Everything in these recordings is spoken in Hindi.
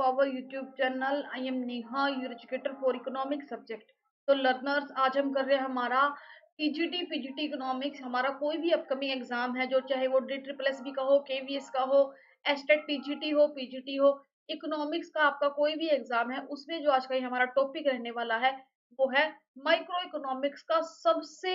Our YouTube channel. I am Neha, your educator for economic subject. तो लर्नर्स, आज हम कर रहे हैं हमारा टीजीटी पीजीटी इकोनॉमिक्स। हमारा कोई भी अपकमिंग एग्जाम है, जो चाहे वो DSSB का हो, KVS का हो, एस्टेट टीजीटी हो, पीजीटी हो, इकोनॉमिक्स का आपका कोई भी एग्जाम है, उसमें जो आज का ये हमारा टॉपिक रहने वाला है वो है माइक्रो इकोनॉमिक्स का सबसे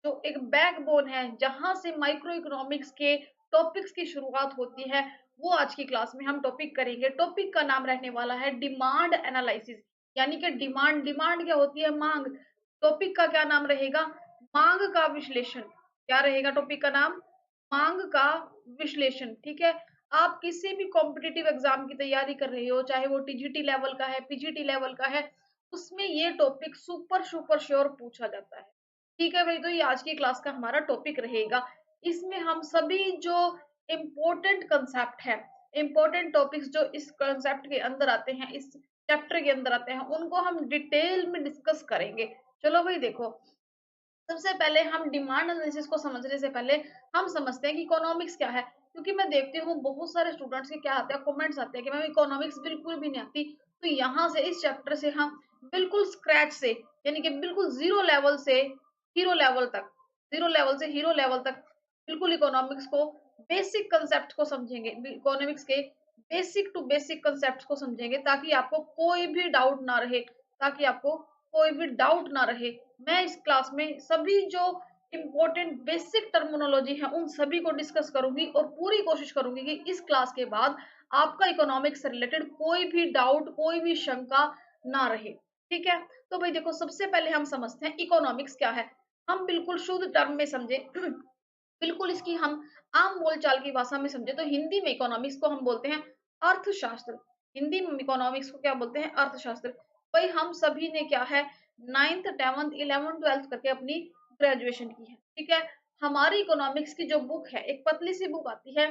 जो एक बैकबोन है, जहां से माइक्रो इकोनॉमिक्स के टॉपिक्स की शुरुआत होती है, वो आज की क्लास में हम टॉपिक करेंगे। टॉपिक का नाम रहने वाला है डिमांड एनालिसिस, यानी कि डिमांड डिमांड क्या होती है? मांग। टॉपिक का क्या नाम रहेगा? मांग का विश्लेषण। क्या रहेगा टॉपिक का नाम? मांग का विश्लेषण। ठीक है। आप किसी भी कॉम्पिटिटिव एग्जाम की तैयारी कर रहे हो, चाहे वो टीजीटी लेवल का है, पीजीटी लेवल का है, उसमें ये टॉपिक सुपर सुपर श्योर पूछा जाता है। ठीक है भाई, तो ये आज की क्लास का हमारा टॉपिक रहेगा। इसमें हम सभी जो इम्पोर्टेंट कंसेप्ट है, इम्पोर्टेंट टॉपिक्स जो इस कंसेप्ट के अंदर आते हैं, इस चैप्टर के अंदर आते हैं, उनको हम डिटेल में डिस्कस करेंगे। चलो भाई देखो, सबसे पहले हम डिमांड एनालिसिस को समझने से पहले हम समझते हैं कि इकोनॉमिक्स क्या है। क्योंकि मैं देखती हूँ बहुत सारे स्टूडेंट्स के क्या आते हैं, कमेंट्स आते हैं कि मैम इकोनॉमिक्स बिल्कुल भी नहीं आती। तो यहाँ से इस चैप्टर से हम बिल्कुल स्क्रैच से, यानी कि बिल्कुल जीरो लेवल से हीरो लेवल तक, जीरो लेवल से हीरो लेवल तक बिल्कुल इकोनॉमिक्स को बेसिक कंसेप्ट को समझेंगे। इकोनॉमिक्स के बेसिक टू बेसिक कंसेप्ट को समझेंगे, ताकि आपको कोई भी डाउट ना रहे, ताकि आपको कोई भी डाउट ना रहे। मैं इस क्लास में सभी जो इम्पोर्टेंट बेसिक टर्मिनोलॉजी है, उन सभी को डिस्कस करूंगी और पूरी कोशिश करूंगी कि इस क्लास के बाद आपका इकोनॉमिक्स से रिलेटेड कोई भी डाउट, कोई भी शंका ना रहे। ठीक है। तो भाई देखो, सबसे पहले हम समझते हैं इकोनॉमिक्स क्या है। हम बिल्कुल शुद्ध टर्म में समझे बिल्कुल इसकी हम आम बोलचाल की भाषा में समझे तो हिंदी में इकोनॉमिक्स को हम बोलते हैं अर्थशास्त्र। हिंदी में इकोनॉमिक्स को क्या बोलते हैं? अर्थशास्त्र। भाई हम सभी ने क्या है, 9th 10th 11th 12th करके अपनी ग्रेजुएशन की है। ठीक है। हमारी इकोनॉमिक्स की जो बुक है, एक पतली सी बुक आती है,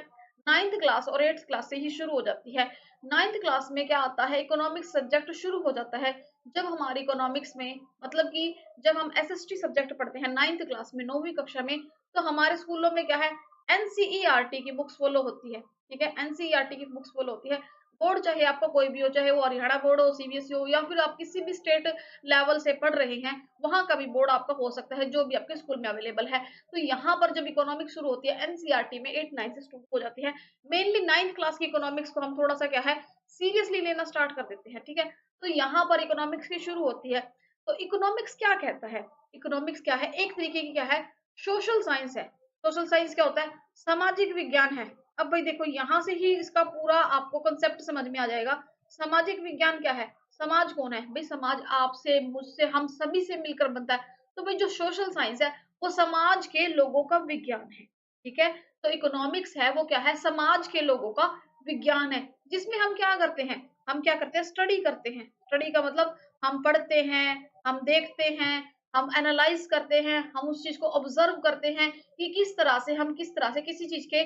9th क्लास और 8th क्लास से ही शुरू हो जाती है। 9th क्लास में क्या आता है, इकोनॉमिक्स सब्जेक्ट शुरू हो जाता है। जब हमारी इकोनॉमिक्स में, मतलब कि जब हम SST सब्जेक्ट पढ़ते हैं 9th क्लास में, 9वीं कक्षा में, तो हमारे स्कूलों में क्या है, NCERT की बुक्स फॉलो होती है। ठीक है। NCERT की बुक्स फॉलो होती है। बोर्ड चाहे आपका कोई भी हो, चाहे वो हरियाणा बोर्ड हो, CBSE हो, या फिर आप किसी भी स्टेट लेवल से पढ़ रहे हैं, वहां का भी बोर्ड आपका हो सकता है, जो भी आपके स्कूल में अवेलेबल है। तो यहाँ पर जब इकोनॉमिक्स शुरू होती है NCERT में 8 9 से शुरू हो जाती है। मेनली 9th क्लास की इकोनॉमिक्स को हम थोड़ा सा क्या है, सीरियसली लेना स्टार्ट कर देते हैं। ठीक है। तो यहाँ पर इकोनॉमिक्स की शुरू होती है। तो इकोनॉमिक्स क्या कहता है? इकोनॉमिक्स क्या है? एक तरीके की क्या है, सोशल साइंस है। सोशल साइंस क्या होता है? सामाजिक विज्ञान है। अब भाई देखो, यहाँ से ही इसका पूरा आपको कंसेप्ट समझ में आ जाएगा। सामाजिक विज्ञान क्या है? समाज कौन है भाई? समाज आपसे, मुझसे, हम सभी से मिलकर बनता है। तो भाई जो सोशल साइंस है, वो समाज के लोगों का विज्ञान है। ठीक है। तो इकोनॉमिक्स है वो क्या है, समाज के लोगों का विज्ञान है, जिसमें हम क्या करते हैं, हम क्या करते हैं, स्टडी करते हैं। स्टडी का मतलब हम पढ़ते हैं, हम देखते हैं, हम एनालाइज करते हैं, हम उस चीज को ऑब्जर्व करते हैं कि किस तरह से हम, किस तरह से किसी चीज के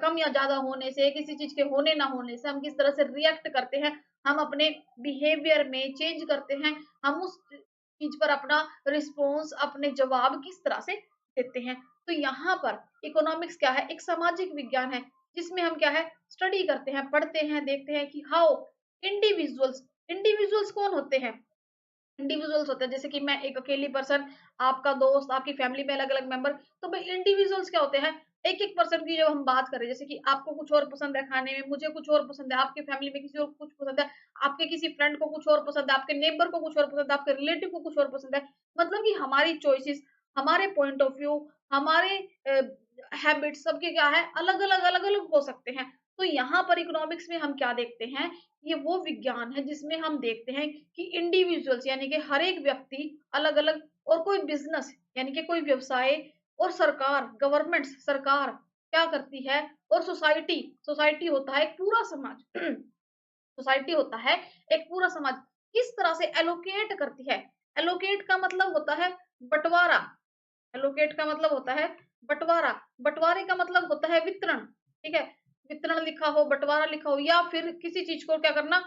कम या ज्यादा होने से, किसी चीज के होने ना होने से हम किस तरह से रिएक्ट करते हैं, हम अपने बिहेवियर में चेंज करते हैं, हम उस चीज पर अपना रिस्पॉन्स, अपने जवाब किस तरह से देते हैं। तो यहाँ पर इकोनॉमिक्स क्या है, एक सामाजिक विज्ञान है, जिसमें हम क्या है, स्टडी करते हैं, पढ़ते हैं, देखते हैं कि हाउ इंडिविजुअल्स, इंडिविजुअल्स कौन होते हैं, इंडिविजुअल्स होते हैं। जैसे कि मैं एक अकेली पर्सन, आपका दोस्त, आपकी फैमिली में अलग अलग मेंबर। तो भाई इंडिविजुअल्स क्या होते हैं, एक एक पर्सन की जब हम बात करें, जैसे कि आपको कुछ और पसंद है खाने में, मुझे कुछ और पसंद है, आपके फैमिली में किसी और कुछ पसंद है, आपके किसी फ्रेंड को कुछ और पसंद है, आपके नेबर को कुछ और पसंद है, आपके रिलेटिव को कुछ और पसंद है। मतलब कि हमारी चॉइसेस, हमारे पॉइंट ऑफ व्यू, हमारे हैबिट्स सबके क्या है, अलग अलग अलग अलग हो सकते हैं। तो यहाँ पर इकोनॉमिक्स में हम क्या देखते हैं, ये वो विज्ञान है जिसमें हम देखते हैं कि इंडिविजुअल्स, यानी कि हर एक व्यक्ति अलग अलग, और कोई बिजनेस, यानी कि कोई व्यवसाय, और सरकार, गवर्नमेंट, सरकार क्या करती है, और सोसाइटी, सोसाइटी होता है एक पूरा समाज सोसाइटी होता है एक पूरा समाज, किस तरह से एलोकेट करती है। एलोकेट का मतलब होता है बंटवारा। एलोकेट का मतलब होता है बंटवारा। बंटवारे का मतलब होता है वितरण। ठीक है। वितरण लिखा हो, बंटवारा लिखा हो, या फिर किसी चीज को क्या करना,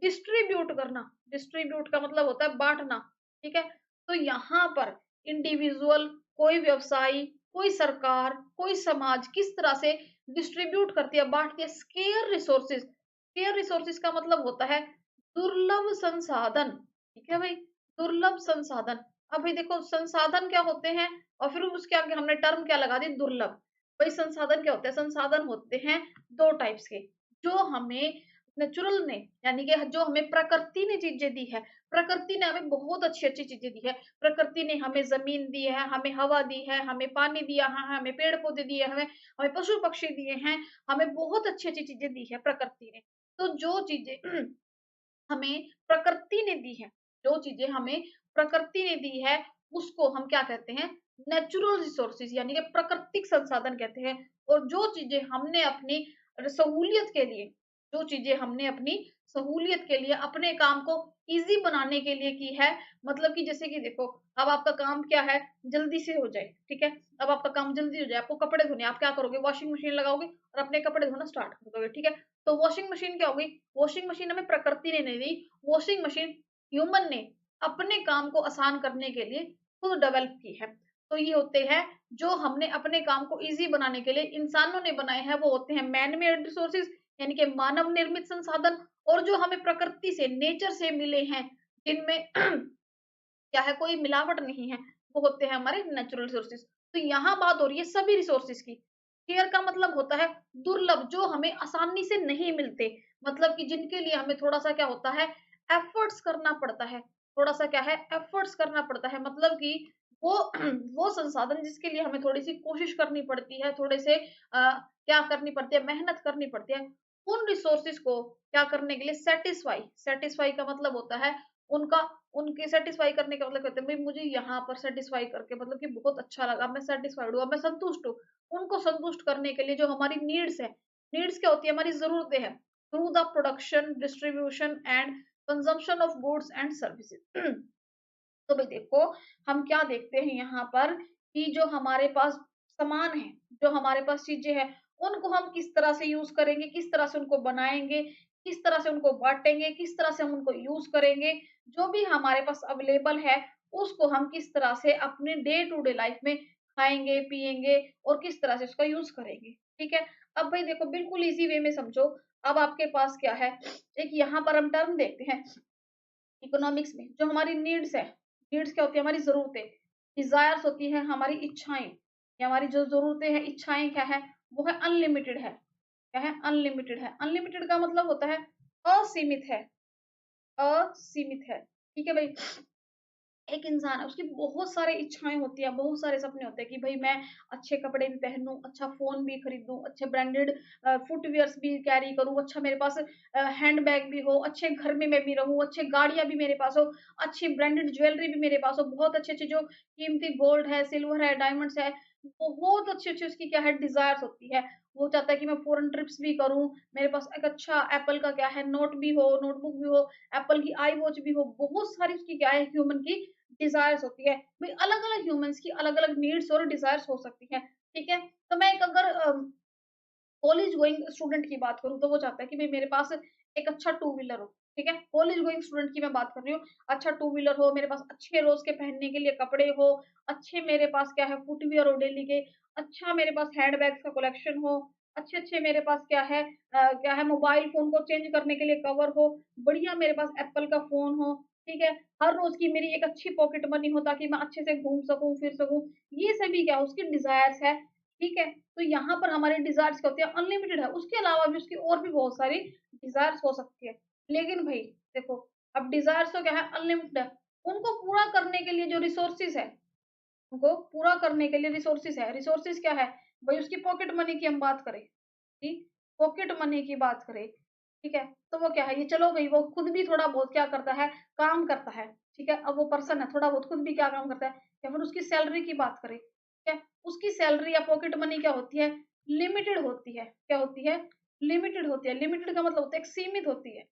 डिस्ट्रीब्यूट करना। डिस्ट्रीब्यूट का मतलब होता है बांटना। ठीक है। तो यहाँ पर इंडिविजुअल, कोई व्यवसायी, कोई सरकार, कोई समाज किस तरह से डिस्ट्रीब्यूट करती है, बांटती है स्केयर रिसोर्सेज। स्केयर रिसोर्सेज का मतलब होता है दुर्लभ संसाधन, ठीक है भाई, दुर्लभ संसाधन। अब भाई देखो संसाधन क्या होते हैं और फिर उसके आगे हमने टर्म क्या लगा दी, दुर्लभ। भाई संसाधन क्या होते हैं, संसाधन होते हैं दो टाइप्स के, जो हमें नेचुरल ने, यानी कि जो हमें प्रकृति ने चीजें दी है। प्रकृति ने हमें बहुत अच्छी अच्छी चीजें दी है। प्रकृति ने हमें जमीन दी है, हमें हवा दी है, हमें पानी दिया है, हमें पेड़ पौधे दिए, हमें हमें पशु पक्षी दिए हैं, हमें बहुत अच्छी अच्छी चीजें दी है प्रकृति ने। तो जो चीजें हमें प्रकृति ने दी है, जो चीजें हमें प्रकृति ने दी है, उसको हम क्या कहते हैं, नेचुरल रिसोर्सेज, यानी कि प्राकृतिक संसाधन कहते हैं। और जो चीजें हमने अपनी सहूलियत के लिए, जो चीजें हमने अपनी सहूलियत के लिए, अपने काम को इजी बनाने के लिए की है, मतलब कि जैसे कि देखो, अब आपका काम क्या है, जल्दी से हो जाए, ठीक है। अब आपका काम जल्दी हो जाए, आपको कपड़े धोने, आप क्या करोगे, वॉशिंग मशीन लगाओगे और अपने कपड़े धोना स्टार्ट कर दोगे, ठीक है। तो वॉशिंग मशीन क्या होगी, वॉशिंग मशीन हमें प्रकृति ने नहीं दी, वॉशिंग मशीन ह्यूमन ने अपने काम को आसान करने के लिए खुद डेवलप की है। तो ये होते हैं जो हमने अपने काम को इजी बनाने के लिए इंसानों ने बनाए हैं, वो होते हैं मैन मेड रिसोर्सेज, यानी कि मानव निर्मित संसाधन। और जो हमें प्रकृति से, नेचर से मिले हैं, जिनमें क्या है, कोई मिलावट नहीं है, वो होते हैं हमारे नेचुरल रिसोर्सेज। तो यहाँ बात हो रही है सभी रिसोर्सेज की। शेयर का मतलब होता है दुर्लभ, जो हमें आसानी से नहीं मिलते, मतलब कि जिनके लिए हमें थोड़ा सा क्या होता है, एफर्ट्स करना पड़ता है, थोड़ा सा क्या है, एफर्ट्स करना पड़ता है, मतलब कि वो वो संसाधन जिसके लिए हमें थोड़ी सी कोशिश करनी पड़ती है, थोड़े से क्या करनी पड़ती है, मेहनत करनी पड़ती है। उन रिसोर्सेज को क्या करने के लिए, सेटिस्फाई, सेटिस्फाई का मतलब होता है उनका, उनके सेटिस्फाई करने का मतलब कहते हैं भाई मुझे यहाँ पर सेटिस्फाई करके मतलब कि बहुत अच्छा लगा, मैं सेटिस्फाइड हुआ, मैं संतुष्ट हूँ। उनको संतुष्ट करने के लिए जो हमारी नीड्स है, नीड्स क्या होती है, हमारी जरूरतें हैं, through the production, distribution and consumption of goods and services. तो भाई देखो, हम क्या देखते हैं यहाँ पर कि जो हमारे पास सामान है, जो हमारे पास चीजें हैं, उनको हम किस तरह से यूज करेंगे, किस तरह से उनको बनाएंगे, किस तरह से उनको बांटेंगे, किस तरह से हम उनको यूज करेंगे, जो भी हमारे पास अवेलेबल है, उसको हम किस तरह से अपने डे टू डे लाइफ में खाएंगे पिएंगे और किस तरह से उसका यूज करेंगे, ठीक है। अब भाई देखो बिल्कुल इजी वे में समझो। अब आपके पास क्या है, एक यहाँ पर हम टर्म देखते हैं इकोनॉमिक्स में, जो हमारी नीड्स है, नीड्स क्या होती है, हमारी जरूरतें, डिजायर्स होती है हमारी इच्छाएं, ये हमारी जो जरूरतें हैं, इच्छाएं क्या है, वो है अनलिमिटेड है, क्या है, अनलिमिटेड है। अनलिमिटेड का मतलब होता है असीमित है, असीमित है, ठीक है भाई। एक इंसान है, उसकी बहुत सारी इच्छाएं होती है, बहुत सारे सपने होते हैं कि भाई मैं अच्छे कपड़े भी पहनूं, अच्छा फोन भी खरीदूं, अच्छे ब्रांडेड फुटवियर्स भी कैरी करूं, अच्छा मेरे पास हैंड बैग भी हो, अच्छे घर में मैं भी रहूं, अच्छे गाड़ियां भी मेरे पास हो, अच्छी ब्रांडेड ज्वेलरी भी मेरे पास हो, बहुत अच्छे अच्छे जो कीमती गोल्ड है, सिल्वर है, डायमंड्स है, बहुत अच्छी अच्छी उसकी क्या है, डिजायर्स होती है। वो चाहता है कि मैं फॉरेन ट्रिप्स भी करूं, मेरे पास एक अच्छा एप्पल का क्या है, नोट भी हो, नोटबुक भी हो, एप्पल की आई वॉच भी हो, बहुत सारी उसकी क्या है, ह्यूमन की डिजायर्स होती है। भाई अलग अलग ह्यूमंस की अलग अलग नीड्स और डिजायर्स हो सकती है, ठीक है। तो मैं एक अगर कॉलेज गोइंग स्टूडेंट की बात करूँ, तो वो चाहता है कि भाई मेरे पास एक अच्छा टू व्हीलर हो, ठीक है। कॉलेज गोइंग स्टूडेंट की मैं बात कर रही हूँ, अच्छा टू व्हीलर हो, मेरे पास अच्छे रोज के पहनने के लिए कपड़े हो, अच्छे मेरे पास क्या है, फुटवियर हो डेली के, अच्छा मेरे पास हैंड बैग्स का कलेक्शन हो, अच्छे अच्छे मेरे पास क्या है, मोबाइल फोन को चेंज करने के लिए कवर हो, बढ़िया मेरे पास एप्पल का फोन हो, ठीक है। हर रोज की मेरी एक अच्छी पॉकेट मनी हो, ताकि मैं अच्छे से घूम सकूं फिर सकूं। ये सभी क्या उसकी डिजायर्स है, ठीक है। तो यहाँ पर हमारे डिजायर्स क्या होते हैं, अनलिमिटेड है, उसके अलावा भी उसकी और भी बहुत सारी डिजायर्स हो सकती है। लेकिन भाई देखो, अब डिजायर्स तो क्या है, अनलिमिटेड है, उनको पूरा करने के लिए जो रिसोर्सेज है, उनको पूरा करने के लिए रिसोर्सेज है, रिसोर्सेज क्या है, भाई उसकी पॉकेट मनी की हम बात करें, ठीक, पॉकेट मनी की बात करें, ठीक है, तो वो क्या है, ये चलो भाई वो खुद भी थोड़ा बहुत क्या करता है, काम करता है, ठीक है। अब वो पर्सन है, थोड़ा बहुत खुद भी क्या काम करता है, या फिर उसकी सैलरी की बात करें, ठीक है, उसकी सैलरी या पॉकेट मनी क्या होती है, लिमिटेड होती है, क्या होती है, लिमिटेड होती है। लिमिटेड का मतलब होता है सीमित होती है।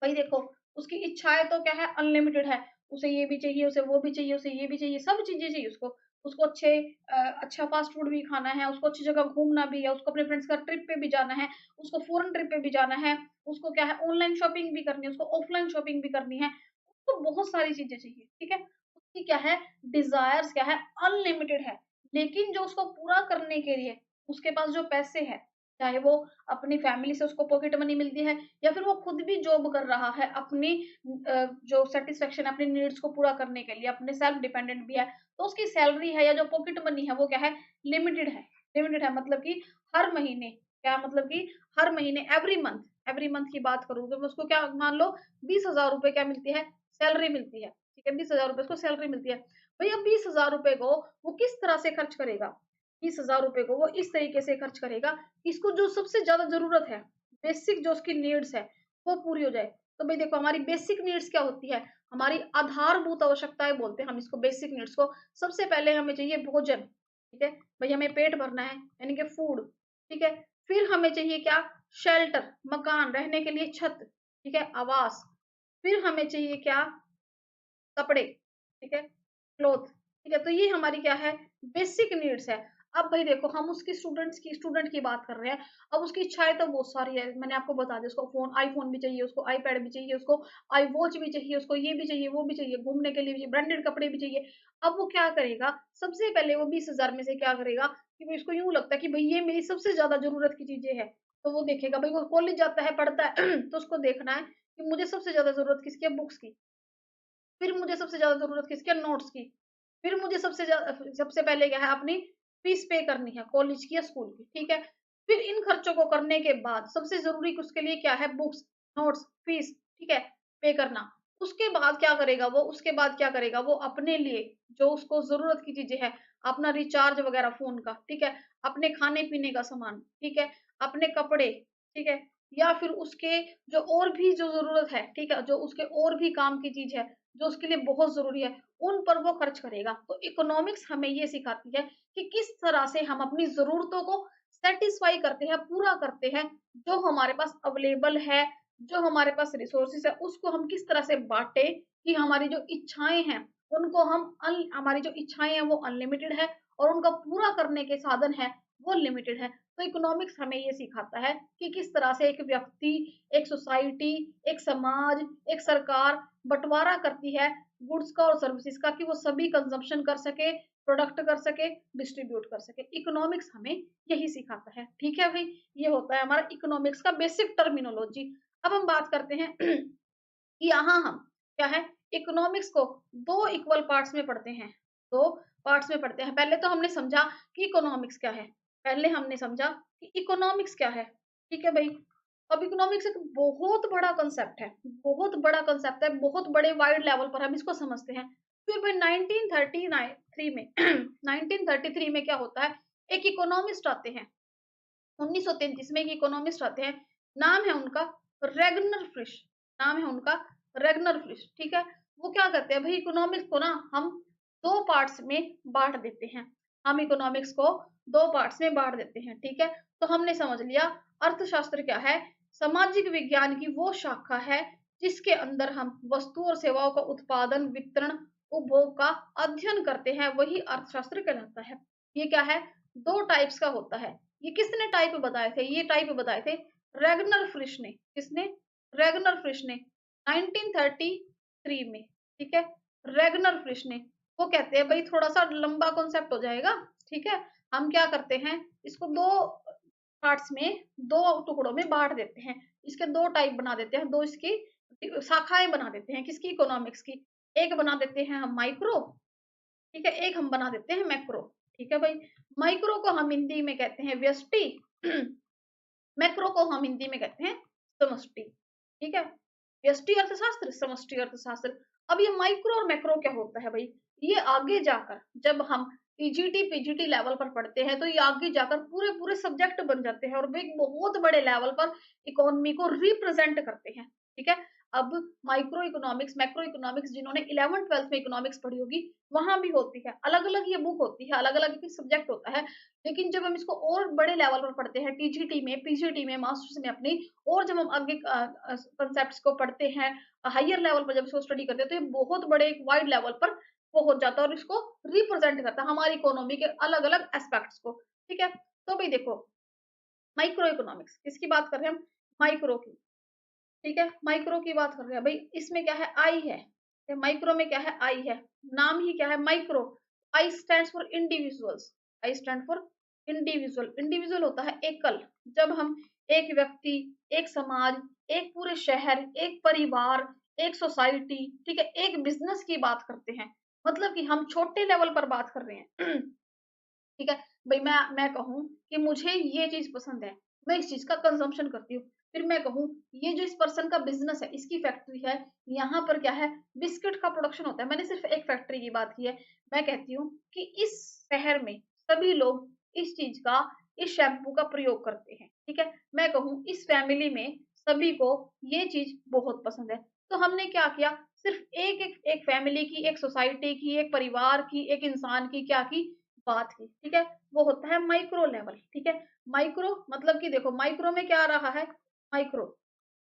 भाई देखो, उसकी इच्छाएं तो क्या है, अनलिमिटेड है, उसे ये भी चाहिए, उसे वो भी चाहिए, उसे ये भी चाहिए, सब चीजें चाहिए उसको। उसको अच्छा फास्ट फूड भी खाना है, उसको अच्छी जगह घूमना भी है, उसको अपने फ्रेंड्स का ट्रिप पे भी जाना है, उसको फॉरेन ट्रिप पे भी जाना है, उसको क्या है, ऑनलाइन शॉपिंग भी करनी है, उसको ऑफलाइन शॉपिंग भी करनी है, उसको बहुत सारी चीजें चाहिए, ठीक है। उसकी क्या है, डिजायर्स क्या है, अनलिमिटेड है। लेकिन जो उसको पूरा करने के लिए उसके पास जो पैसे है, चाहे वो अपनी फैमिली से उसको पॉकेट मनी मिलती है या फिर वो खुद भी जॉब कर रहा है अपनी जो सैटिस्फैक्शन है अपनी नीड्स को पूरा करने के लिए, अपने सेल्फ डिपेंडेंट भी है, तो उसकी सैलरी है या जो पॉकेट मनी है वो क्या है, लिमिटेड है। लिमिटेड है मतलब कि हर महीने, क्या मतलब कि हर महीने एवरी मंथ की बात करूँ तो मैं उसको क्या मान लो 20,000 रुपए क्या मिलती है, सैलरी मिलती है, ठीक है? 20,000 रुपए उसको सैलरी मिलती है। भैया 20,000 रुपए को वो किस तरह से खर्च करेगा? 20,000 रुपए को वो इस तरीके से खर्च करेगा, इसको जो सबसे ज़्यादा ज़रूरत है, बेसिक जो उसकी नीड्स है, वो पूरी हो जाए। तो भई देखो हमारी बेसिक नीड्स क्या होती है? हमारी आधारभूत आवश्यकताएँ बोलते हैं हम इसको बेसिक नीड्स को। सबसे पहले हमें चाहिए भोजन, ठीक है? भई हमें पेट भरना है, यानी कि फूड, ठीक है? फिर हमें चाहिए क्या? शेल्टर, मकान, रहने के लिए छत, ठीक है? आवास। फिर हमें चाहिए क्या? कपड़े, ठीक है? क्लॉथ, ठीक है? तो ये हमारी क्या है? बेसिक नीड्स है। अब भई देखो हम उसकी स्टूडेंट की बात कर रहे हैं। अब उसकी इच्छाएँ तो बहुत सारी है। मैंने आपको बता दिया उसको आईफ़ोन भी चाहिए, उसको आईपैड भी चाहिए, उसको वॉच भी चाहिए, उसको ये भी चाहिए, वो भी चाहिए, घूमने के लिए भी ब्रांडेड कपड़े भी चाहिए। अब वो क्या करेगा? सबसे पहले वो 20,000 में से क्या करेगा कि भई उसको यूँ लगता है कि भई ये मेरी सबसे ज़्यादा ज़रूरत की चीज़ें हैं। तो वो देखेगा भई वो कॉलेज जाता है, पढ़ता है तो उसको देखना है कि मुझे सबसे ज़्यादा ज़रूरत किसकी है? बुक्स की। फिर मुझे सबसे ज़्यादा ज़रूरत किसकी है? नोट्स की। फिर मुझे सबसे पहले क्या है अपनी फीस पे करनी है कॉलेज की या स्कूल की, ठीक है? फिर इन खर्चों को करने के बाद सबसे ज़रूरी उसके लिए क्या है? बुक्स, नोट्स, फीस, ठीक है? पे करना। उसके बाद क्या करेगा वो? उसके बाद क्या करेगा वो अपने लिए जो उसको ज़रूरत की चीज़ें हैं, अपना रिचार्ज वगैरह फ़ोन का, ठीक है? अपने खाने-पीने का सामान, ठीक है? अपने कपड़े, ठीक है? या फिर उसके जो और भी जो ज़रूरत है, ठीक है? जो उसके और भी काम की चीज़ है, जो उसके लिए बहुत ज़रूरी है, उन पर वो खर्च करेगा। तो इकोनॉमिक्स हमें ये सिखाती है कि किस तरह से हम अपनी ज़रूरतों को सैटिस्फाई करते हैं, पूरा करते हैं, जो हमारे पास अवेलेबल है, जो हमारे पास रिसोर्सेज़ है, उसको हम किस तरह से बाँटें कि हमारी जो इच्छाएँ हैं, उनको हम अन हमारी जो इच्छाएँ हैं, वो अनलिमिटेड है और उनका पूरा करने के साधन हैं, वो लिमिटेड है। तो इकोनॉमिक्स हमें ये सिखाता है कि किस तरह से एक व्यक्ति, एक सोसाइटी, एक समाज, एक सरकार बँटवारा करती है गुड्स का और सर्विसेज़ का कि वो सभी कंज़म्पशन कर सके, प्रोडक्ट कर सके, डिस्ट्रीब्यूट कर सके। इकोनॉमिक्स हमें यही सिखाता है। ठीक है भई? ये होता है हमारा इकोनॉमिक्स का बेसिक टर्मिनोलॉजी। अब हम बात करते हैं कि यहाँ हम क्या है इकोनॉमिक्स को 2 इक्वल पार्ट्स में पढ़ते हैं। 2 पार्ट्स में पढ़ते हैं। पहले तो हमने समझा कि इकोनॉमिक्स क्या है। पहले हमने समझा कि इकोनॉमिक्स क्या है। ठीक है भई? अब इकोनॉमिक्स एक बहुत बड़ा कांसेप्ट है। बहुत बड़ा कांसेप्ट है, बहुत बड़े वाइड लेवल पर हम इसको समझते हैं। फिर भाई 1933 में 1933 में क्या होता है, एक इकोनॉमिस्ट आते हैं। 1933 में एक इकोनॉमिस्ट आते हैं, नाम है उनका रेगनर फिश, नाम है उनका रेगनर फिश, ठीक है? वो क्या करते हैं भई इकोनॉमिक्स को ना हम 2 पार्ट्स में बाँट देते हैं। हम इकोनॉमिक्स को 2 पार्ट्स में बाँट देते हैं, ठीक है? तो हमने समझ लिया अर्थशास्त्र क्या है? सामाजिक विज्ञान की वो शाखा है जिसके अंदर हम वस्तु और सेवाओं का उत्पादन, वितरण, उपभोग का अध्ययन करते हैं, वही अर्थशास्त्र कहलाता है। ये क्या है? 2 टाइप्स का होता है। ये किसने टाइप बताए थे? ये टाइप बताए थे रैगनर फ्रिश ने। किसने? रैगनर फ्रिश ने 1933 में, ठीक है? रैगनर फ्रिश ने। वो कहते हैं भई थोड़ा-सा लंबा कॉन्सेप्ट हो जाएगा, ठीक है? हम क्या करते हैं, इसको 2 पार्ट्स में, 2 टुकड़ों में बाँट देते हैं। इसके 2 टाइप बना देते हैं, 2 इसकी शाखाएँ बना देते हैं, किसकी? इकोनॉमिक्स की। एक बना देते हैं हम माइक्रो, ठीक है? एक हम बना देते हैं मैक्रो, ठीक है भाई? माइक्रो को हम हिंदी में कहते हैं व्यष्टि, मैक्रो को हम हिंदी में कहते हैं समष्टि, ठीक है? व्यष्टि अर्थशास्त्र, समष्टि अर्थशास्त्र। अब ये माइक्रो और मैक्रो क्या होता है भई? ये आगे जाकर जब हम टीजीटी, पीजीटी लेवल पर पढ़ते हैं, तो ये आगे जाकर पूरे-पूरे सब्जेक्ट बन जाते हैं और वो एक बहुत बड़े लेवल पर इकोनॉमी को रिप्रेज़ेंट करते हैं, ठीक है? अब माइक्रो इकोनॉमिक्स, मैक्रो इकोनॉमिक्स जिन्होंने 11th-12th में इकोनॉमिक्स पढ़ी होगी, वहाँ भी होती है। अलग-अलग ये बुक होती है, अलग-अलग ही सब्जेक्ट होता है। लेकिन जब हम इसको और बड़े लेवल पर पढ़ते हैं टीजीटी में, पीजीटी में, मास्टर्स में अपनी और जब हम आगे कॉन्सेप्ट्स को पढ़ते हैं, हायर लेवल पर जब इसको स्टडी करते हैं, तो ये बहुत बड़े एक वाइड लेवल पर पहुँच जाता है और इसको रिप्रेज़ेंट करता है हमारी इकोनॉमी के अलग-अलग एस्पेक्ट्स को, ठीक है? तो भई देखो, माइक्रो इकोनॉमिक्स किसकी बात कर रहे हैं हम? माइक्रो की, ठीक है? माइक्रो की बात कर रहे हैं। भई इसमें क्या है? आई है। माइक्रो में क्या है? आई है। नाम ही क्या है? Micro. I stands for individuals, I stand for individual, individual होता है एकल। जब हम एक व्यक्ति, एक समाज, एक पूरे शहर, एक परिवार, एक सोसाइटी, ठीक है, एक बिज़नेस की बात करते हैं, मतलब कि हम छोटे लेवल पर बात कर रहे हैं। ठीक है? भई मैं कहूँ कि मुझे ये चीज़ पसंद है, मैं इस चीज़ का कंज़म्पशन करती हूँ। फिर मैं कहूँ ये जो इस पर्सन का बिज़नेस है, इसकी फैक्ट्री है, यहाँ पर क्या है बिस्किट का प्रोडक्शन होता है। मैंने सिर्फ़ एक फैक्ट्री की बात की है। मैं कहती हूँ कि इस शहर में सभी लोग इस चीज़ का, इस शैम्पू का प्रयोग करते हैं, ठीक है? मैं कहूँ इस फैमिली में सभी को ये चीज़ बहुत पसंद है। तो हमने क्या किया, सिर्फ़ एक फैमिली की, एक सोसाइटी की, एक परिवार की, एक इंसान की क्या की, बात की, ठीक है? वो होता है माइक्रो लेवल, ठीक है? माइक्रो मतलब कि देखो माइक्रो में क्या आ रहा है, माइक्रो,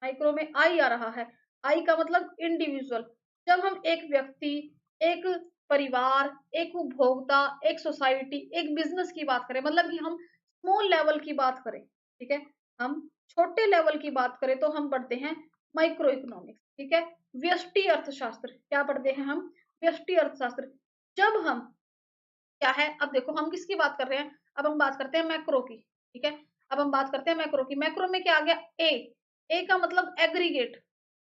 माइक्रो में आई आ रहा है। आई का मतलब इंडिविजुअल। जब हम एक व्यक्ति, एक परिवार, एक उपभोक्ता, एक सोसाइटी, एक बिज़नेस की बात करें, मतलब कि हम स्मॉल लेवल की बात करें, ठीक है? हम छोटे लेवल की बात करें तो हम पढ़ते हैं माइक्रो इकोनॉमिक्स, ठीक है? व्यष्टि अर्थशास्त्र, क्या पढ़ते हैं हम? व्यष्टि अर्थशास्त्र। जब हम क्या है, अब देखो हम किसकी बात कर रहे हैं, अब हम बात करते हैं मैक्रो की, ठीक है? अब हम बात करते हैं मैक्रो की। मैक्रो में क्या आ गया, ए। ए का मतलब एग्रीगेट,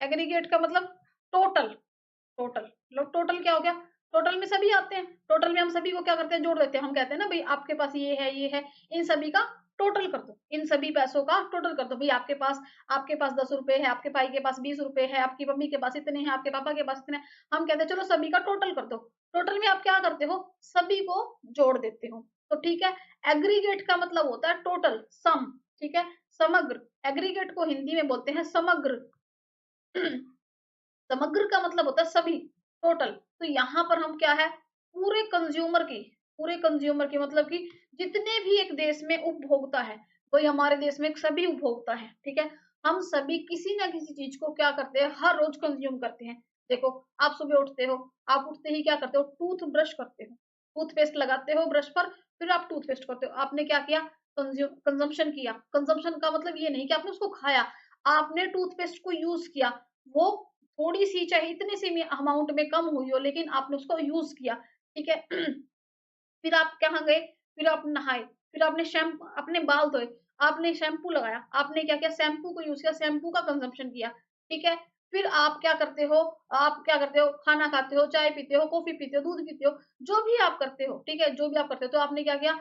एग्रीगेट का मतलब टोटल, टोटल, लो टोटल क्या हो गया, टोटल में सभी आते हैं। टोटल में हम सभी को क्या करते हैं, जोड़ देते हैं। हम कहते हैं ना भई आपके पास ये है, इन सभी का टोटल कर दो, इन सभी पैसों का टोटल कर दो। भई आपके पास ₹10 है, आपके भाई के पास ₹20 है, आपकी मम्मी के पास इतने हैं, आपके पापा के पास इतने हैं। हम कहते हैं चलो सभी का टोटल कर दो। टोटल में आप क्या करते हो, सभी को जोड़ देते हो। तो ठीक है, एग्रीगेट का मतलब होता है टोटल, सम, ठीक है? समग्र, एग्रीगेट को हिंदी में बोलते हैं समग्र। समग्र का मतलब होता है सभी, टोटल। तो यहाँ पर हम क्या है, पूरे कंज्यूमर की, पूरे कंज्यूमर की मतलब कि जितने भी एक देश में उपभोक्ता है, वही हमारे देश में सभी उपभोक्ता है, ठीक है? हम सभी किसी ना किसी चीज को क्या करते हैं, हर रोज कंज्यूम करते हैं। देखो, आप सुबह उठते हो, आप उठते ही क्या करते हो, टूथ ब्रश करते हो, टूथपेस्ट लगाते हो ब्रश पर, फिर आप टूथपेस्ट करते हो। आपने क्या किया, कंजम्पशन किया। कंजम्पशन का मतलब ये नहीं कि आपने उसको खाया, आपने टूथपेस्ट को यूज किया। वो थोड़ी-सी चाहे इतनी सी में अमाउंट में कम हुई हो, लेकिन आपने उसको यूज़ किया, ठीक है? फिर आप कहाँ गए, फिर आप नहाए, फिर आपने अपने बाल धोए, आपने शैम्पू लगाया, आपने क्या किया, शैम्पू को यूज़ किया, शैम्पू का कंज़म्पशन किया, ठीक है? फिर आप क्या करते हो, खाना खाते हो, चाय पीते हो, कॉफ़ी पीते हो, दूध पीते हो, जो भी आप करते हो, ठीक है? जो भी आप करते हो, तो आपने क्या किया,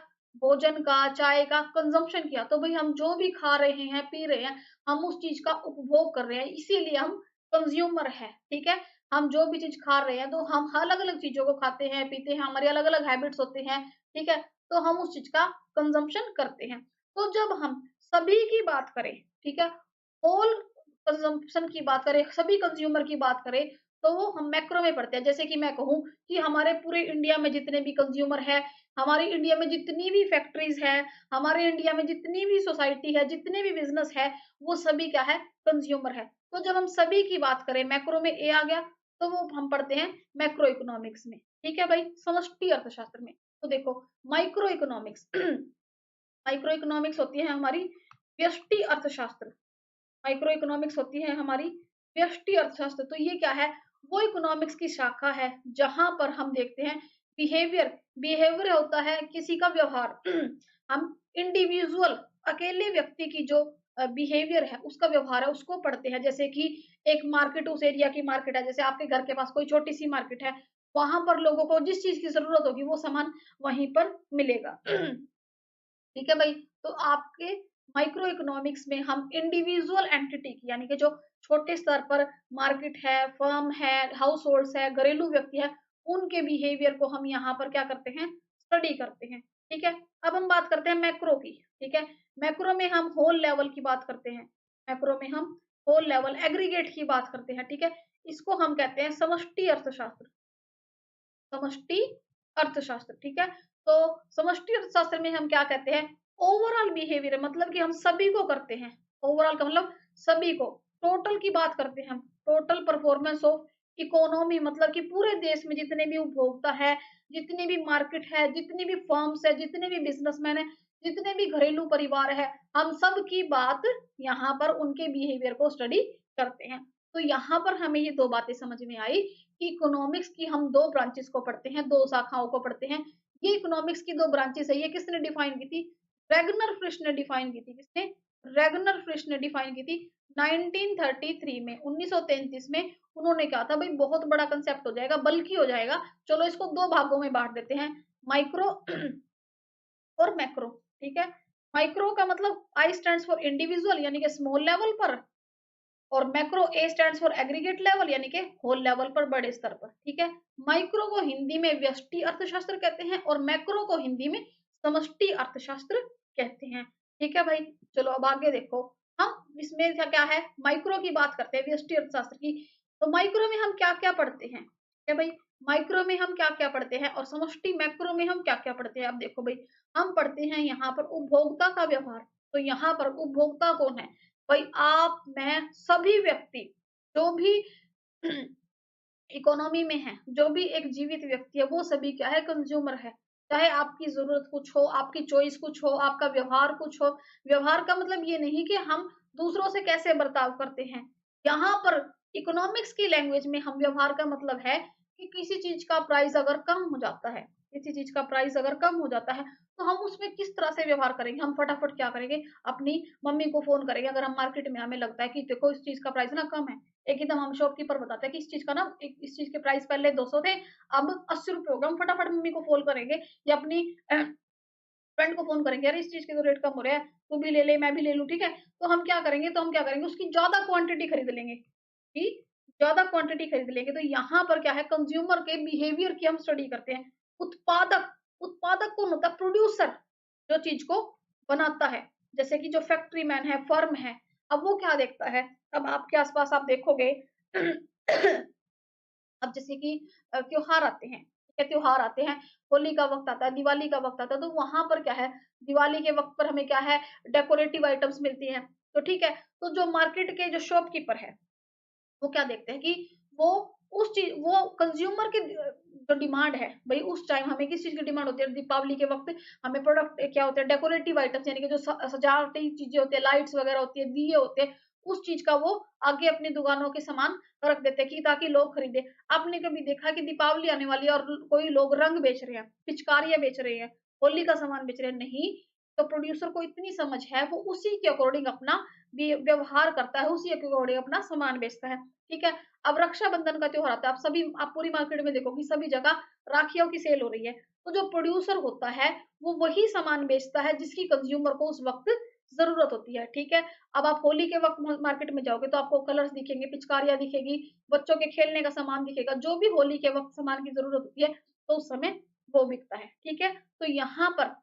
भोजन का, चाय का कंज़म्पशन किया। तो भई हम जो भी खा रहे हैं, पी रहे हैं, हम उस चीज़ का उपभोग कर रहे हैं, इसीलिए हम कंज़्यूमर हैं, ठीक है? हम जो भी चीज़ खा रहे हैं, तो हम अलग-अलग चीज़ों को खाते हैं, पीते हैं, हमारे अलग-अलग हैबिट्स होते हैं, ठीक है? तो हम उस चीज़ का कंज़म्पशन करते हैं। तो जब हम सभी की बात करें, ठीक है? होल कंज़म्पशन की बात करें, सभी कंज़्यूमर की बात करें, तो वो हम मैक्रो में पढ़ते हैं। जैसे कि मैं कहूँ कि हमारे पूरे इंडिया में जितने भी कंज़्यूमर हैं, हमारे इंडिया में जितनी भी फैक्ट्रीज़ हैं, हमारे इंडिया में जितनी भी सोसाइटी है, जितने भी बिज़नेस है, वो सभी क्या है, कंज़्यूमर है। तो जब हम सभी की बात करें, मैक्रो में ए आ गया, तो वो हम पढ़ते हैं मैक्रो इकोनॉमिक्स में, ठीक है भाई? समष्टि अर्थशास्त्र में। तो देखो, माइक्रो इकोनॉमिक्स माइक्रो इकोनॉमिक्स होती है हमारी व्यष्टि अर्थशास्त्र। माइक्रो इकोनॉमिक्स होती है हमारी व्यष्टि अर्थशास्त्र। तो ये क्या है, वो इकोनॉमिक्स की शाखा है जहां पर हम देखते हैं बिहेवियर। बिहेवियर होता है किसी का व्यवहार। हम इंडिविजुअल, अकेले व्यक्ति की जो बिहेवियर है, उसका व्यवहार है, उसको पढ़ते हैं। जैसे कि एक मार्केट, उस एरिया की मार्केट है, जैसे आपके घर के पास कोई छोटी सी मार्केट है, वहां पर लोगों को जिस चीज की जरूरत होगी वो सामान वहीं पर मिलेगा। ठीक है भाई? तो आपके माइक्रो इकोनॉमिक्स में हम इंडिविजुअल एंटिटी की, यानी कि जो छोटे स्तर पर मार्केट है, फर्म है, हाउस होल्ड्स है, घरेलू व्यक्ति है, उनके बिहेवियर को हम यहाँ पर क्या करते हैं, स्टडी करते हैं। ठीक है? अब हम बात करते हैं मैक्रो की। ठीक है? मैक्रो में हम होल लेवल की बात करते हैं। मैक्रो में हम होल लेवल एग्रीगेट की बात करते हैं। ठीक है? इसको हम कहते हैं समष्टि अर्थशास्त्र। समष्टि अर्थशास्त्र, ठीक है? तो समष्टि अर्थशास्त्र में हम क्या कहते हैं, ओवरऑल बिहेवियर, मतलब कि हम सभी को करते हैं। ओवरऑल का मतलब सभी को, टोटल की बात करते हैं हम, टोटल परफॉर्मेंस ऑफ इकोनॉमी, मतलब कि पूरे देश में जितने भी उपभोक्ता है, जितनी भी मार्केट है, जितनी भी फर्म्स है, जितने भी बिजनेसमैन है, जितने भी घरेलू परिवार है, हम सब की बात यहाँ पर उनके बिहेवियर को स्टडी करते हैं। तो यहाँ पर हमें ये 2 बातें समझ में आई कि इकोनॉमिक्स की हम 2 ब्रांचेस को पढ़ते हैं, 2 शाखाओं को पढ़ते हैं। ये इकोनॉमिक्स की दो ब्रांचेस है। ये किसने डिफाइन की थी? रेगनर फ्रिश ने डिफाइन की थी। किसने? रेगनर फ्रिश ने डिफाइन की थी 1933 में, 1933 में। उन्होंने कहा था भाई बहुत बड़ा कंसेप्ट हो जाएगा, बल्कि हो जाएगा, चलो इसको दो भागों में बांट देते हैं, माइक्रो और मैक्रो। ठीक है, माइक्रो का मतलब आई स्टैंड्स फॉर इंडिविजुअल यानी कि स्मॉल लेवल पर, और macro A stands for aggregate level यानी कि होल लेवल पर, बड़े स्तर पर। ठीक है, माइक्रो को हिंदी में व्यष्टि अर्थशास्त्र कहते हैं और मैक्रो को हिंदी में समष्टि अर्थशास्त्र कहते हैं। ठीक है भाई, चलो अब आगे देखो, हम इसमें क्या क्या है, माइक्रो की बात करते हैं, व्यष्टि अर्थशास्त्र की। तो माइक्रो में हम क्या क्या पढ़ते हैं? क्या भाई, माइक्रो में हम क्या क्या पढ़ते हैं और समष्टि मैक्रो में हम क्या क्या पढ़ते हैं? अब देखो भाई, हम पढ़ते हैं यहाँ पर उपभोक्ता का व्यवहार। तो यहाँ पर उपभोक्ता कौन है भाई? आप, मैं, सभी व्यक्ति, जो भी इकोनॉमी में है, जो भी एक जीवित व्यक्ति है, वो सभी क्या है? कंज्यूमर है। चाहे आपकी जरूरत कुछ हो, आपकी चॉइस कुछ हो, आपका व्यवहार कुछ हो। व्यवहार का मतलब ये नहीं कि हम दूसरों से कैसे बर्ताव करते हैं। यहाँ पर इकोनॉमिक्स की लैंग्वेज में हम व्यवहार का मतलब है कि किसी चीज का प्राइस अगर कम हो जाता है, किसी चीज का प्राइस अगर कम हो जाता है, तो हम उसमें किस तरह से व्यवहार करेंगे। हम फटाफट क्या करेंगे? अपनी मम्मी को फोन करेंगे। अगर हम मार्केट में, हमें लगता है कि देखो इस चीज का प्राइस ना कम है, एकदम हम शॉपकीपर बताते हैं कि इस चीज का ना, इस चीज के प्राइस पहले 200 थे, अब 80 रुपए हो गए। हम फटाफट मम्मी को फोन करेंगे या अपनी फ्रेंड को फोन करेंगे, अरे इस चीज के तो रेट कम हो रहे हैं, तू भी ले ले, मैं भी ले लूं। ठीक है, तो हम क्या करेंगे? उसकी ज्यादा क्वांटिटी खरीद लेंगे, कि ज्यादा क्वांटिटी खरीद लेंगे। तो यहाँ पर क्या है? कंज्यूमर के बिहेवियर की हम स्टडी करते हैं। उत्पादक, उत्पादक कौन होता है? प्रोड्यूसर, जो चीज को बनाता है, जैसे कि जो फैक्ट्री मैन है, फर्म है। अब वो क्या देखता है? अब आपके आसपास आप देखोगे अब जैसे कि त्योहार आते हैं, ठीक है, त्योहार आते हैं, होली का वक्त आता है, दिवाली का वक्त आता है, तो वहां पर क्या है? दिवाली के वक्त पर हमें क्या है? डेकोरेटिव आइटम्स मिलती हैं। तो ठीक है, तो जो मार्केट के जो शॉपकीपर है, वो क्या देखते हैं कि वो उस चीज, वो कंज्यूमर की जो डिमांड है भाई, उस टाइम हमें किस चीज की डिमांड होती है? दीपावली के वक्त हमें प्रोडक्ट क्या होते हैं? डेकोरेटिव आइटम्स, यानी कि जो सजावटी चीजें होती है, लाइट्स वगैरह होती है, दिए होते हैं, उस चीज का वो आगे अपनी दुकानों के सामान रख देते हैं कि ताकि लोग खरीदे। आपने कभी देखा कि दीपावली आने वाली है और कोई लोग रंग बेच रहे हैं, पिचकारियां बेच रहे हैं, होली का सामान बेच रहे हैं? नहीं। तो प्रोड्यूसर को इतनी समझ है, वो उसी के अकॉर्डिंग अपना व्यवहार करता है, उसी के अकॉर्डिंग अपना सामान बेचता है। ठीक है, अब रक्षाबंधन का त्योहार आता है, आप पूरी मार्केट में देखोगी, सभी जगह राखियों की सेल हो रही है। तो जो प्रोड्यूसर होता है, वो वही सामान बेचता है जिसकी कंज्यूमर को उस वक्त जरूरत होती है। ठीक है, अब आप होली के वक्त मार्केट में जाओगे तो आपको कलर्स दिखेंगे, पिचकारियां दिखेगी, बच्चों के खेलने का सामान दिखेगा, जो भी होली के वक्त सामान की जरूरत होती है, तो उस समय वो बिकता है। ठीक है, तो यहाँ पर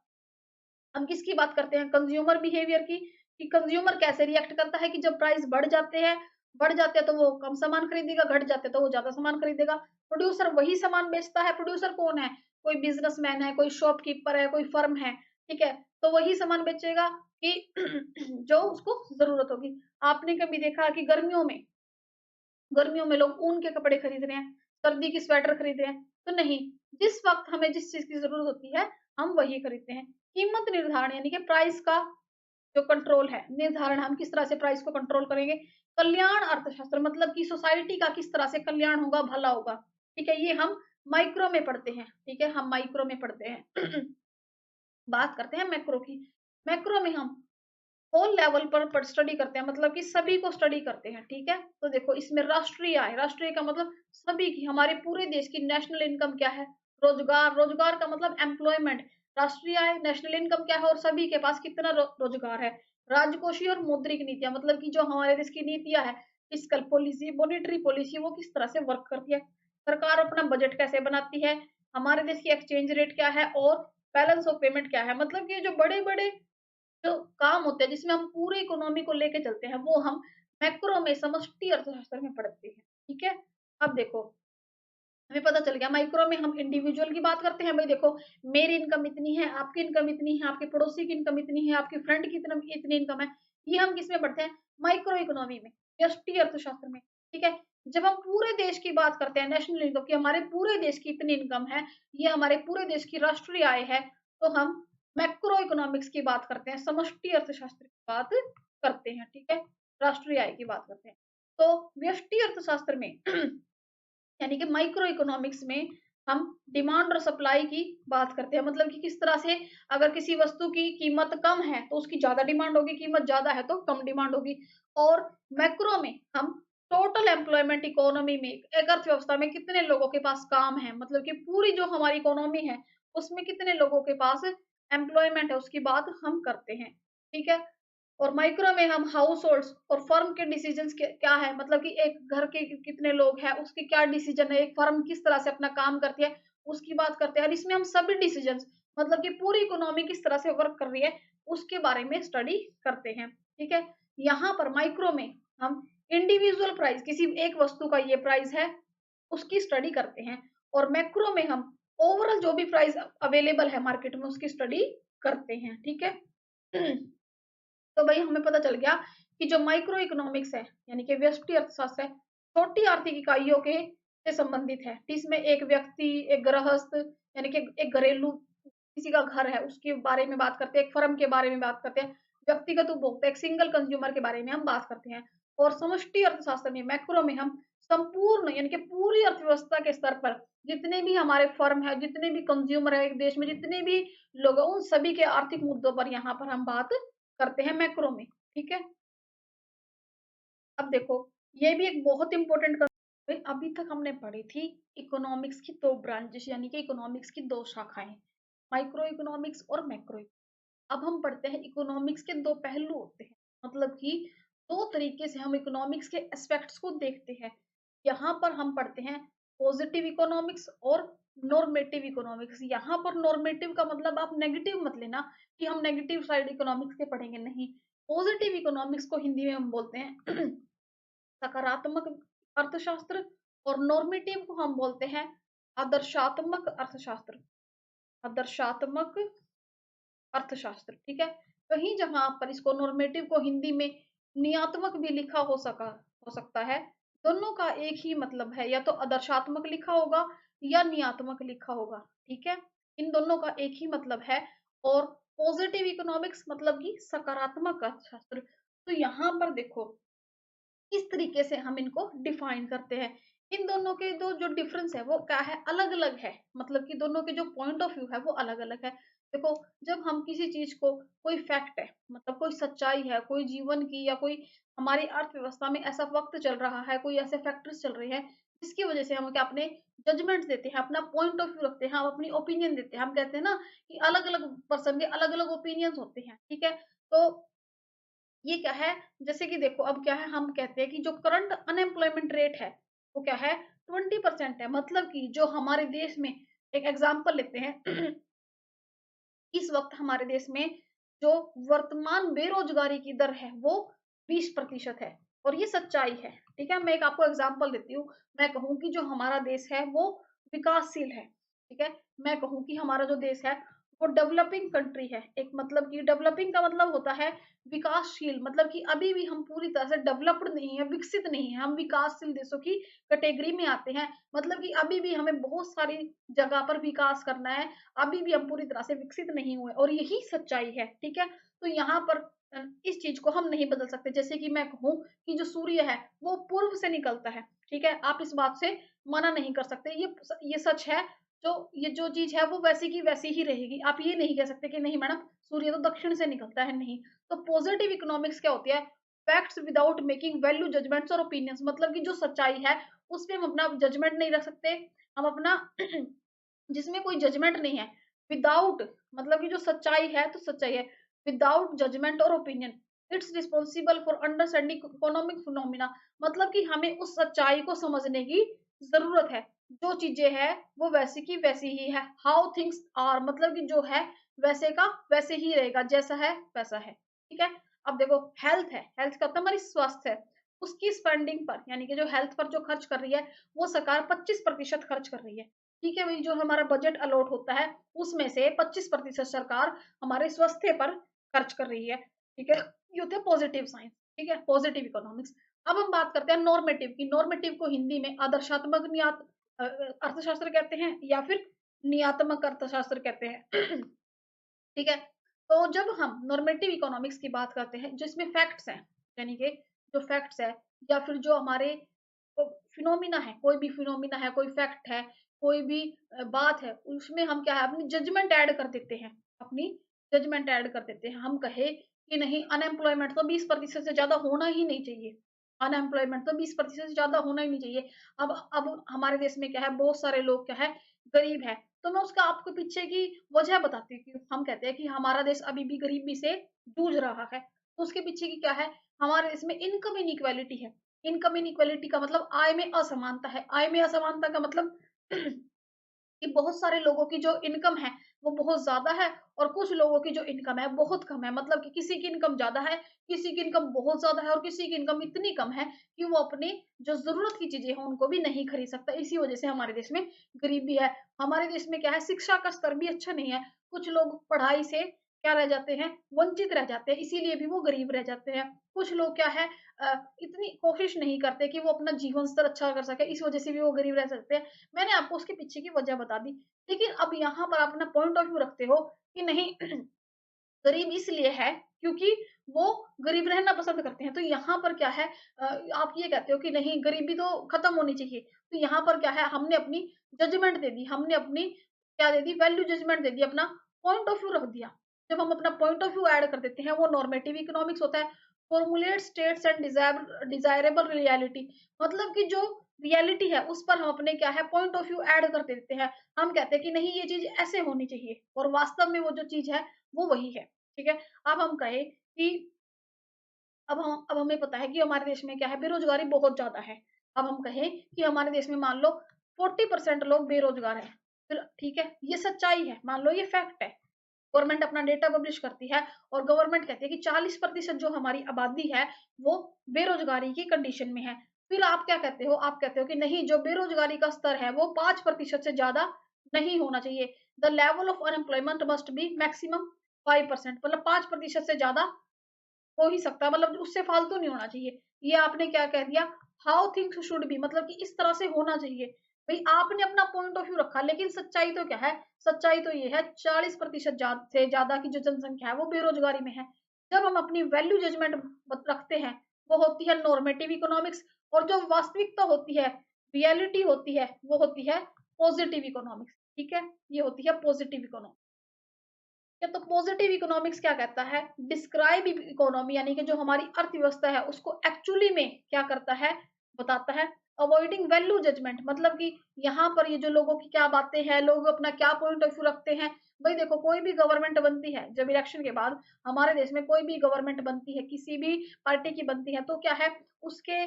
हम किसकी बात करते हैं? कंज्यूमर बिहेवियर की, कि कंज्यूमर कैसे रिएक्ट करता है कि जब प्राइस बढ़ जाते हैं तो वो कम सामान खरीदेगा, घट जाते हैं तो वो ज्यादा सामान खरीदेगा। प्रोड्यूसर वही सामान बेचता है। प्रोड्यूसर कौन है? कोई बिजनेसमैन है, कोई शॉपकीपर है, कोई फर्म है। ठीक है, तो वही सामान बेचेगा कि जो उसको जरूरत होगी। आपने कभी देखा कि गर्मियों में लोग ऊन के कपड़े खरीद रहे हैं, सर्दी की स्वेटर खरीद रहे हैं? तो नहीं, जिस वक्त हमें जिस चीज की जरूरत होती है, हम वही खरीदते हैं। कीमत निर्धारण यानी कि प्राइस का जो कंट्रोल है, निर्धारण, हम किस तरह से प्राइस को कंट्रोल करेंगे। कल्याण अर्थशास्त्र मतलब कि सोसाइटी का किस तरह से कल्याण होगा, भला होगा। ठीक है, ये हम माइक्रो में पढ़ते हैं। ठीक है, हम माइक्रो में पढ़ते हैं। बात करते हैं मैक्रो की। मैक्रो में हम होल लेवल पर स्टडी करते हैं, मतलब कि सभी को स्टडी करते हैं। ठीक है, तो देखो इसमें राष्ट्रीय आय, राष्ट्रीय का मतलब सभी की, हमारे पूरे देश की नेशनल इनकम क्या है? रोजगार, रोजगार का मतलब एम्प्लॉयमेंट। राष्ट्रीय आय, नेशनल इनकम क्या है और सभी के पास कितना रोजगार है। राजकोषीय और मौद्रिक नीतियां मतलब कि जो हमारे देश की नीतियां है, फिस्कल पॉलिसी, मॉनेटरी पॉलिसी, वो किस तरह से वर्क करती है। सरकार अपना बजट कैसे बनाती है, हमारे देश की एक्सचेंज रेट क्या है और बैलेंस ऑफ पेमेंट क्या है। मतलब कि जो बड़े बड़े जो काम होते हैं जिसमें हम पूरी इकोनॉमी को लेके चलते हैं, वो हम मैक्रो में, समष्टि अर्थशास्त्र में पढ़ते हैं। ठीक है, अब देखो हमें पता चल गया, माइक्रो में हम इंडिविजुअल की बात करते हैं। भाई देखो, मेरी इनकम इतनी है, आपकी इनकम इतनी है, आपके पड़ोसी की इनकम इतनी है, आपकी फ्रेंड की इतनी इनकम है। ये हम किसमें पढ़ते हैं? माइक्रो इकोनॉमी में, व्यष्टि अर्थशास्त्र में। ठीक है, जब हम पूरे देश की बात करते हैं, नेशनल इनकम की, हमारे पूरे देश की इतनी इनकम है, ये हमारे पूरे देश की राष्ट्रीय आय है, तो हम मैक्रो इकोनॉमिक्स की बात करते हैं, समष्टि अर्थशास्त्र की बात करते हैं। ठीक है, राष्ट्रीय आय की बात करते हैं। तो व्यष्टि अर्थशास्त्र में यानी कि माइक्रो इकोनॉमिक्स में हम डिमांड और सप्लाई की बात करते हैं, मतलब कि किस तरह से अगर किसी वस्तु की कीमत कम है तो उसकी ज्यादा डिमांड होगी, कीमत ज्यादा है तो कम डिमांड होगी। और मैक्रो में हम टोटल एम्प्लॉयमेंट इकोनॉमी में, एक अर्थव्यवस्था में कितने लोगों के पास काम है, मतलब कि पूरी जो हमारी इकोनॉमी है उसमें कितने लोगों के पास एम्प्लॉयमेंट है उसकी बात हम करते हैं। ठीक है। और माइक्रो में हम हाउस होल्ड्स और फर्म के डिसीजंस क्या है, मतलब कि एक घर के कितने लोग हैं उसके क्या डिसीजन है, एक फर्म किस तरह से अपना काम करती है उसकी बात करते हैं। और इसमें हम सभी डिसीजंस, मतलब कि पूरी इकोनॉमी किस तरह से वर्क कर रही है उसके बारे में स्टडी करते हैं। ठीक है। यहाँ पर माइक्रो में हम इंडिविजुअल प्राइस, किसी एक वस्तु का ये प्राइस है उसकी स्टडी करते हैं। और मैक्रो में हम ओवरऑल जो भी प्राइस अवेलेबल है मार्केट में उसकी स्टडी करते हैं। ठीक है। तो भाई हमें पता चल गया कि जो माइक्रो इकोनॉमिक्स है यानी कि व्यष्टि अर्थशास्त्र है, छोटी आर्थिक इकाइयों के से संबंधित है। इसमें एक व्यक्ति, एक गृहस्थ यानी कि एक घरेलू किसी का घर है उसके बारे में बात करते हैं, एक फर्म के बारे में बात करते हैं, व्यक्तिगत उपभोक्ता एक सिंगल कंज्यूमर के बारे में हम बात करते हैं। और समष्टि अर्थशास्त्र में, मैक्रो में, हम संपूर्ण यानी कि पूरी अर्थव्यवस्था के स्तर पर जितने भी हमारे फर्म है, जितने भी कंज्यूमर है एक देश में, जितने भी लोग हैं, उन सभी के आर्थिक मुद्दों पर यहाँ पर हम बात करते हैं मैक्रो में। ठीक है। अब देखो, ये भी एक बहुत इंपॉर्टेंट, अभी तक हमने पढ़ी थी इकोनॉमिक्स की दो ब्रांचेस यानी कि इकोनॉमिक्स की दो शाखाएं, माइक्रो इकोनॉमिक्स और मैक्रो। अब हम पढ़ते हैं इकोनॉमिक्स के दो पहलू होते हैं, मतलब कि दो तरीके से हम इकोनॉमिक्स के एस्पेक्ट्स को देखते हैं। यहाँ पर हम पढ़ते हैं पॉजिटिव इकोनॉमिक्स और नॉर्मेटिव इकोनॉमिक्स। यहाँ पर नॉर्मेटिव का मतलब आप नेगेटिव मत लेना कि हम नेगेटिव साइड इकोनॉमिक्स के पढ़ेंगे, नहीं। पॉजिटिव इकोनॉमिक्स को हिंदी में हम बोलते हैं सकारात्मक अर्थशास्त्र, और नॉर्मेटिव को हम बोलते हैं आदर्शात्मक अर्थशास्त्र, आदर्शात्मक अर्थशास्त्र। ठीक है। कहीं जहां पर इसको नॉर्मेटिव को हिंदी में नियात्मक भी लिखा हो सकता है। दोनों का एक ही मतलब है, या तो आदर्शात्मक लिखा होगा या नियात्मक लिखा होगा। ठीक है। इन दोनों का एक ही मतलब है। और पॉजिटिव इकोनॉमिक्स मतलब कि सकारात्मक अर्थशास्त्र। तो यहाँ पर देखो किस तरीके से हम इनको डिफाइन करते हैं। इन दोनों के दो जो डिफरेंस है वो क्या है, अलग अलग है, मतलब कि दोनों के जो पॉइंट ऑफ व्यू है वो अलग अलग है। देखो, जब हम किसी चीज को, कोई फैक्ट है, मतलब कोई सच्चाई है, कोई जीवन की या कोई हमारी अर्थव्यवस्था में ऐसा वक्त चल रहा है, कोई ऐसे फैक्टर्स चल रहे हैं जिसकी वजह से हम क्या अपने जजमेंट देते हैं, अपना पॉइंट ऑफ व्यू रखते हैं, हम अपनी ओपिनियन देते हैं। हम कहते हैं ना कि अलग अलग पर्सन के अलग अलग ओपिनियंस होते हैं। ठीक है। तो ये क्या है, जैसे कि देखो अब क्या है, हम कहते हैं कि जो करंट अनएम्प्लॉयमेंट रेट है वो क्या है, 20% है। मतलब कि जो हमारे देश में, एक एग्जांपल लेते हैं इस वक्त हमारे देश में जो वर्तमान बेरोजगारी की दर है वो 20% है। और ये सच्चाई है। ठीक है। मैं एक आपको एग्जांपल देती हूँ। मैं कहूँ कि जो हमारा देश है वो विकासशील है। ठीक है। मैं कहूँ कि हमारा जो देश है वो डेवलपिंग कंट्री है। एक मतलब कि डेवलपिंग का मतलब होता है विकासशील, मतलब कि अभी भी हम पूरी तरह से डेवलप्ड नहीं है, विकसित नहीं है, हम विकासशील देशों की कैटेगरी में आते हैं। मतलब कि अभी भी हमें बहुत सारी जगह पर विकास करना है, अभी भी हम पूरी तरह से विकसित नहीं हुए, और यही सच्चाई है। ठीक है। तो यहाँ पर इस चीज को हम नहीं बदल सकते। जैसे कि मैं कहूँ कि जो सूर्य है वो पूर्व से निकलता है। ठीक है। आप इस बात से मना नहीं कर सकते, ये सच है। ये जो चीज है वो वैसी की वैसी ही रहेगी। आप ये नहीं कह सकते कि नहीं मैडम, सूर्य तो दक्षिण से निकलता है, नहीं। तो पॉजिटिव इकोनॉमिक्स क्या होती है, facts without making value judgements और ओपिनियंस, मतलब कि जो सच्चाई है उस पे हम अपना जजमेंट नहीं रख सकते, हम अपना जिसमें कोई जजमेंट नहीं है, विदाउट, मतलब कि जो सच्चाई है तो सच्चाई है, विदाउट जजमेंट और opinion, it's responsible for understanding economic phenomena. मतलब कि हमें उस सच्चाई को समझने की जरूरत है। जो चीजें हैं वो वैसी की वैसी ही है, हाउ थिंग्स आर, मतलब कि जो है वैसे का वैसे ही रहेगा, जैसा है वैसा है। ठीक है। अब देखो, हेल्थ है, हेल्थ का मतलब हमारी स्वास्थ्य है, उसकी स्पेंडिंग पर यानी कि जो हेल्थ पर जो खर्च कर रही है वो सरकार 25% खर्च कर रही है। ठीक है भाई, जो हमारा बजट अलॉट होता है उसमें से 25% सरकार हमारे स्वास्थ्य पर खर्च कर रही है। ठीक है। ये होते हैं पॉजिटिव साइंस। ठीक है, पॉजिटिव इकोनॉमिक्स। अब हम बात करते हैं नॉर्मेटिव की। नॉर्मेटिव को हिंदी में आदर्शात्मक अर्थशास्त्र कहते हैं या फिर नियात्मक अर्थशास्त्र कहते हैं। ठीक है। तो जब हम नॉर्मेटिव इकोनॉमिक्स की बात करते हैं जिसमें फैक्ट्स हैं, यानी कि जो फैक्ट्स है या फिर जो हमारे फिनोमिना है, कोई भी फिनोमिना है, कोई फैक्ट है, कोई भी बात है, उसमें हम क्या है अपनी जजमेंट ऐड कर देते हैं, अपनी जजमेंट ऐड कर देते हैं। हम कहे कि नहीं, अनएम्प्लॉयमेंट तो 20% से ज़्यादा होना ही नहीं चाहिए, अनएम्प्लॉयमेंट तो 20% से ज़्यादा होना ही नहीं चाहिए। अब हमारे देश में क्या है, बहुत सारे लोग क्या है, गरीब है, तो मैं उसका आपको पीछे की वजह बताती हूँ। कि हम कहते हैं कि हमारा देश अभी भी गरीबी से जूझ रहा है, तो उसके पीछे की क्या है, हमारे देश में इनकम इनइक्वालिटी है। इनकम इनइक्वालिटी का मतलब आय में असमानता है। आय में असमानता का मतलब कि बहुत सारे लोगों की जो इनकम है वो बहुत ज़्यादा है और कुछ लोगों की जो इनकम है बहुत कम है। मतलब कि किसी की इनकम ज़्यादा है, किसी की इनकम बहुत ज़्यादा है और किसी की इनकम इतनी कम है कि वो अपनी जो ज़रूरत की चीज़ें हैं उनको भी नहीं खरीद सकता। इसी वज़ह से हमारे देश में गरीबी है। हमारे देश में क्या है, शिक्षा का स्तर भी अच्छा नहीं है। कुछ लोग पढ़ाई से क्या रह जाते हैं, वंचित रह जाते हैं, इसीलिए भी वो गरीब रह जाते हैं। कुछ लोग क्या है इतनी कोशिश नहीं करते कि वो अपना जीवन स्तर अच्छा कर सकें, इस वज़ह से भी वो गरीब रह सकते हैं। मैंने आपको उसके पीछे की वजह बता दी। लेकिन अब यहाँ पर आप अपना पॉइंट ऑफ व्यू रखते हो कि नहीं गरीब इसलिए है क्योंकि वो गरीब रहना पसंद करते हैं। तो यहाँ पर क्या है, आप ये कहते हो कि नहीं गरीबी तो खत्म होनी चाहिए। तो यहाँ पर क्या है, हमने अपनी जजमेंट दे दी, हमने अपनी क्या दे दी, वैल्यू जजमेंट दे दी, अपना पॉइंट ऑफ व्यू रख दिया। जब हम अपना पॉइंट ऑफ व्यू ऐड कर देते हैं, वो नॉर्मेटिव इकोनॉमिक्स होता है। Formulate states and desirable reality, मतलब कि जो रियलिटी है उस पर हम अपने क्या है पॉइंट ऑफ व्यू ऐड कर देते हैं। हम कहते हैं कि नहीं ये चीज ऐसे होनी चाहिए और वास्तव में वो जो चीज है वो वही है। ठीक है। अब हम कहें कि अब हमें पता है कि हमारे देश में क्या है, बेरोजगारी बहुत ज़्यादा है। अब हम कहें कि हमारे देश में मान लो 40% लोग बेरोजगार हैं। फिर ठीक है, ये सच्चाई है, मान लो ये फैक्ट है। गवर्नमेंट अपना डेटा पब्लिश करती है और गवर्नमेंट कहती है कि 40% जो हमारी आबादी है, वो बेरोजगारी की कंडीशन में है। फिर आप क्या कहते हो? आप कहते हो कि नहीं, जो बेरोजगारी का स्तर है, वो 5% से ज़्यादा नहीं होना चाहिए। The level of unemployment must be maximum 5%, मतलब 5% से ज़्यादा हो ही सकता है, मतलब उससे फालतू नहीं होना चाहिए। ये आपने क्या कह दिया, हाउ थिंग्स शुड बी, मतलब कि इस तरह से होना चाहिए। भाई आपने अपना पॉइंट ऑफ व्यू रखा, लेकिन सच्चाई तो क्या है, सच्चाई तो ये है 40% से ज्यादा की जो जनसंख्या है वो बेरोजगारी में है। जब हम अपनी वैल्यू जजमेंट रखते हैं, वो होती है नॉर्मेटिव इकोनॉमिक्स, और जो वास्तविकता होती है, रियलिटी होती है, वो होती है पॉजिटिव इकोनॉमिक्स। ठीक है, ये होती है पॉजिटिव इकोनॉमिक्स। या तो पॉजिटिव इकोनॉमिक्स क्या कहता है, डिस्क्राइब इकोनॉमी, यानी कि जो हमारी अर्थव्यवस्था है उसको एक्चुअली में क्या करता है, बताता है। अवॉइडिंग वैल्यू जजमेंट, मतलब कि यहाँ पर ये जो लोगों की क्या बातें हैं, लोग अपना क्या पॉइंट ऑफ व्यू रखते हैं। भाई देखो, कोई भी गवर्नमेंट बनती है, जब इलेक्शन के बाद हमारे देश में कोई भी गवर्नमेंट बनती है, किसी भी पार्टी की बनती है, तो क्या है उसके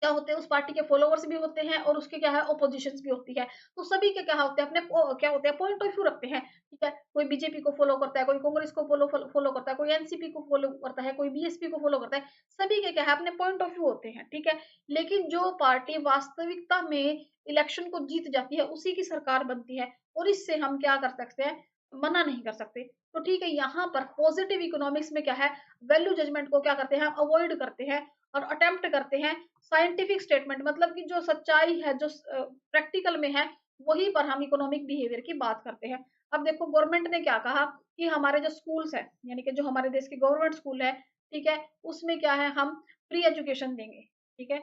क्या होते हैं, उस पार्टी के फॉलोवर्स भी होते हैं और उसके क्या है ऑपोजिशंस भी होती है। तो सभी के क्या होते हैं, अपने क्या होते हैं पॉइंट ऑफ व्यू रखते हैं। ठीक है, कोई बीजेपी को फॉलो करता है, कोई कांग्रेस को फॉलो करता है, कोई एनसीपी को फॉलो करता है, कोई बीएसपी को फॉलो करता है। सभी के क्या है अपने पॉइंट ऑफ व्यू होते हैं। ठीक है, लेकिन जो पार्टी वास्तविकता में इलेक्शन को जीत जाती है उसी की सरकार बनती है, और इससे हम क्या कर सकते हैं, मना नहीं कर सकते। तो ठीक है, यहाँ पर पॉजिटिव इकोनॉमिक्स में क्या है, वैल्यू जजमेंट को क्या करते हैं, अवॉइड करते हैं और अटेम्प्ट करते हैं साइंटिफिक स्टेटमेंट, मतलब कि जो सच्चाई है, जो प्रैक्टिकल में है, वहीं पर हम इकोनॉमिक बिहेवियर की बात करते हैं। अब देखो गवर्नमेंट ने क्या कहा कि हमारे जो स्कूल्स है, यानी कि जो हमारे देश के गवर्नमेंट स्कूल है, ठीक है, उसमें क्या है, हम फ्री एजुकेशन देंगे। ठीक है,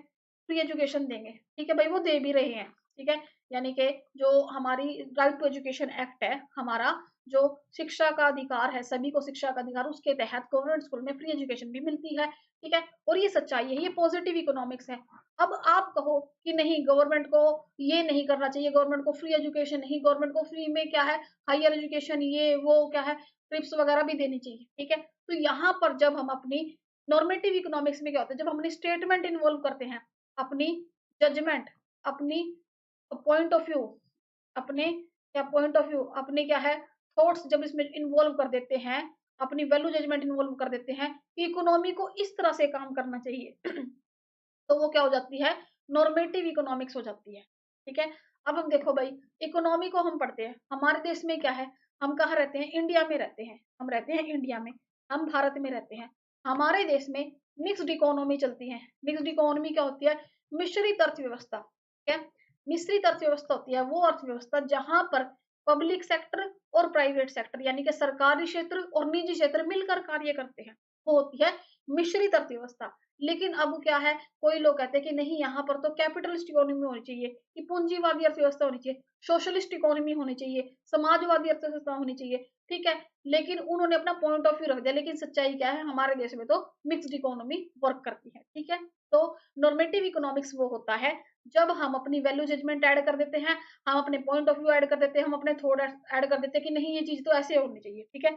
फ्री एजुकेशन देंगे। ठीक है भाई, वो दे भी रहे हैं। ठीक है, यानी कि जो हमारी राइट टू एजुकेशन एक्ट है, हमारा जो शिक्षा का अधिकार है, सभी को शिक्षा का अधिकार, उसके तहत गवर्नमेंट स्कूल में फ्री एजुकेशन भी मिलती है। ठीक है, और ये सच्चाई है, ये पॉजिटिव इकोनॉमिक्स है। अब आप कहो कि नहीं गवर्नमेंट को ये नहीं करना चाहिए, गवर्नमेंट को फ्री एजुकेशन नहीं, गवर्नमेंट को फ्री में क्या है हायर एजुकेशन, ये वो क्या है ट्रिप्स वगैरह भी देनी चाहिए। ठीक है, तो यहाँ पर जब हम अपनी नॉर्मेटिव इकोनॉमिक्स में क्या होता है, जब हम अपनी स्टेटमेंट इन्वॉल्व करते हैं, अपनी जजमेंट, अपनी पॉइंट ऑफ व्यू, अपने क्या पॉइंट ऑफ व्यू, अपने क्या है थॉट्स जब इसमें इन्वॉल्व कर देते हैं, अपनी वैल्यू जजमेंट इन्वॉल्व कर देते हैं कि इकोनॉमी को इस तरह से काम करना चाहिए तो वो क्या हो जाती है, नॉर्मेटिव इकोनॉमिक्स हो जाती है। ठीक है, अब हम देखो भाई, इकोनॉमी को हम पढ़ते हैं, हमारे देश में क्या है, हम कहाँ रहते हैं, इंडिया में रहते हैं, हम रहते हैं इंडिया में, हम भारत में रहते हैं। हमारे देश में मिक्स्ड इकोनॉमी चलती है। मिक्स्ड इकोनॉमी क्या होती है, मिश्रित अर्थव्यवस्था। ठीक है, मिश्रित अर्थव्यवस्था होती है वो अर्थव्यवस्था जहां पर पब्लिक सेक्टर और प्राइवेट सेक्टर, यानी कि सरकारी क्षेत्र और निजी क्षेत्र मिलकर कार्य करते हैं। वो होती है मिश्रित अर्थव्यवस्था। लेकिन अब क्या है, कोई लोग कहते हैं कि नहीं, यहाँ पर तो कैपिटलिस्ट इकोनॉमी होनी चाहिए, कि पूंजीवादी अर्थव्यवस्था होनी चाहिए, सोशलिस्ट इकोनॉमी होनी चाहिए, समाजवादी अर्थव्यवस्था होनी चाहिए, ठीक है? लेकिन उन्होंने अपना पॉइंट ऑफ व्यू रख दिया, लेकिन सच्चाई क्या है, हमारे देश में तो मिक्स्ड इकोनॉमी वर्क करती है, ठीक है? तो नॉर्मेटिव इकोनॉमिक्स वो होता है जब हम अपनी वैल्यू जजमेंट ऐड कर देते हैं, हम अपने पॉइंट ऑफ व्यू ऐड कर देते हैं, हम अपने थॉट ऐड कर देते हैं कि नहीं, ये चीज़ तो ऐसे होनी चाहिए, ठीक है?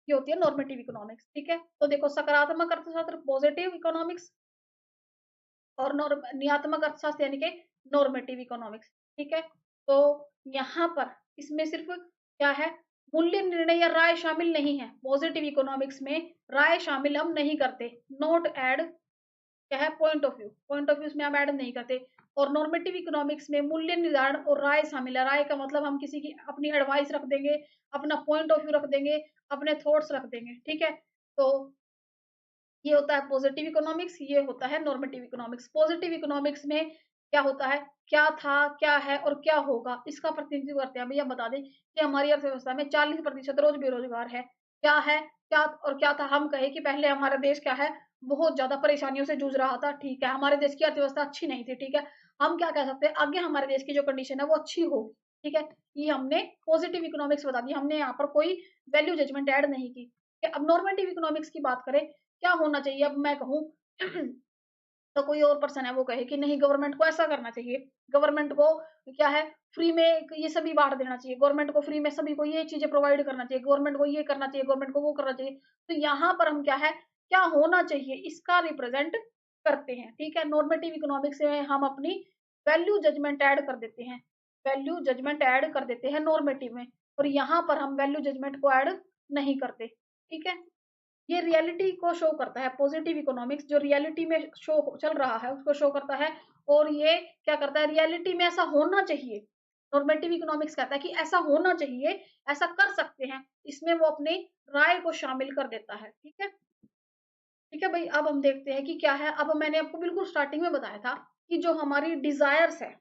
ये होती है नॉर्मेटिव इकोनॉमिक्स, ठीक है? तो देखो, सकारात्मक अर्थशास्त्र पॉजिटिव इकोनॉमिक्स और नियात्मक अर्थशास्त्र यानी कि नॉर्मेटिव इकोनॉमिक्स, ठीक है? तो यहाँ पर इसमें सिर्फ क्या है, मूल्य निर्णय या राय शामिल नहीं है। पॉजिटिव इकोनॉमिक्स में राय शामिल हम नहीं करते, नोट ऐड क्या है, पॉइंट ऑफ व्यू इसमें हम ऐड नहीं करते। और नॉर्मेटिव इकोनॉमिक्स में मूल्य निर्धारण और राय शामिल है। राय का मतलब हम किसी की अपनी एडवाइस रख देंगे, अपना पॉइंट ऑफ व्यू रख देंगे, अपने थॉट्स रख देंगे, ठीक है? तो ये होता है पॉजिटिव इकोनॉमिक्स, ये होता है नॉर्मेटिव इकोनॉमिक्स। पॉजिटिव इकोनॉमिक्स में क्या होता है, क्या था, क्या है और क्या होगा, इसका प्रतिनिधित्व करते हैं। भैया बता दें कि हमारी अर्थव्यवस्था में 40% रोज बेरोजगार है। क्या है, क्या और क्या था, हम कहें कि पहले हमारा देश क्या है, बहुत ज्यादा परेशानियों से जूझ रहा था, ठीक है? हमारे देश की अर्थव्यवस्था अच्छी नहीं थी, ठीक है? हम क्या कह सकते हैं, आगे हमारे देश की जो कंडीशन है वो अच्छी हो, ठीक है? ये हमने पॉजिटिव इकोनॉमिक्स बता दी, हमने यहाँ पर कोई वैल्यू जजमेंट ऐड नहीं की। अब नॉर्मेटिव इकोनॉमिक्स की बात करें, क्या होना चाहिए, अब मैं कहूँ तो कोई और पर्सन है वो कहे कि नहीं, गवर्नमेंट को ऐसा करना चाहिए, गवर्नमेंट को क्या है, फ्री में ये सभी बांट देना चाहिए, गवर्नमेंट को फ्री में सभी को ये चीजें प्रोवाइड करना चाहिए, गवर्नमेंट को ये करना चाहिए, गवर्नमेंट को वो करना चाहिए। तो यहाँ पर हम क्या है, क्या होना चाहिए, इसका रिप्रेजेंट करते हैं, ठीक है? नॉर्मेटिव इकोनॉमिक्स में हम अपनी वैल्यू जजमेंट ऐड कर देते हैं, वैल्यू जजमेंट ऐड कर देते हैं नॉर्मेटिव में, और यहाँ पर हम वैल्यू जजमेंट को ऐड नहीं करते, ठीक है? ये रियलिटी को शो करता है, पॉजिटिव इकोनॉमिक्स जो रियलिटी में शो चल रहा है उसको शो करता है। और ये क्या करता है, रियलिटी में ऐसा होना चाहिए, नॉर्मेटिव इकोनॉमिक्स कहता है कि ऐसा होना चाहिए, ऐसा कर सकते हैं, इसमें वो अपनी राय को शामिल कर देता है, ठीक है? ठीक है भाई, अब हम देखते हैं कि क्या है। अब मैंने आपको बिल्कुल स्टार्टिंग में बताया था कि जो हमारी डिजायर्स है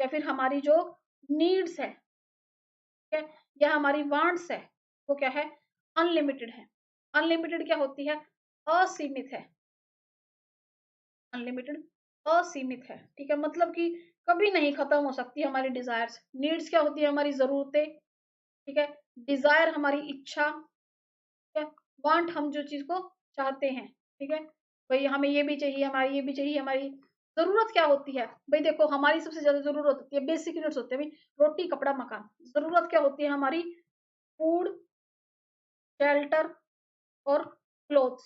या फिर हमारी जो नीड्स है, ठीक है, या हमारी वांट्स है, वो क्या है, अनलिमिटेड है। अनलिमिटेड क्या होती है, असीमित है, अनलिमिटेड असीमित है, ठीक है? मतलब कि कभी नहीं खत्म हो सकती हमारी डिजायर्स। नीड्स क्या होती है, हमारी जरूरतें, ठीक है? डिजायर हमारी इच्छा, ठीक है? वांट हम जो चीज को चाहते हैं, ठीक है? भाई हमें ये भी चाहिए, हमारी ये भी चाहिए, हमारी जरूरत क्या होती है, भाई देखो हमारी सबसे ज्यादा जरूरत होती है, बेसिक नीड्स होते हैं भाई, रोटी कपड़ा मकान। जरूरत क्या होती है हमारी, फूड, शेल्टर और क्लोथ्स,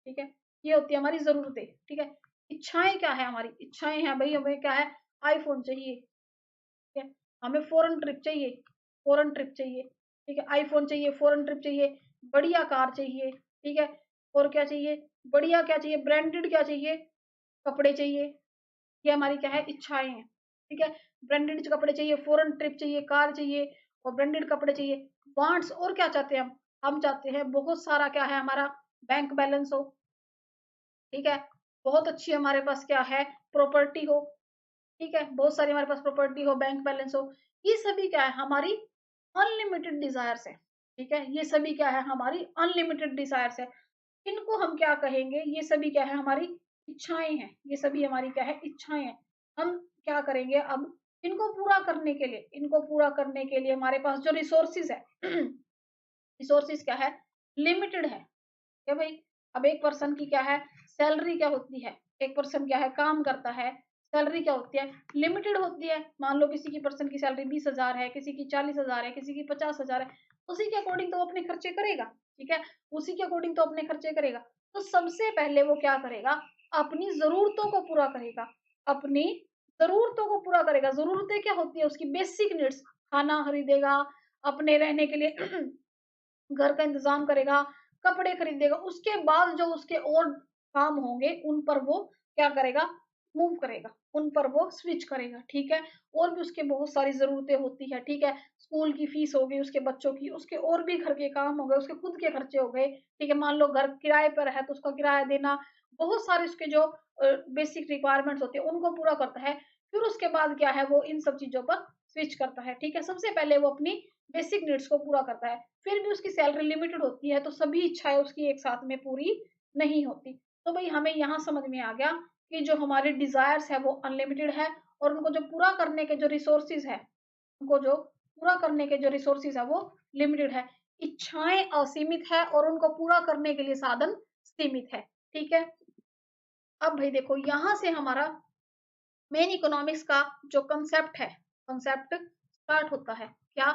ठीक है? ये होती है हमारी ज़रूरतें, ठीक है? इच्छाएँ क्या है, हमारी इच्छाएँ हैं भई, हमें क्या है, आईफ़ोन चाहिए, ठीक है? हमें फ़ॉरेन ट्रिप चाहिए, ठीक है? आईफ़ोन चाहिए, फ़ॉरेन ट्रिप चाहिए, बढ़िया कार चाहिए, ठीक है? और क्या चाहिए, बढ़िया क्या चाहिए, ब्रांडेड क्या चाहिए, कपड़े चाहिए। ये हमारी क्या है, इच्छाएँ हैं, ठीक है? ब्रांडेड कपड़े चाहिए, फ़ॉरेन ट्रिप चाहिए, कार चाहिए और ब्रांडेड कपड़े चाहिए। वांट्स और क्या चाहते हैं हम चाहते हैं बहुत सारा क्या है, हमारा बैंक बैलेंस हो, ठीक है? बहुत अच्छी हमारे पास क्या है, प्रॉपर्टी हो, ठीक है? बहुत सारी हमारे पास प्रॉपर्टी हो, बैंक बैलेंस हो। ये सभी क्या है, हमारी अनलिमिटेड डिज़ायर्स है, ठीक है? ये सभी क्या है, हमारी अनलिमिटेड डिज़ायर्स है। इनको हम क्या कहेंगे, ये सभी क्या है, हमारी इच्छाएँ हैं। ये सभी हमारी क्या है, इच्छाएँ हैं। हम क्या करेंगे अब, इनको पूरा करने के लिए हमारे पास जो रिसोर्सेज़ है रिसोर्सेज़ क्या है, लिमिटेड है। क्या भाई, अब एक पर्सन की क्या है, सैलरी क्या होती है, एक पर्सन क्या है, काम करता है, सैलरी क्या होती है, लिमिटेड होती है। मान लो किसी की पर्सन की सैलरी 20,000 है, किसी की 40,000 है, किसी की 50,000 है, उसी के अकॉर्डिंग तो वो अपने खर्चे करेगा, ठीक है? उसी के अकॉर्डिंग तो अपने खर्चे करेगा। तो सबसे पहले वो क्या करेगा, अपनी जरूरतों को पूरा करेगा, अपनी जरूरतों को पूरा करेगा। जरूरतें क्या होती है, उसकी बेसिक नीड्स, खाना खरीदेगा, अपने रहने के लिए घर का इंतजाम करेगा, कपड़े खरीदेगा, उसके बाद जो उसके और काम होंगे उन पर वो क्या करेगा, मूव करेगा, उन पर वो स्विच करेगा, ठीक है? और भी उसके बहुत सारी ज़रूरतें होती है, ठीक है? स्कूल की फीस हो गई उसके बच्चों की, उसके और भी घर के काम हो गए, उसके खुद के खर्चे हो गए, ठीक है? मान लो घर किराए पर है तो उसका किराया देना, बहुत सारे उसके जो बेसिक रिक्वायरमेंट्स होती है उनको पूरा करता है। फिर उसके बाद क्या है, वो इन सब चीज़ों पर स्विच करता है, ठीक है? सबसे पहले वो अपनी बेसिक नीड्स को पूरा करता है, फिर भी उसकी सैलरी लिमिटेड होती है, तो सभी इच्छाएँ उसकी एक साथ में पूरी नहीं होती। तो भई हमें यहाँ समझ में आ गया कि जो हमारे डिज़ायर्स है वो अनलिमिटेड है और उनको जो पूरा करने के जो रिसोर्सेज़ है, उनको जो पूरा करने के जो रिसोर्सेज़ है वो लिमिटेड है। इच्छाएँ असीमित है और उनको पूरा करने के लिए साधन सीमित है। ठीक है? अब भई देखो यहाँ से हमारा मेन इकोनॉमिक्स का जो कांसेप्ट स्टार्ट होता है। क्या?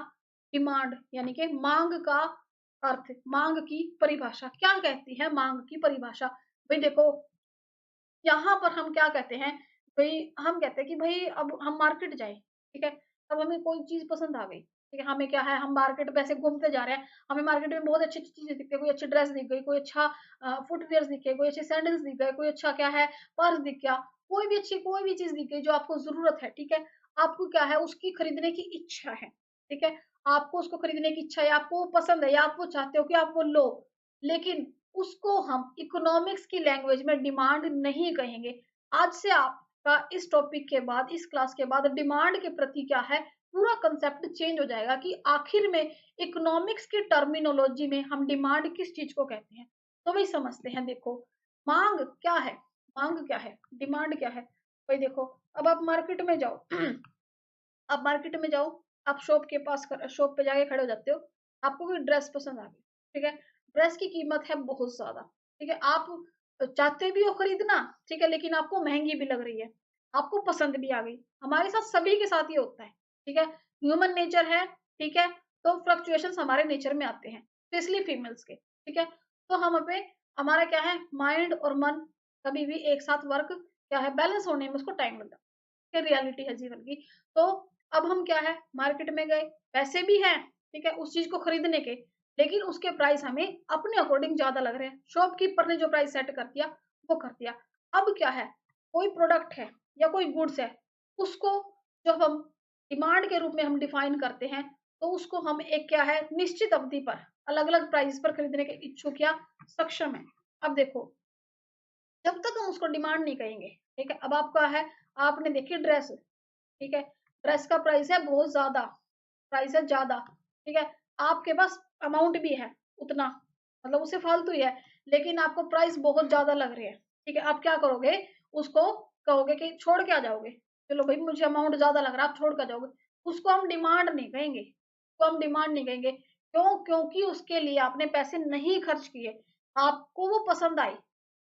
डिमांड यानी कि मांग का अर्थ, मांग की परिभाषा क्या कहती है? मांग की परिभाषा भाई देखो, यहाँ पर हम क्या कहते हैं, भाई हम कहते हैं कि भाई अब हम मार्केट जाए, ठीक है? अब हमें कोई चीज पसंद आ गई, ठीक है? हमें क्या है, हम मार्केट में ऐसे घूमते जा रहे हैं, हमें मार्केट में बहुत अच्छी अच्छी चीजें दिखती है, कोई अच्छी ड्रेस दिख गई, कोई अच्छा फुटवेयर दिख गए, कोई अच्छे सैंडल्स दिख गए, कोई अच्छा क्या है पर्स दिख गया, कोई भी चीज दिख गई जो आपको जरूरत है, ठीक है? आपको क्या है, उसकी खरीदने की इच्छा है, ठीक है? आपको उसको खरीदने की इच्छा है, आपको वो पसंद है या आप वो चाहते हो कि आप वो लो, लेकिन उसको हम इकोनॉमिक्स की लैंग्वेज में डिमांड नहीं कहेंगे। आज से आपका इस टॉपिक के बाद, इस क्लास के बाद डिमांड के प्रति क्या है, पूरा कंसेप्ट चेंज हो जाएगा कि आखिर में इकोनॉमिक्स की टर्मिनोलॉजी में हम डिमांड किस चीज को कहते हैं। तो वही समझते हैं। देखो, मांग क्या है, मांग क्या है, डिमांड क्या है। भाई देखो, अब आप मार्केट में जाओ आप मार्केट में जाओ, आप शॉप पे जाके खड़े हो जाते हो, आपको कोई ड्रेस पसंद आ गई, ठीक है? ड्रेस की कीमत है बहुत ज्यादा, ठीक है? आप चाहते भी हो खरीदना, ठीक है, लेकिन आपको महंगी भी लग रही है, आपको पसंद भी आ गई। हमारे साथ सभी के साथ ये होता है, ठीक है? ह्यूमन नेचर है, ठीक है? तो फ्लक्चुएशंस हमारे नेचर में आते हैं, स्पेशली फीमेल्स के, ठीक है? तो हम पे हमारा क्या है, माइंड और मन कभी भी एक साथ वर्क क्या है, बैलेंस होने में उसको टाइम लगता है, रियलिटी है जीवन की। तो अब हम क्या है, मार्केट में गए, पैसे भी हैं, ठीक है, उस चीज को खरीदने के, लेकिन उसके प्राइस हमें अपने अकॉर्डिंग ज्यादा लग रहे हैं, शॉपकीपर ने जो प्राइस सेट कर दिया वो कर दिया। अब क्या है, कोई प्रोडक्ट है या कोई गुड्स है, उसको जब हम डिमांड के रूप में हम डिफाइन करते हैं, तो उसको हम एक क्या है, निश्चित अवधि पर अलग अलग प्राइस पर खरीदने के इच्छुक या सक्षम है। अब देखो, जब तक हम उसको डिमांड नहीं कहेंगे, ठीक है? अब आपका है, आपने देखी ड्रेस, ठीक है? ड्रेस का प्राइस है बहुत ज़्यादा, प्राइस है ज़्यादा, ठीक है? आपके पास अमाउंट भी है उतना, मतलब उससे फालतू ही है, लेकिन आपको प्राइस बहुत ज़्यादा लग रही है, ठीक है? आप क्या करोगे? उसको कहोगे कि छोड़ के आ जाओगे, चलो भाई मुझे अमाउंट ज़्यादा लग रहा है, आप छोड़ के आ जाओगे। उसको हम डिमांड नहीं कहेंगे, उसको हम डिमांड नहीं कहेंगे। क्यों? क्योंकि उसके लिए आपने पैसे नहीं खर्च किए, आपको वो पसंद आई,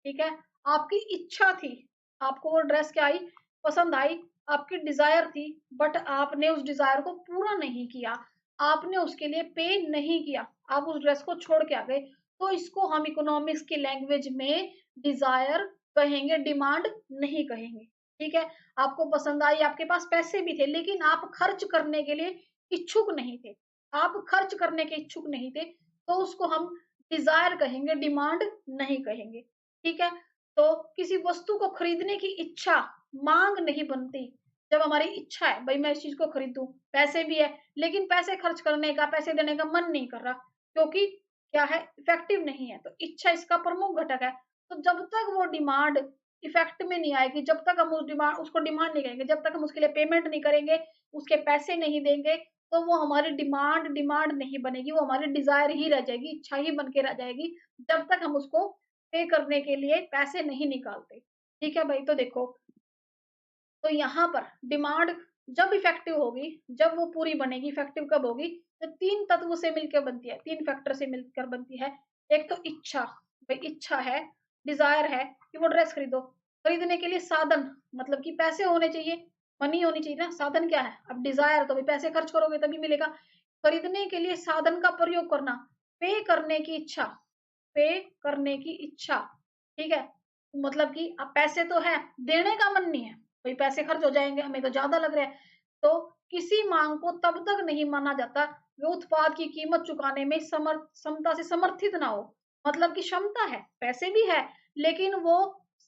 ठीक है? आपकी इच्छा थी, आपको वो ड्रेस क्या आई, पसंद आई, आपकी डिजायर थी, बट आपने उस डिजायर को पूरा नहीं किया, आपने उसके लिए पे नहीं किया, आप उस ड्रेस को छोड़ के आ गए। तो इसको हम इकोनॉमिक्स की लैंग्वेज में डिजायर कहेंगे, डिमांड नहीं कहेंगे, ठीक है? आपको पसंद आई, आपके पास पैसे भी थे, लेकिन आप खर्च करने के लिए इच्छुक नहीं थे, आप खर्च करने के इच्छुक नहीं थे, तो उसको हम डिजायर कहेंगे, डिमांड नहीं कहेंगे, ठीक है? तो किसी वस्तु को खरीदने की इच्छा मांग नहीं बनती। जब हमारी इच्छा है, भाई मैं इस चीज को खरीदूं, पैसे भी है, लेकिन पैसे खर्च करने का, पैसे देने का मन नहीं कर रहा, क्योंकि क्या है, इफेक्टिव नहीं है। तो इच्छा इसका प्रमुख घटक है। तो जब तक वो डिमांड इफेक्ट में नहीं आएगी, जब तक हम उसको डिमांड नहीं करेंगे, जब तक हम उसके लिए पेमेंट नहीं करेंगे, उसके पैसे नहीं देंगे, तो वो हमारी डिमांड डिमांड नहीं बनेगी, वो हमारी डिजायर ही रह जाएगी, इच्छा ही बन के रह जाएगी, जब तक हम उसको पे करने के लिए पैसे नहीं निकालते। ठीक है भाई, तो देखो, तो यहाँ पर डिमांड जब इफेक्टिव होगी, जब वो पूरी बनेगी, इफेक्टिव कब होगी, तो तीन तत्व से मिलकर बनती है, तीन फैक्टर से मिलकर बनती है। एक तो इच्छा, भाई इच्छा है, डिजायर है कि वो ड्रेस खरीदो, खरीदने के लिए साधन, मतलब कि पैसे होने चाहिए, मनी होनी चाहिए ना, साधन क्या है, अब डिजायर तो भाई पैसे खर्च करोगे तभी मिलेगा, खरीदने के लिए साधन का प्रयोग करना, पे करने की इच्छा, पे करने की इच्छा, ठीक है? मतलब कि अब पैसे तो है, देने का मन नहीं है, भाई पैसे खर्च हो जाएंगे, हमें तो ज्यादा लग रहा है। तो किसी मांग को तब तक नहीं माना जाता जो उत्पाद की कीमत चुकाने में क्षमता से समर्थित ना हो, मतलब कि क्षमता है, पैसे भी है, लेकिन वो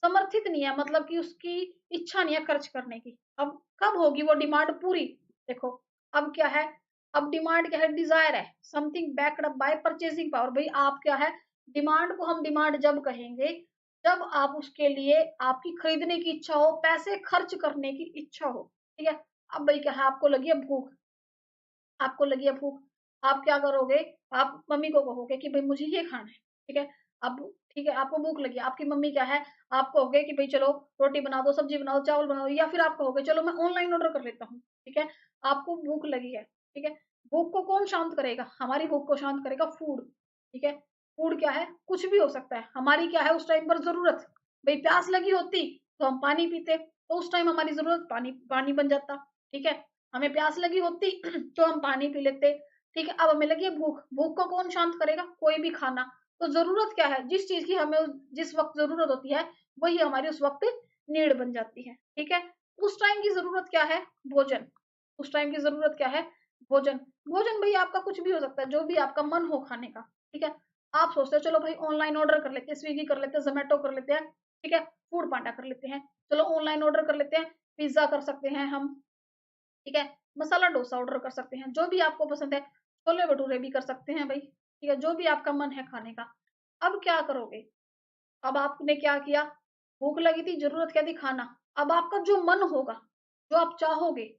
समर्थित नहीं है, मतलब कि उसकी इच्छा नहीं है खर्च करने की। अब कब होगी वो डिमांड पूरी? देखो, अब क्या है, अब डिमांड क्या है, डिजायर है, something backed up by purchasing power. भाई आप क्या है, डिमांड को हम डिमांड जब कहेंगे, जब आप उसके लिए, आपकी खरीदने की इच्छा हो, पैसे खर्च करने की इच्छा हो, ठीक है? अब भाई क्या है, आपको लगी है भूख, आपको लगी है भूख, आप क्या करोगे, आप मम्मी को कहोगे कि भई मुझे ये खाना है, ठीक है? अब ठीक है, आपको भूख लगी है, आपकी मम्मी क्या है, आप कहोगे कि भई चलो रोटी बना दो, सब्ज़ी बना दो, चावल बना दो, या फिर आप कहोगे चलो मैं ऑनलाइन ऑर्डर कर लेता हूँ, ठीक है? आपको भूख लगी है, ठीक है? भूख को कौन शांत करेगा? हमारी भूख को शांत करेगा फूड, ठीक है? फूड क्या है? कुछ भी हो सकता है। हमारी क्या है उस टाइम पर ज़रूरत, भई प्यास लगी होती तो हम पानी पीते, तो उस टाइम हमारी ज़रूरत पानी पानी बन जाता, ठीक है? हमें प्यास लगी होती तो हम पानी पी लेते, ठीक है? अब हमें लगी है भूख, भूख को कौन शांत करेगा? कोई भी खाना। तो ज़रूरत क्या है? जिस चीज़ की हमें जिस वक़्त ज़रूरत होती है, वही हमारी उस वक़्त नीड बन जाती है, ठीक है? उस टाइम की ज़रूरत क्या है? भोजन। उस टाइम की ज़रूरत क्या है? भोजन। भोजन भई आपका कुछ भी हो सकता है, जो भी आपका मन हो खाने का, ठीक है? आप सोचते हो चलो भाई ऑनलाइन ऑर्डर कर लेते हैं, स्विगी कर लेते हैं, ज़ोमैटो कर लेते हैं, ठीक है? फूड पांडा कर लेते हैं। चलो ऑनलाइन ऑर्डर कर लेते हैं, पिज़्ज़ा कर सकते हैं हम, ठीक है? मसाला डोसा ऑर्डर कर सकते हैं, जो भी आपको पसंद है, छोले भटूरे भी कर सकते हैं भई, ठीक है? जो भी आपका मन है खाने का। अब क्या करोगे? अब आपने क्या किया? भूख लगी थी, ज़रूरत क्या थी? खाना। अब आपका जो मन होगा, जो आप चाहोगे,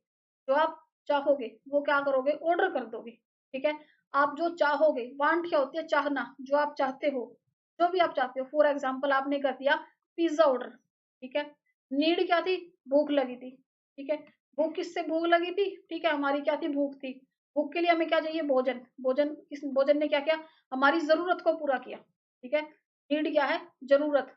वो क्या करोगे? ऑर्डर कर दोगे, ठीक है? आप जो चाहोगे, वांट क्या होती है? चाहना, जो आप चाहते हो, जो भी आप चाहते हो। फॉर एग्ज़ाम्पल आपने कर दिया पिज़्ज़ा ऑर्डर, ठीक है? नीड क्या थी? भूख लगी थी, ठीक है? भूख किससे भूख लगी थी? ठीक है, हमारी क्या थी? भूख थी। भूख के लिए हमें क्या चाहिए? भोजन। भोजन ने क्या किया? हमारी ज़रूरत को पूरा किया, ठीक है? नीड क्या है? ज़रूरत।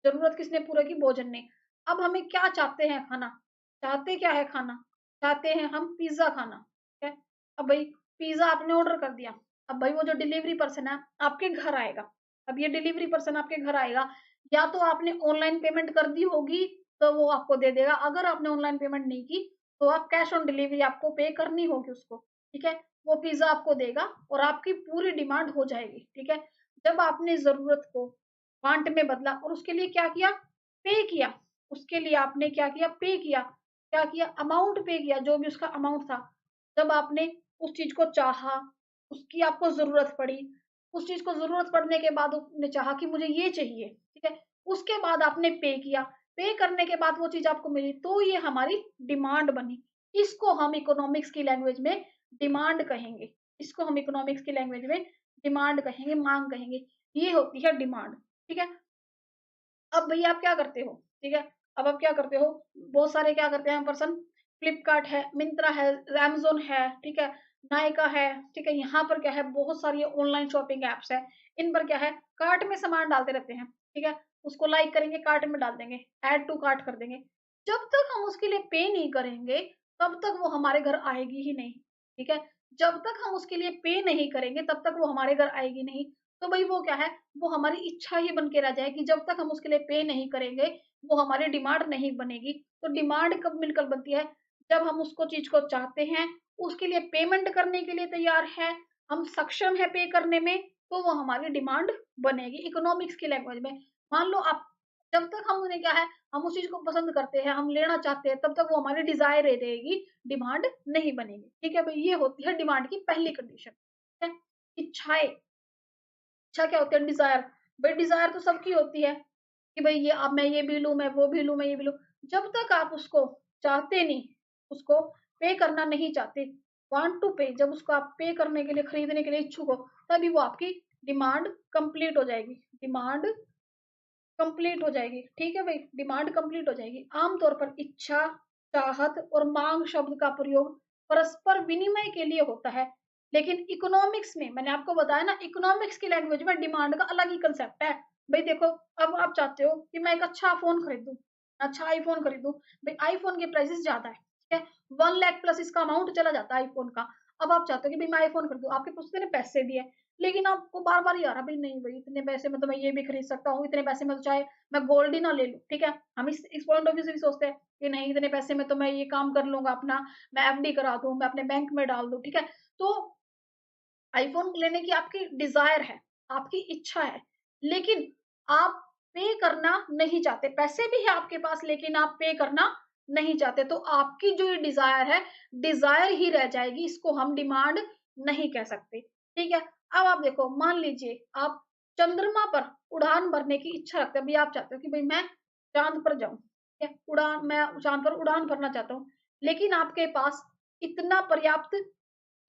ज़रूरत किसने पूरा की? भोजन ने। अब हमें क्या चाहते हैं खाना? चाहते क्या है खाना? चाहते हैं हम पिज़्ज़ा खाना, ठीक है? अब भई पिज़्ज़ा आपने ऑर्डर कर दिया। अब भई वो जो डिलीवरी पर्सन है आपके घर आएगा। अब ये डिलीवरी पर्सन आपके घर आएगा, या तो आपने ऑनलाइन पेमेंट कर दी होगी, तो वो आपको दे देगा। अगर आपने ऑनलाइन पेमेंट नहीं की, तो आप कैश ऑन डिलीवरी आपको पे करनी होगी उसको, ठीक है? वो पिज़्ज़ा आपको देगा और आपकी पूरी डिमांड हो जाएगी, ठीक है? जब आपने ज़रूरत को वांट में बदला और उसके लिए क्या किया? पे किया। उसके लिए आपने क्या किया? पे किया। क्या किया? अमाउंट पे किया, जो भी उसका अमाउंट था। जब आपने उस चीज़ को चाहा, उसकी आपको ज़रूरत पड़ी, उस चीज़ को ज़रूरत पड़ने के बाद आपने चाहा कि मुझे ये चाहिए, ठीक है? उसके बाद आपने पे किया। पे करने के बाद वो चीज़ आपको मिली, तो ये हमारी डिमांड बनी। इसको हम इकोनॉमिक्स की लैंग्वेज में डिमांड कहेंगे। इसको हम इकोनॉमिक्स की लैंग्वेज में डिमांड कहेंगे, माँग कहेंगे। ये होती है डिमांड, ठीक है? अब भैया आप क्या करते हो, ठीक है? अब आप क्या करते हो, बहुत सारे क्या करते हैं पर्सन, फ्लिपकार्ट है, मिंत्रा है, अमेज़न है, ठीक है? नायका है, ठीक है? यहाँ पर क्या है, बहुत सारी ऑनलाइन शॉपिंग ऐप्स हैं। इन पर क्या है, कार्ट में सामान डालते रहते हैं, ठीक है? उसको लाइक करेंगे, कार्ट में डाल देंगे, ऐड टू कार्ट कर देंगे। जब तक हम उसके लिए पे नहीं करेंगे, तब तक वो हमारे घर आएगी ही नहीं, ठीक है? जब तक हम उसके लिए पे नहीं करेंगे, तब तक वो हमारे घर आएगी नहीं। तो भई वो क्या है, वो हमारी इच्छा ही बन के रह जाएगी। जब तक हम उसके लिए पे नहीं करेंगे, वो हमारी डिमांड नहीं बनेगी। तो डिमांड कब मिलकर बनती है? जब हम उसको चीज़ को चाहते हैं, उसके लिए पेमेंट करने के लिए तैयार हैं, हम सक्षम हैं पे करने में, तो वो हमारी डिमांड बनेगी इकोनॉमिक्स की लैंग्वेज में। मान लो आप, जब तक हम उन्हें क्या है, हम उस चीज़ को पसंद करते हैं, हम लेना चाहते हैं, तब तक वो हमारी डिज़ायर ही रहेगी, डिमांड नहीं बनेगी। ठीक है भई, ये होती है डिमांड की पहली कंडीशन, ठीक है? इच्छाएँ, इच्छा क्या होती है? डिज़ायर। भई डिज़ायर तो सबकी होती है कि भई ये अब मैं ये भी लूँ, मैं वो भी लूँ, मैं ये भी लूँ। जब तक आप उसको चाहते नहीं, उसको पे करना नहीं चाहते, वांट टू पे, जब उसको आप पे करने के लिए, खरीदने के लिए इच्छुक हो, तभी वो आपकी डिमांड कंप्लीट हो जाएगी। डिमांड कंप्लीट हो जाएगी, ठीक है भई? डिमांड कंप्लीट हो जाएगी। आम तौर पर इच्छा, चाहत और माँग शब्द का प्रयोग परस्पर विनिमय के लिए होता है। लेकिन इकोनॉमिक्स में, मैंने आपको बताया ना, इकोनॉमिक्स की लैंग्वेज में डिमांड का अलग ही कांसेप्ट है। भई देखो, अब आप चाहते हो कि मैं एक अच्छा फ़ोन खरीदूँ, अच्छा आईफ़ोन खरीदूँ। भई आईफ़ोन के प्राइसेज़ ज़्यादा है, ठीक है? 1 लाख प्लस इसका अमाउंट चला जाता है आईफ़ोन का। अब आप चाहते हो कि भई मैं आईफ़ोन खरीदूँ, आपके पास उतने पैसे भी हैं, लेकिन आपको बार-बार ये आ रहा है, भई नहीं भई इतने पैसे में तो मैं ये भी खरीद सकता हूँ, इतने पैसे में तो चाहे मैं गोल्ड ही ना ले लूँ, ठीक है? हम इस पॉइंट ऑफ व्यू से भी सोचते हैं कि नहीं, इतने पैसे में तो मैं ये काम कर लूँगा अपना, मैं एफडी करा दूँ, मैं अपने बैंक में डाल दूँ, ठीक है? तो आईफ़ोन लेने की आपकी डिज़ायर है, आपकी इच्छा है, लेकिन आप पे करना नहीं चाहते। पैसे भी हैं आपके पास, लेकिन आप पे करना नहीं चाहते, तो आपकी जो ये डिज़ायर है, डिज़ायर ही रह जाएगी, इसको हम डिमांड नहीं कह सकते, ठीक है? अब आप देखो, मान लीजिए आप चंद्रमा पर उड़ान भरने की इच्छा रखते हैं, अभी आप चाहते हो कि भई मैं चाँद पर जाऊँ, ठीक है? मैं चाँद पर उड़ान भरना चाहता हूँ, लेकिन आपके पास इतना पर्याप्त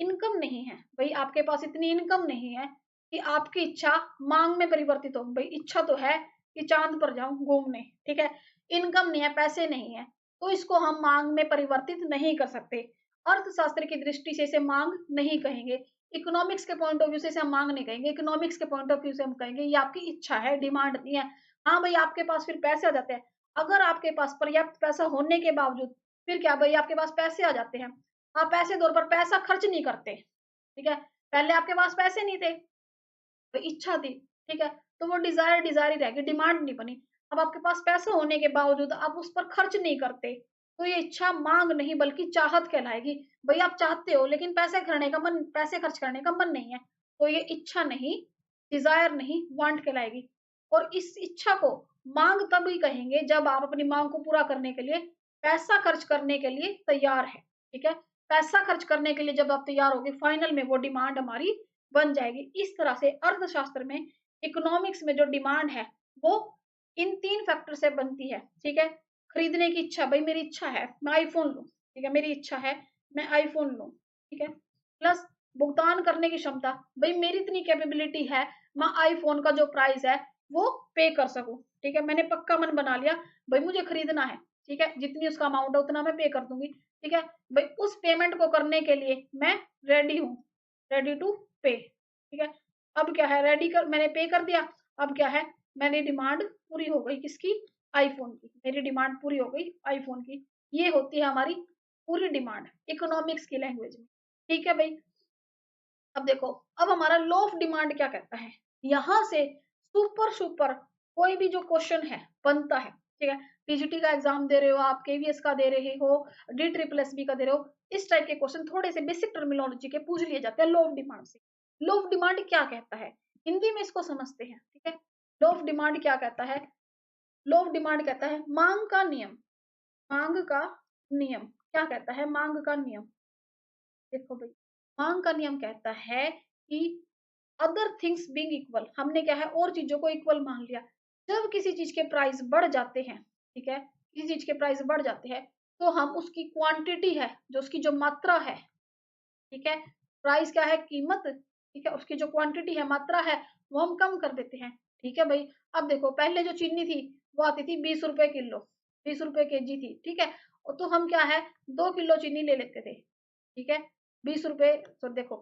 इनकम नहीं है, भाई आपके पास इतनी इनकम नहीं है कि आपकी इच्छा मांग में परिवर्तित हो। भाई इच्छा तो है कि चांद पर जाऊं घूमने, ठीक है, इनकम नहीं है, पैसे नहीं है, तो इसको हम मांग में परिवर्तित नहीं कर सकते। अर्थशास्त्र की दृष्टि से इसे मांग नहीं कहेंगे, इकोनॉमिक्स के पॉइंट ऑफ व्यू से इसे हम मांग नहीं कहेंगे, इकोनॉमिक्स के पॉइंट ऑफ व्यू से हम कहेंगे ये आपकी इच्छा है, डिमांड नहीं है। हाँ भाई आपके पास फिर पैसे आ जाते हैं, अगर आपके पास पर्याप्त पैसा होने के बावजूद फिर क्या भाई आपके पास पैसे आ जाते हैं, आप ऐसे तौर पर पैसा खर्च नहीं करते, ठीक है, पहले आपके पास पैसे नहीं थे तो इच्छा थी, ठीक है, तो वो डिजायर डिजायर ही रह गई, डिमांड नहीं बनी। अब आपके पास पैसा होने के बावजूद आप उस पर खर्च नहीं करते, तो ये इच्छा मांग नहीं बल्कि चाहत कहलाएगी। भाई आप चाहते हो लेकिन पैसे खर्च करने का मन नहीं है, तो ये इच्छा नहीं, डिजायर नहीं, वांट कहलाएगी। और इस इच्छा को मांग तभी कहेंगे जब आप अपनी मांग को पूरा करने के लिए पैसा खर्च करने के लिए तैयार है, ठीक है, पैसा खर्च करने के लिए जब आप तैयार होगे फाइनल में वो डिमांड हमारी बन जाएगी। इस तरह से अर्थशास्त्र में, इकोनॉमिक्स में जो डिमांड है वो इन 3 फैक्टर से बनती है, ठीक है। खरीदने की इच्छा, भाई मेरी इच्छा है मैं आईफोन लूँ, ठीक है, मेरी इच्छा है मैं आईफोन लूँ, ठीक है। प्लस भुगतान करने की क्षमता, भाई मेरी इतनी कैपेबिलिटी है मैं आईफोन का जो प्राइस है वो पे कर सकूँ, ठीक है, मैंने पक्का मन बना लिया भाई मुझे खरीदना है, ठीक है, जितनी उसका अमाउंट है उतना मैं पे कर दूंगी, ठीक है। भाई उस पेमेंट को करने के लिए मैं रेडी हूँ, रेडी टू पे, ठीक है। अब क्या है, रेडी कर मैंने पे कर दिया, अब क्या है मेरी डिमांड पूरी हो गई, किसकी, आईफोन की, मेरी डिमांड पूरी हो गई आईफोन की। ये होती है हमारी पूरी डिमांड इकोनॉमिक्स की लैंग्वेज में, ठीक है भाई। अब देखो, अब हमारा लॉ ऑफ डिमांड क्या कहता है, यहाँ से सुपर सुपर कोई भी जो क्वेश्चन है बनता है, ठीक है, टीजीटी का एग्जाम दे रहे हो आप, केवीएस का दे रहे हो, डी ट्रिपल एस बी का दे रहे हो, इस टाइप के क्वेश्चन थोड़े से बेसिक टर्मिनोलॉजी के पूछ लिए जाते हैं लॉ ऑफ डिमांड से। लॉ ऑफ डिमांड क्या कहता है, हिंदी में इसको समझते हैं, ठीक है। लॉ ऑफ डिमांड क्या कहता है, लॉ ऑफ डिमांड कहता है मांग का नियम, मांग का नियम क्या कहता है, मांग का नियम, देखो भाई मांग का नियम कहता है कि अदर थिंग्स बीइंग इक्वल, हमने क्या है और चीजों को इक्वल मान लिया, जब किसी चीज के प्राइस बढ़ जाते हैं, ठीक है, किसी चीज के प्राइस बढ़ जाते हैं तो हम उसकी क्वांटिटी है, जो उसकी जो मात्रा है, ठीक है, प्राइस क्या है, कीमत, ठीक है, उसकी जो क्वांटिटी है, मात्रा है, वो हम कम कर देते हैं, ठीक है भाई। अब देखो पहले जो चीनी थी वो आती थी 20 रुपए किलो, 20 रुपए केजी थी, ठीक है, और तो हम क्या है 2 किलो चीनी ले लेते थे, ठीक है, 20 रुपए, तो देखो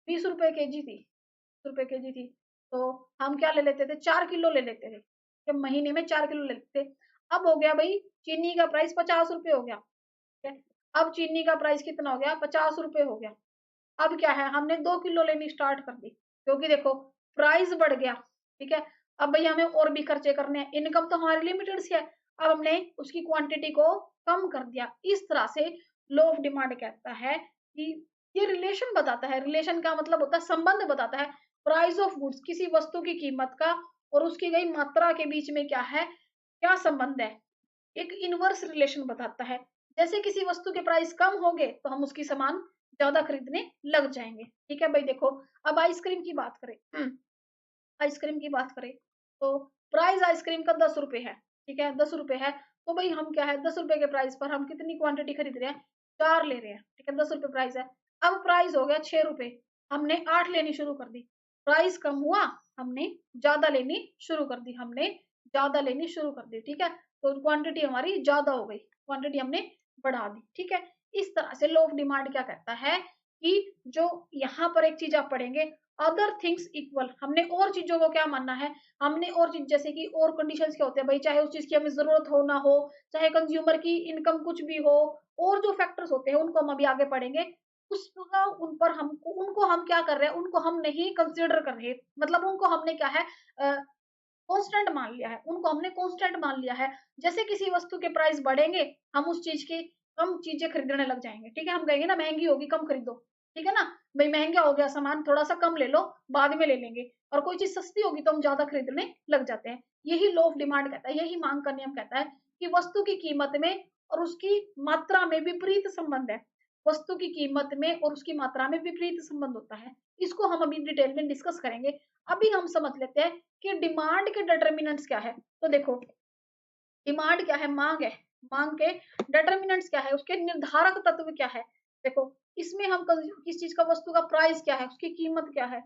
20 रुपए केजी थी, 20 रुपए केजी थी, तो हम क्या ले लेते थे, 4 किलो ले लेते थे, जब महीने में 4 किलो ले लेते थे। अब हो गया भाई चीनी का प्राइस 50 रुपए हो गया, ठीक है, अब चीनी का प्राइस कितना हो गया, 50 रुपए हो गया। अब क्या है हमने 2 किलो लेनी स्टार्ट कर दी, क्योंकि देखो प्राइस बढ़ गया, ठीक है, अब भाई हमें और भी खर्चे करने हैं, इनकम तो हमारी लिमिटेड सी है, अब हमने उसकी क्वांटिटी को कम कर दिया। इस तरह से लॉ ऑफ डिमांड कहता है कि ये रिलेशन बताता है, रिलेशन का मतलब होता है संबंध बताता है, प्राइस ऑफ गुड्स किसी वस्तु की कीमत का और उसकी गई मात्रा के बीच में क्या है, क्या संबंध है, एक इनवर्स रिलेशन बताता है। जैसे किसी वस्तु के प्राइस कम होंगे तो हम उसकी सामान ज्यादा खरीदने लग जाएंगे, ठीक है भाई। देखो अब आइसक्रीम की बात करें, आइसक्रीम की बात करें तो प्राइस आइसक्रीम का 10 रुपए है, ठीक है, 10 रुपए है, तो भाई हम क्या है 10 रुपए के प्राइस पर हम कितनी क्वांटिटी खरीद रहे हैं, 4 ले रहे हैं, ठीक है, 10 रुपए प्राइस है। अब प्राइस हो गया 6 रुपए, हमने 8 लेनी शुरू कर दी, प्राइस कम हुआ, हमने ज्यादा लेनी शुरू कर दी, हमने ज्यादा लेनी शुरू कर दी, ठीक है, तो क्वांटिटी हमारी ज्यादा हो गई, क्वांटिटी हमने बढ़ा दी, ठीक है। इस तरह से लॉ ऑफ डिमांड क्या कहता है कि जो यहाँ पर एक चीज आप पढ़ेंगे, अदर थिंग्स इक्वल, हमने और चीजों को क्या मानना है, हमने और चीज जैसे कि और कंडीशंस क्या होते हैं भाई, चाहे उस चीज की हमें जरूरत हो ना हो, चाहे कंज्यूमर की इनकम कुछ भी हो, और जो फैक्टर्स होते हैं उनको हम अभी आगे पढ़ेंगे, उसका उन पर हमको उनको हम क्या कर रहे हैं, उनको हम नहीं कंसिडर कर रहे, मतलब उनको हमने क्या है कांस्टेंट मान लिया है, उनको हमने कांस्टेंट मान लिया है। जैसे किसी वस्तु के प्राइस बढ़ेंगे हम उस चीज की कम चीजें खरीदने लग जाएंगे, ठीक है, हम कहेंगे ना महंगी होगी कम खरीदो, ठीक है ना, भाई महंगा हो गया सामान थोड़ा सा कम ले लो बाद में ले लेंगे, और कोई चीज सस्ती होगी तो हम ज्यादा खरीदने लग जाते हैं। यही लॉ ऑफ डिमांड कहता है, यही मांग का नियम कहता है कि वस्तु की कीमत में और उसकी मात्रा में विपरीत संबंध है, वस्तु की कीमत में और उसकी मात्रा में विपरीत संबंध होता है। इसको हम अभी डिटेल में डिस्कस करेंगे। अभी हम समझ लेते हैं कि डिमांड के डिटर्मिनेंट्स क्या है। तो देखो डिमांड क्या है, मांग है, मांग के डिटर्मिनेंट्स क्या है, उसके निर्धारक तत्व क्या है। देखो इसमें हम किस चीज का, वस्तु का प्राइस क्या है, उसकी कीमत क्या है,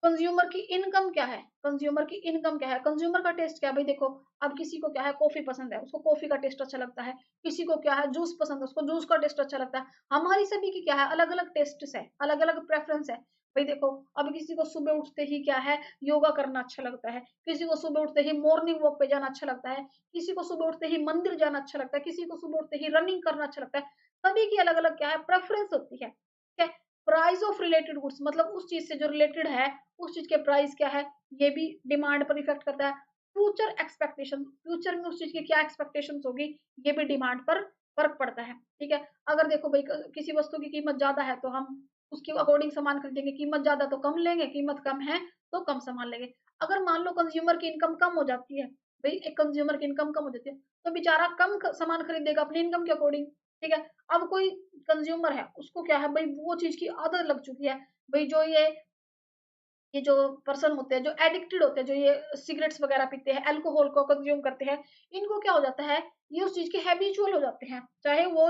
कंज्यूमर की इनकम क्या है, कंज्यूमर की इनकम क्या है, कंज्यूमर का टेस्ट क्या है। भाई देखो, अब किसी को क्या है, कॉफी पसंद है, उसको कॉफी का टेस्ट अच्छा लगता है, किसी को क्या है, जूस पसंद है, उसको जूस का टेस्ट अच्छा लगता है। हमारी सभी की क्या है, अलग अलग टेस्ट है, अलग अलग प्रेफरेंस है। भाई देखो, अब किसी को सुबह उठते ही क्या है, योगा करना अच्छा लगता है, किसी को सुबह उठते ही मॉर्निंग वॉक पे जाना अच्छा लगता है, किसी को सुबह उठते ही मंदिर जाना अच्छा लगता है, किसी को सुबह उठते ही रनिंग करना अच्छा लगता है। सभी की अलग अलग क्या है, प्रेफरेंस होती है, ठीक है। प्राइस ऑफ रिलेटेड गुड्स, मतलब उस चीज से जो रिलेटेड है, उस चीज के प्राइस क्या है, ये भी डिमांड पर इफेक्ट करता है। फ्यूचर एक्सपेक्टेशन, फ्यूचर में उस चीज की क्या एक्सपेक्टेशंस होगी, ये भी डिमांड पर फर्क पड़ता है, ठीक है। अगर देखो भाई, किसी वस्तु की कीमत ज्यादा है तो हम उसके अकॉर्डिंग सामान खरीदेंगे, कीमत ज्यादा तो कम लेंगे, कीमत कम है तो कम सामान लेंगे। अगर मान लो कंज्यूमर की इनकम कम हो जाती है, भाई एक कंज्यूमर की इनकम कम हो जाती है, तो बेचारा कम सामान खरीदेगा अपनी इनकम के अकॉर्डिंग, ठीक है। अब कोई कंज्यूमर है, उसको क्या है भाई, वो चीज की आदत लग चुकी है, भाई जो ये जो पर्सन होते हैं, जो एडिक्टेड होते हैं, जो ये सिगरेट्स वगैरह पीते हैं, अल्कोहल को कंज्यूम करते हैं, इनको क्या हो जाता है, ये उस चीज के हैबिचुअल हो जाते हैं, चाहे वो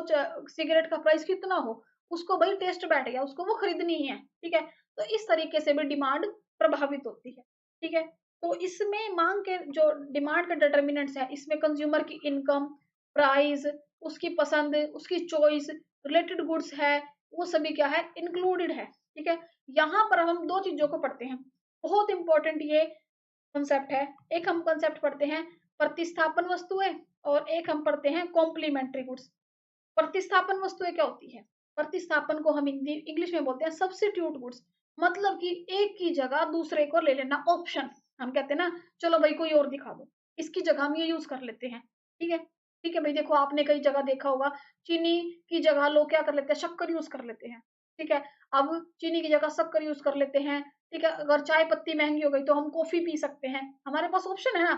सिगरेट का प्राइस कितना हो, उसको भाई टेस्ट बैठ गया, उसको वो खरीदनी ही है, ठीक है। तो इस तरीके से भी डिमांड प्रभावित होती है, ठीक है। तो इसमें मांग के जो डिमांड के डिटर्मिनेंट्स है, इसमें कंज्यूमर की इनकम, प्राइस, उसकी पसंद, उसकी चॉइस, रिलेटेड गुड्स है, वो सभी क्या है, इंक्लूडेड है, ठीक है। यहाँ पर हम दो चीजों को पढ़ते हैं, बहुत इंपॉर्टेंट ये कॉन्सेप्ट है। एक हम कॉन्सेप्ट पढ़ते हैं प्रतिस्थापन वस्तुएं, और एक हम पढ़ते हैं कॉम्प्लीमेंट्री गुड्स। प्रतिस्थापन वस्तुएं क्या होती है, प्रतिस्थापन को हम हिंदी इंग्लिश में बोलते हैं सब्स्टिट्यूट गुड्स, मतलब कि एक की जगह दूसरे को ले लेना, ऑप्शन। हम कहते हैं ना, चलो भाई कोई और दिखा दो, इसकी जगह हम ये यूज कर लेते हैं, ठीक है। ठीक है भाई, देखो आपने कई जगह देखा होगा, चीनी की जगह लोग क्या कर लेते हैं, शक्कर यूज कर लेते हैं, ठीक है। अब चीनी की जगह शक्कर यूज कर लेते हैं, ठीक है। अगर चाय पत्ती महंगी हो गई तो हम कॉफी पी सकते हैं, हमारे पास ऑप्शन है ना,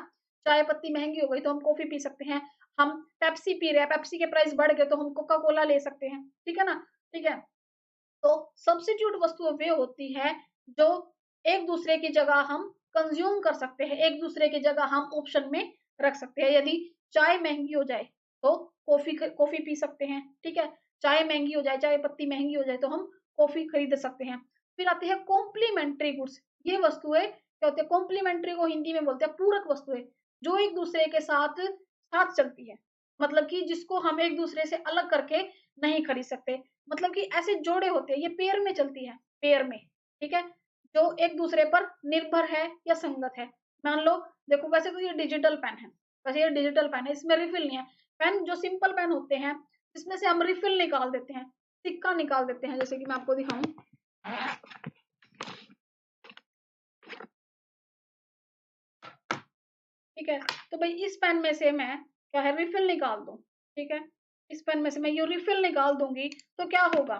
चाय पत्ती महंगी हो गई तो हम कॉफी पी सकते हैं। हम पेप्सी पी रहे हैं, पेप्सी के प्राइस बढ़ गए तो हम कोका कोला ले सकते हैं, ठीक है ना, ठीक है। तो सब्स्टिट्यूट वस्तुएं वे होती है जो एक दूसरे की जगह हम कंज्यूम कर सकते हैं, एक दूसरे की जगह हम ऑप्शन में रख सकते हैं। यदि चाय महंगी हो जाए तो कॉफी कॉफी पी सकते हैं, ठीक है। चाय महंगी हो जाए, चाय पत्ती महंगी हो जाए तो हम कॉफी खरीद सकते हैं। फिर आते हैं कॉम्प्लीमेंट्री गुड्स। ये वस्तुएं क्या होती है, कॉम्प्लीमेंट्री को हिंदी में बोलते हैं पूरक वस्तुएं, जो एक दूसरे के साथ साथ चलती है, मतलब कि जिसको हम एक दूसरे से अलग करके नहीं खरीद सकते। मतलब कि ऐसे जोड़े होते हैं, ये पेयर में चलती है, पेयर में, ठीक है, जो एक दूसरे पर निर्भर है या संगत है। मान लो, देखो वैसे तो ये डिजिटल पेन है, वैसे ये डिजिटल पेन है, इसमें रिफिल नहीं है। पेन जो सिंपल पेन होते हैं, इसमें से हम रिफिल निकाल देते हैं, सिक्का निकाल देते हैं, जैसे कि मैं आपको दिखाऊं, ठीक है। तो भाई इस पेन में से मैं क्या है, रिफिल निकाल दूं, ठीक है। इस पेन में से मैं ये रिफिल निकाल दूंगी तो क्या होगा,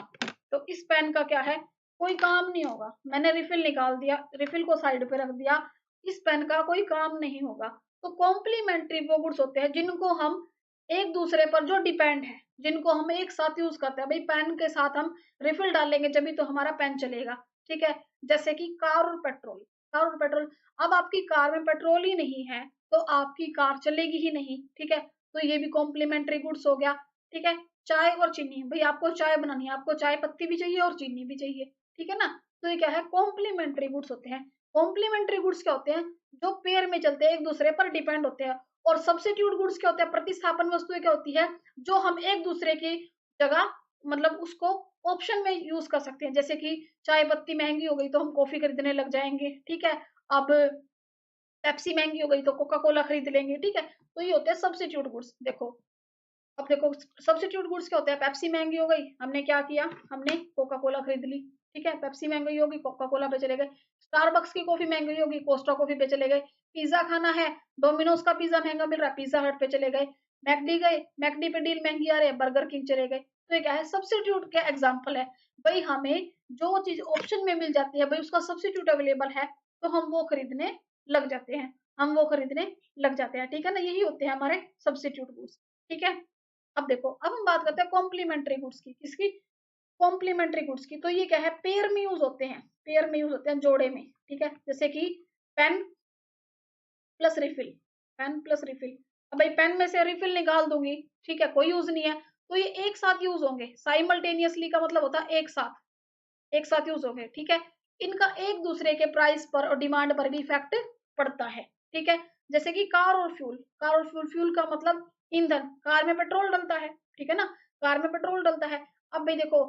तो इस पेन का क्या है, कोई काम नहीं होगा। मैंने रिफिल निकाल दिया, रिफिल को साइड पे रख दिया, इस पेन का कोई काम नहीं होगा। तो कॉम्प्लीमेंट्री वो गुड्स होते हैं जिनको हम एक दूसरे पर जो डिपेंड है, जिनको हम एक साथ यूज करते हैं। भाई पेन के साथ हम रिफिल डालेंगे जब तो हमारा पेन चलेगा, ठीक है। जैसे कि कार और पेट्रोल, कार और पेट्रोल। अब आपकी कार में पेट्रोल ही नहीं है तो आपकी कार चलेगी ही नहीं, ठीक है। तो ये भी कॉम्प्लीमेंट्री गुड्स हो गया, ठीक है। चाय और चीनी, भाई आपको चाय बनानी है, आपको चाय पत्ती भी चाहिए और चीनी भी चाहिए, ठीक है ना। तो ये क्या है, कॉम्प्लीमेंट्री गुड्स होते हैं। कॉम्प्लीमेंट्री गुड्स क्या होते हैं, जो पेयर में चलते हैं, एक दूसरे पर डिपेंड होते हैं। और सब्स्टिट्यूट गुड्स क्या होते हैं, प्रतिस्थापन वस्तुएं क्या होती है, जो हम एक दूसरे की जगह, मतलब उसको ऑप्शन में यूज कर सकते हैं। जैसे कि चाय पत्ती महंगी हो गई तो हम कॉफी खरीदने लग जाएंगे, ठीक है। अब पेप्सी महंगी हो गई तो कोका कोला खरीद लेंगे, ठीक है। तो ये होते हैं सब्स्टिट्यूट गुड्स। देखो, अब देखो सब्स्टिट्यूट गुड्स क्या होते हैं, पेप्सी महंगी हो गई, हमने क्या किया, हमने कोका कोला खरीद ली, ठीक है। पेप्सी महंगी होगी, कोका कोला पे चले गए। स्टारबक्स की कॉफी महंगी होगी, कोस्टा कॉफी पे चले गए। पिज्जा खाना है, डोमिनोज का पिज्जा महंगा मिल रहा है, पिज्जा हट पे चले गए। मैकडी गए, मैकडी पे डील महंगी आ रही है, बर्गर किंग चले गए। तो ये क्या है, सब्स्टिट्यूट का एग्जाम्पल है। भाई हमें जो चीज ऑप्शन में मिल जाती है, भाई उसका सब्स्टिट्यूट अवेलेबल है, तो हम वो खरीदने लग जाते हैं, हम वो खरीदने लग जाते हैं, ठीक है ना। यही होते हैं हमारे सब्स्टिट्यूट गुड्स, ठीक है। अब देखो, अब हम बात करते हैं कॉम्प्लीमेंट्री गुड्स की, किसकी, कॉम्प्लीमेंट्री गुड्स की। तो ये क्या है, पेयर में यूज होते हैं, पेयर में यूज होते हैं, जोड़े में, ठीक है। जैसे कि pen plus refill, pen plus refill. अब भाई पेन में से रिफिल निकाल दूंगी, ठीक है, कोई यूज नहीं है, तो ये एक साथ यूज होंगे। साइमल्टेनियसली का मतलब होता है एक साथ यूज होंगे, ठीक है। इनका एक दूसरे के प्राइस पर और डिमांड पर भी इफेक्ट पड़ता है, ठीक है। जैसे कि कार और फ्यूल, फ्यूल का मतलब ईंधन, कार में पेट्रोल डलता है, ठीक है ना, कार में पेट्रोल डलता है। अब भाई देखो,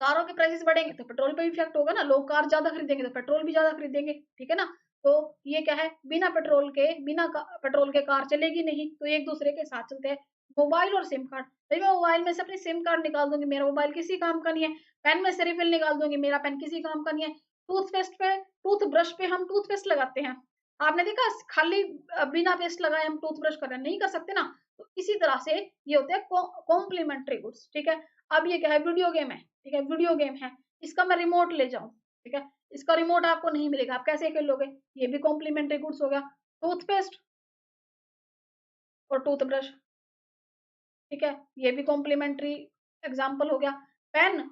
कारों के प्राइसेस बढ़ेंगे तो पेट्रोल पे इफेक्ट होगा ना, लोग कार ज्यादा खरीदेंगे तो पेट्रोल भी ज्यादा खरीदेंगे, ठीक है ना। तो ये क्या है, बिना पेट्रोल के कार चलेगी नहीं, तो एक दूसरे के साथ चलते हैं। मोबाइल और सिम कार्ड, भाई मैं मोबाइल में से अपनी सिम कार्ड निकाल दूंगी, मेरा मोबाइल किसी काम का नहीं है। पेन में से रिफिल निकाल दूंगी, मेरा पेन किसी काम का नहीं है। टूथब्रश पे हम टूथपेस्ट लगाते हैं, आपने देखा खाली बिना पेस्ट लगाए हम टूथब्रश कर रहे हैं, नहीं कर सकते ना। तो इसी तरह से ये होते हैं कॉम्प्लीमेंट्री गुड्स, ठीक है। अब ये क्या है, वीडियो गेम है, ठीक है, वीडियो गेम है, इसका मैं रिमोट ले जाऊं, ठीक है, इसका रिमोट आपको नहीं मिलेगा, आप कैसे खेलोगे, ये भी कॉम्प्लीमेंट्री गुड्स हो गया। टूथपेस्ट और टूथब्रश, ठीक है, ये भी कॉम्प्लीमेंट्री एग्जाम्पल हो गया। पेन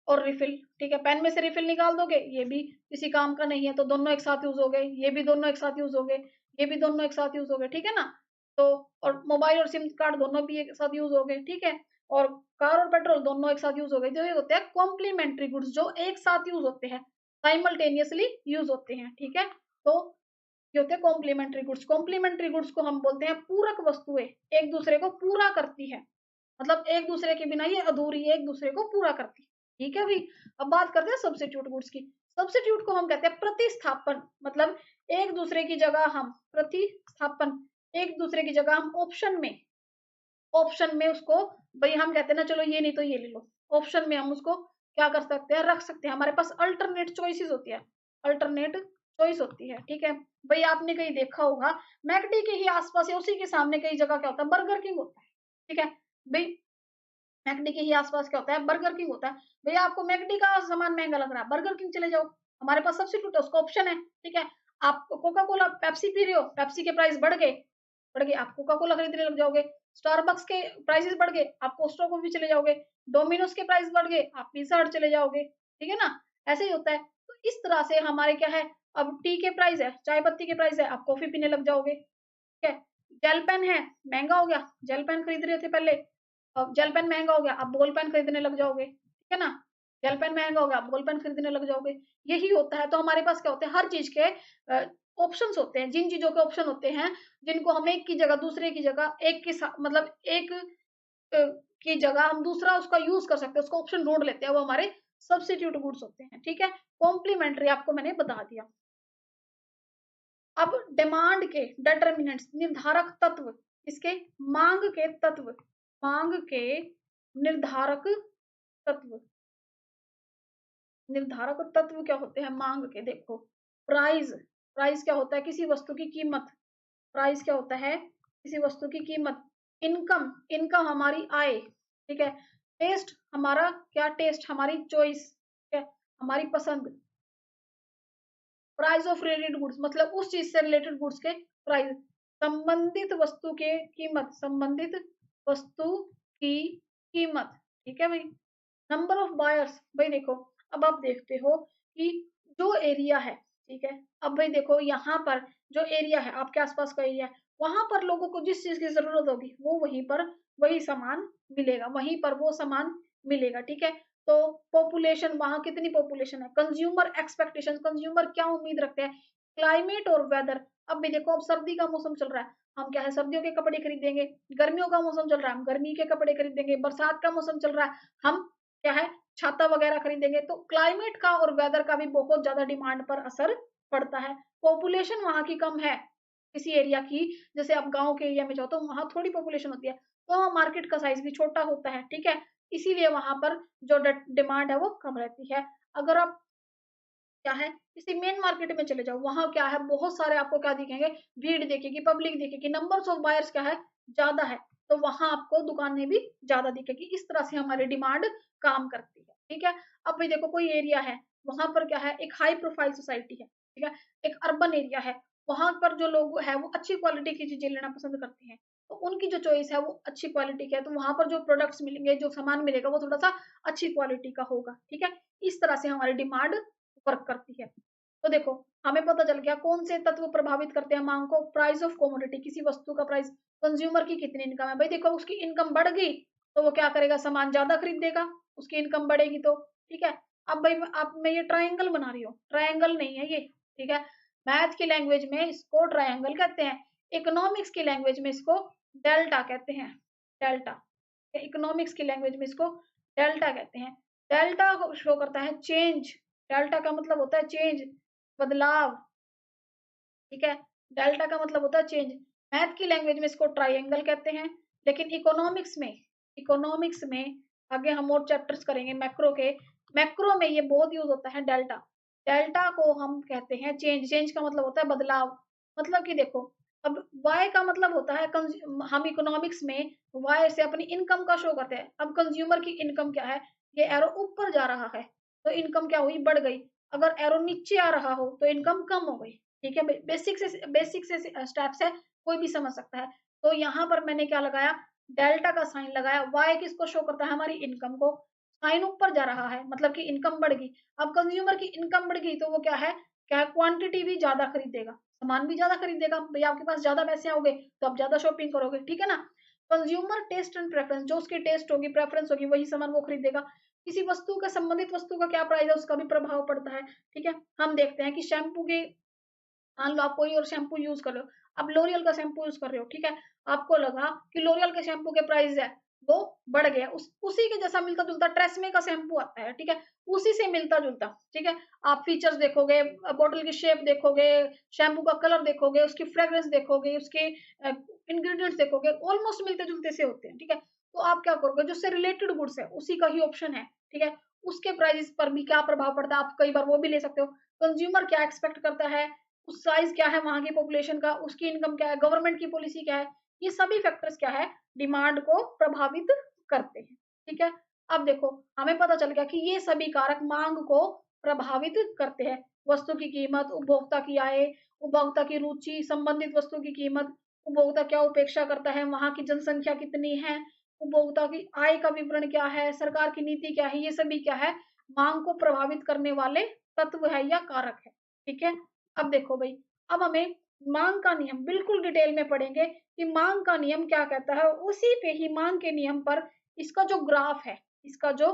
और रिफिल, ठीक है, पेन में से रिफिल निकाल दोगे, ये भी किसी काम का नहीं है, तो दोनों एक साथ यूज हो गए, ये भी दोनों एक साथ यूज हो गए, ये भी दोनों एक साथ यूज हो गए, ठीक है ना। तो और मोबाइल और सिम कार्ड दोनों भी एक साथ यूज हो गए, ठीक है। और कार और पेट्रोल दोनों एक साथ यूज हो गए, जो ये होते हैं कॉम्प्लीमेंट्री गुड्स, जो एक साथ यूज होते हैं, साइमल्टेनियसली यूज होते हैं, ठीक है। तो ये होते हैं कॉम्प्लीमेंट्री गुड्स। कॉम्प्लीमेंट्री गुड्स को हम बोलते हैं पूरक वस्तुएं, एक दूसरे को पूरा करती है, मतलब एक दूसरे के बिना ये अधूरी है, एक दूसरे को पूरा करती है, ठीक है भाई। अब बात करते हैं सब्स्टिट्यूट गुड्स की। सब्स्टिट्यूट को हम कहते हैं प्रतिस्थापन, मतलब एक दूसरे की जगह हम प्रतिस्थापन, एक दूसरे की जगह हम ऑप्शन में उसको, भाई हम कहते हैं ना चलो ये नहीं तो ये ले लो, ऑप्शन में हम उसको क्या कर सकते हैं, रख सकते हैं, हमारे पास अल्टरनेट चॉइसेस होती है, अल्टरनेट चॉइस होती है, ठीक है। भाई आपने कहीं देखा होगा, मैकडी के ही आसपास या उसी के सामने कई जगह क्या होता है, बर्गर किंग होता है, ठीक है। भाई मैकडी के ही आसपास क्या होता है, बर्गर किंग होता है। भैया आपको मैकडी का सामान महंगा लग रहा है, बर्गर किंग चले जाओ, हमारे पास सब्स्टिट्यूट है, उसका ऑप्शन है, ठीक है। आप कोका कोला पेप्सी पी रहे हो, पेप्सी के प्राइस बढ़ गए, आप कोका कोला खरीदने लग जाओगे। स्टारबक्स के प्राइसेस बढ़ गए, आप कोस्टको को भी चले जाओगे। डोमिनोज के प्राइस बढ़ गए, आप पिज्जा हट चले जाओगे, ठीक है ना। ऐसे ही होता है। तो इस तरह से हमारे क्या है, अब टी के प्राइस है, चाय पत्ती के प्राइस है, आप कॉफी पीने लग जाओगे, ठीक है। जेल पेन है, महंगा हो गया, जेल पेन खरीद रहे थे पहले, अब जेल पेन महंगा हो गया, आप बॉल पेन खरीदने लग जाओगे, ठीक है ना। जेल पेन महंगा हो गया, आप बॉल पेन खरीदने लग जाओगे। यही होता है। तो हमारे पास क्या होते हैं, हर चीज के ऑप्शंस होते हैं, जिन चीजों के ऑप्शन होते हैं, जिनको हम एक की जगह दूसरे की जगह एक के साथ, मतलब एक की जगह हम दूसरा उसका यूज कर सकते हैं, उसका ऑप्शन ढूंढ लेते हैं, वो हमारे सब्स्टिट्यूट गुड्स होते हैं, ठीक है। कॉम्प्लीमेंट्री आपको मैंने बता दिया। अब डिमांड के डिटर्मिनेंट्स, निर्धारक तत्व, इसके मांग के निर्धारक तत्व, निर्धारक तत्व क्या होते हैं मांग के, देखो प्राइस, प्राइस क्या होता है, किसी वस्तु की कीमत, प्राइस क्या होता है, किसी वस्तु की कीमत। इनकम, इनकम हमारी आय, ठीक है। टेस्ट हमारा क्या, टेस्ट हमारी चॉइस, ठीक है, हमारी पसंद। प्राइस ऑफ रिलेटेड गुड्स, मतलब उस चीज से रिलेटेड गुड्स के प्राइस। संबंधित वस्तु के कीमत, संबंधित वस्तु की कीमत, ठीक है भाई। नंबर ऑफ बायर्स, भाई देखो, अब आप देखते हो कि जो एरिया है, ठीक है, अब भाई देखो यहाँ पर जो एरिया है, आपके आसपास का एरिया है, वहां पर लोगों को जिस चीज की जरूरत होगी वो वहीं पर वही सामान मिलेगा, वहीं पर वो सामान मिलेगा, ठीक है। तो पॉपुलेशन, वहां कितनी पॉपुलेशन है, कंज्यूमर एक्सपेक्टेशन, कंज्यूमर क्या उम्मीद रखते हैं, क्लाइमेट और वेदर। अब भी देखो, अब सर्दी का मौसम चल रहा है, हम क्या है सर्दियों के कपड़े खरीदेंगे, गर्मियों का मौसम चल रहा है, हम गर्मी के कपड़े खरीदेंगे, बरसात का मौसम चल रहा है, हम क्या है छाता वगैरह खरीदेंगे। तो क्लाइमेट का और वेदर का भी बहुत ज्यादा डिमांड पर असर पड़ता है। पॉपुलेशन वहां की कम है किसी एरिया की, जैसे आप गांव के एरिया में जाओ तो वहां थोड़ी पॉपुलेशन होती है, तो मार्केट का साइज भी छोटा होता है, ठीक है। इसीलिए वहां पर जो डिमांड है वो कम रहती है। अगर आप क्या है किसी मेन मार्केट में चले जाओ, वहां क्या है बहुत सारे आपको क्या दिखेंगे, भीड़ दिखेगी, पब्लिक दिखेगी, नंबर्स ऑफ बायर्स क्या है ज्यादा है, तो वहां आपको दुकानें भी ज्यादा दिखेगी। इस तरह से हमारी डिमांड काम करती है, ठीक है। अब भी देखो कोई एरिया है, वहां पर क्या है एक हाई प्रोफाइल सोसाइटी है, ठीक है, एक अर्बन एरिया है, वहां पर जो लोग है वो अच्छी क्वालिटी की चीजें लेना पसंद करते हैं, तो उनकी जो चॉइस है वो अच्छी क्वालिटी की है, तो वहां पर जो प्रोडक्ट्स मिलेंगे, जो सामान मिलेगा वो थोड़ा सा अच्छी क्वालिटी का होगा, ठीक है। इस तरह से हमारी डिमांड वर्क करती है। तो देखो हमें पता चल गया कौन से तत्व प्रभावित करते हैं मांग को, प्राइस ऑफ कमोडिटी, किसी वस्तु का प्राइस, कंज्यूमर की कितनी इनकम है। भाई देखो उसकी इनकम बढ़ गई तो वो क्या करेगा, सामान ज्यादा खरीदेगा, उसकी इनकम बढ़ेगी तो, ठीक है। अब भाई मैं ये ट्रायंगल बना रही हूँ, ट्रायंगल नहीं है ये, ठीक है। मैथ की लैंग्वेज में इसको ट्रायंगल कहते हैं, इकोनॉमिक्स की लैंग्वेज में इसको डेल्टा कहते हैं, डेल्टा। इकोनॉमिक्स की लैंग्वेज में इसको डेल्टा कहते हैं। डेल्टा शो करता है चेंज, डेल्टा का मतलब होता है चेंज, बदलाव, ठीक है। डेल्टा का मतलब होता है चेंज। मैथ की लैंग्वेज में इसको ट्रायंगल कहते हैं, लेकिन इकोनॉमिक्स में आगे हम और चैप्टर्स करेंगे मैक्रो के, मैक्रो में ये बहुत यूज होता है डेल्टा। डेल्टा को हम कहते हैं चेंज, चेंज का मतलब होता है बदलाव। मतलब कि देखो, अब वाई का मतलब होता है हम इकोनॉमिक्स में वाई से अपनी इनकम का शो करते हैं। अब कंज्यूमर की इनकम क्या है, ये एरो ऊपर जा रहा है तो इनकम क्या हुई, बढ़ गई। अगर एरो नीचे आ रहा हो तो इनकम कम हो गई, ठीक है। बेसिक से स्टेप्स है, कोई भी समझ सकता है। तो यहाँ पर मैंने क्या लगाया, डेल्टा का साइन लगाया। वाई किसको शो करता है, हमारी इनकम को। साइन ऊपर जा रहा है मतलब कि इनकम बढ़ गई। अब कंज्यूमर की इनकम बढ़ गई तो वो क्या है, क्वांटिटी भी ज्यादा खरीदेगा, सामान भी ज्यादा खरीदेगा। भैया आपके पास ज्यादा पैसे आओगे तो आप ज्यादा शॉपिंग करोगे, ठीक है ना। कंज्यूमर टेस्ट एंड प्रेफरेंस, जो उसकी टेस्ट होगी, प्रेफरेंस होगी, वही सामान वो खरीदेगा। किसी वस्तु का, संबंधित वस्तु का क्या प्राइस है उसका भी प्रभाव पड़ता है, ठीक है। हम देखते हैं कि शैम्पू के, मान लो आप कोई और शैम्पू यूज कर रहे हो, आप लोरियल का शैम्पू यूज कर रहे हो, ठीक है। आपको लगा कि लोरियल के शैम्पू के प्राइस है वो बढ़ गया, उसी के जैसा मिलता जुलता ट्रेसमे का शैम्पू आता है, ठीक है, उसी से मिलता जुलता, ठीक है। आप फीचर्स देखोगे, बोतल की शेप देखोगे, शैम्पू का कलर देखोगे, उसकी फ्रेग्रेंस देखोगे, उसके इंग्रेडिएंट्स देखोगे, ऑलमोस्ट मिलते जुलते से होते हैं, ठीक है। तो आप क्या करोगे, जो उससे रिलेटेड गुड्स है उसी का ही ऑप्शन है, ठीक है, उसके प्राइस पर भी क्या प्रभाव पड़ता है, आप कई बार वो भी ले सकते हो। कंज्यूमर क्या एक्सपेक्ट करता है, उस साइज क्या है वहां की पॉपुलेशन का, उसकी इनकम क्या है, गवर्नमेंट की पॉलिसी क्या है, ये सभी फैक्टर्स क्या है, डिमांड को प्रभावित करते हैं, ठीक है। अब देखो हमें पता चल गया कि ये सभी कारक मांग को प्रभावित करते हैं। वस्तु की कीमत, उपभोक्ता की आय, उपभोक्ता की रुचि, संबंधित वस्तु की कीमत, उपभोक्ता क्या उपेक्षा करता है, वहां की जनसंख्या कितनी है, उपभोक्ता की आय का विवरण क्या है, सरकार की नीति क्या है, ये सभी क्या है, मांग को प्रभावित करने वाले तत्व है या कारक है, ठीक है। अब देखो भाई, अब हमें मांग का नियम बिल्कुल डिटेल में पढ़ेंगे कि मांग का नियम क्या कहता है। उसी पे ही मांग के नियम पर इसका जो ग्राफ है, इसका जो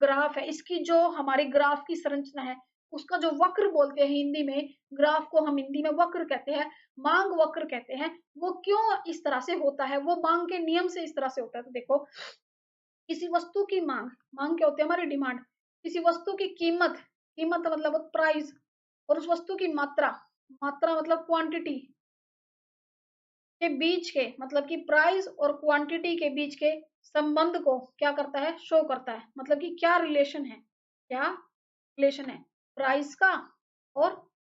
ग्राफ है, इसकी जो हमारी ग्राफ की संरचना है, उसका जो वक्र बोलते हैं हिंदी में, ग्राफ को हम हिंदी में वक्र कहते हैं, मांग वक्र कहते हैं। वो क्यों इस तरह से होता है, वो मांग के नियम से इस तरह से होता है। तो देखो, किसी वस्तु की मांग, मांग क्या होती है, हमारी डिमांड। किसी वस्तु की कीमत, कीमत मतलब प्राइस, और उस वस्तु की मात्रा, मात्रा मतलब क्वांटिटी, के बीच के, मतलब कि प्राइस और क्वांटिटी के बीच के संबंध को क्या करता है, शो करता है। मतलब कि क्या रिलेशन है, क्या रिलेशन है प्राइस का और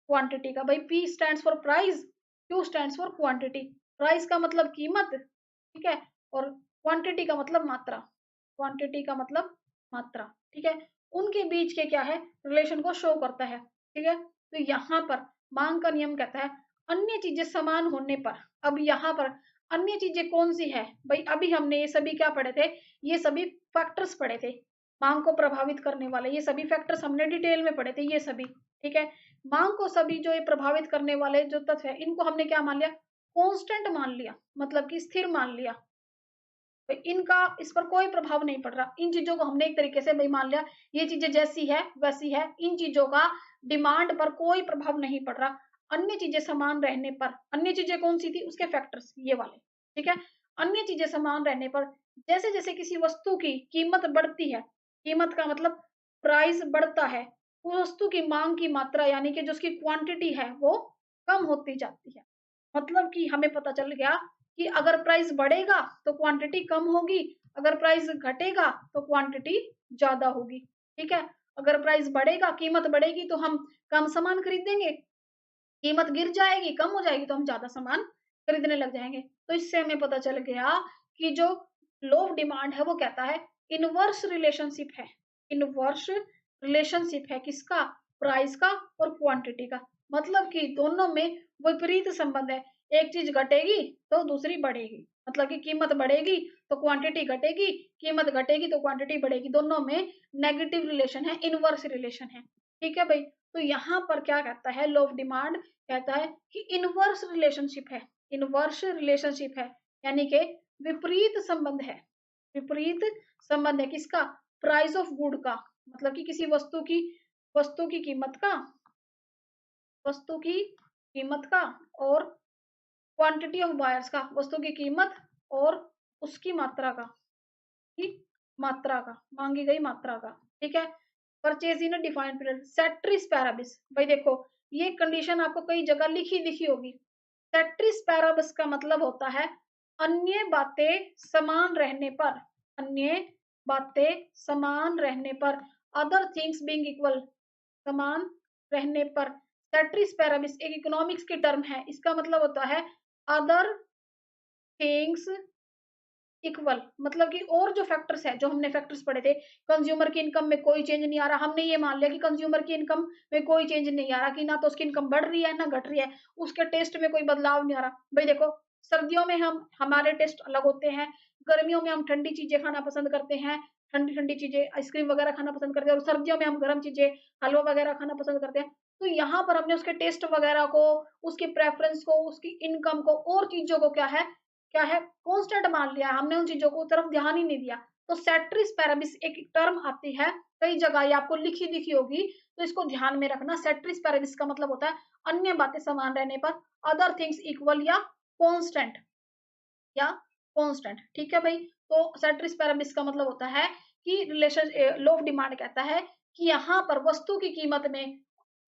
क्वांटिटी का। भाई P stands for price, Q stands for quantity. Price का मतलब कीमत, ठीक है, और क्वांटिटी का मतलब मात्रा, क्वांटिटी का मतलब मात्रा, ठीक है। उनके बीच के क्या है, रिलेशन को शो करता है, ठीक है। तो यहाँ पर मांग का नियम कहता है अन्य चीजें समान होने पर। अब यहाँ पर अन्य चीजें कौन सी है भाई, अभी हमने ये सभी क्या पढ़े थे, ये सभी फैक्टर्स पढ़े थे, मांग को प्रभावित करने वाले ये सभी फैक्टर्स हमने डिटेल में पढ़े थे, ये सभी, ठीक है। मांग को सभी जो ये प्रभावित करने वाले जो तत्व है, इनको हमने क्या मान लिया, कांस्टेंट मान लिया, मतलब कि स्थिर मान लिया। तो इनका इस पर कोई प्रभाव नहीं पड़ रहा। इन चीजों को हमने एक तरीके से भाई मान लिया, ये चीजें जैसी है वैसी है, इन चीजों का डिमांड पर कोई प्रभाव नहीं पड़ रहा। अन्य चीजें समान रहने पर, अन्य चीजें कौन सी थी, उसके फैक्टर्स ये वाले, ठीक है। अन्य चीजें समान रहने पर जैसे जैसे किसी वस्तु की कीमत बढ़ती है, कीमत का मतलब प्राइस बढ़ता है, उस वस्तु की मांग की मात्रा यानी कि जो उसकी क्वांटिटी है वो कम होती जाती है। मतलब कि हमें पता चल गया कि अगर प्राइस बढ़ेगा तो क्वांटिटी कम होगी, अगर प्राइस घटेगा तो क्वांटिटी ज्यादा होगी, ठीक है। अगर प्राइस बढ़ेगा, कीमत बढ़ेगी तो हम कम सामान खरीदेंगे, कीमत गिर जाएगी, कम हो जाएगी तो हम ज्यादा सामान खरीदने लग जाएंगे। तो इससे हमें पता चल गया कि जो लॉ ऑफ डिमांड है वो कहता है इनवर्स रिलेशनशिप है, इनवर्स रिलेशनशिप है किसका, प्राइस का और क्वांटिटी का। मतलब कि दोनों में विपरीत संबंध है, एक चीज घटेगी तो दूसरी बढ़ेगी, मतलब कि कीमत बढ़ेगी तो क्वांटिटी घटेगी, कीमत घटेगी तो क्वांटिटी बढ़ेगी, दोनों में नेगेटिव रिलेशन है, इनवर्स रिलेशन है, ठीक है भाई। तो यहाँ पर क्या कहता है लॉ ऑफ डिमांड, कहता है कि इनवर्स रिलेशनशिप है, इनवर्स रिलेशनशिप है, यानी कि विपरीत संबंध है। विपरीत संबंध है किसका? प्राइस ऑफ गुड का, मतलब कि किसी वस्तु की कीमत का, वस्तु की कीमत का, और क्वांटिटी ऑफ बायर्स का, वस्तु की कीमत और उसकी मात्रा का, की मात्रा का, मांगी गई मात्रा का। ठीक है। Purchase in a defined period, ceteris paribus. भाई देखो, ये कंडीशन आपको कई जगह लिखी दिखी होगी। सेट्रिस पैराबिस का मतलब होता है अन्य बातें समान रहने पर, अन्य बातें समान रहने पर, अदर थिंग्स बीइंग इक्वल, समान रहने पर। सेट्रिस पैराबिस एक इकोनॉमिक्स की टर्म है। इसका मतलब होता है अदर थिंग्स इक्वल, मतलब कि और जो फैक्टर्स है, जो हमने फैक्टर्स पढ़े थे, कंज्यूमर की इनकम में कोई चेंज नहीं आ रहा, हमने ये मान लिया कि कंज्यूमर की इनकम में कोई चेंज नहीं आ रहा, कि ना तो उसकी इनकम बढ़ रही है ना घट रही है, उसके टेस्ट में कोई बदलाव नहीं आ रहा। भाई देखो, सर्दियों में हमारे टेस्ट अलग होते हैं, गर्मियों में हम ठंडी चीजें खाना पसंद करते हैं, ठंडी ठंडी चीजें, आइसक्रीम वगैरह खाना पसंद करते हैं, और सर्दियों में हम गर्म चीजें, हलवा वगैरह खाना पसंद करते हैं। तो यहाँ पर हमने उसके टेस्ट वगैरह को, उसकी प्रेफरेंस को, उसकी इनकम को और चीजों को क्या है कांस्टेंट मान लिया, हमने उन चीजों को तरफ ध्यान ही नहीं दिया। तो सेट्रिस पैराबिस एक टर्म आती है, कई जगह ये आपको लिखी दिखी होगी, तो इसको ध्यान में रखना। सेट्रिस पैराबिस का मतलब होता है अन्य बातें समान रहने पर, अदर थिंग्स इक्वल या कांस्टेंट, या कांस्टेंट। ठीक है भाई। तो सेट्रिस पैराबिस का मतलब होता है कि रिलेशन, लॉ ऑफ डिमांड कहता है कि यहाँ पर वस्तु की कीमत में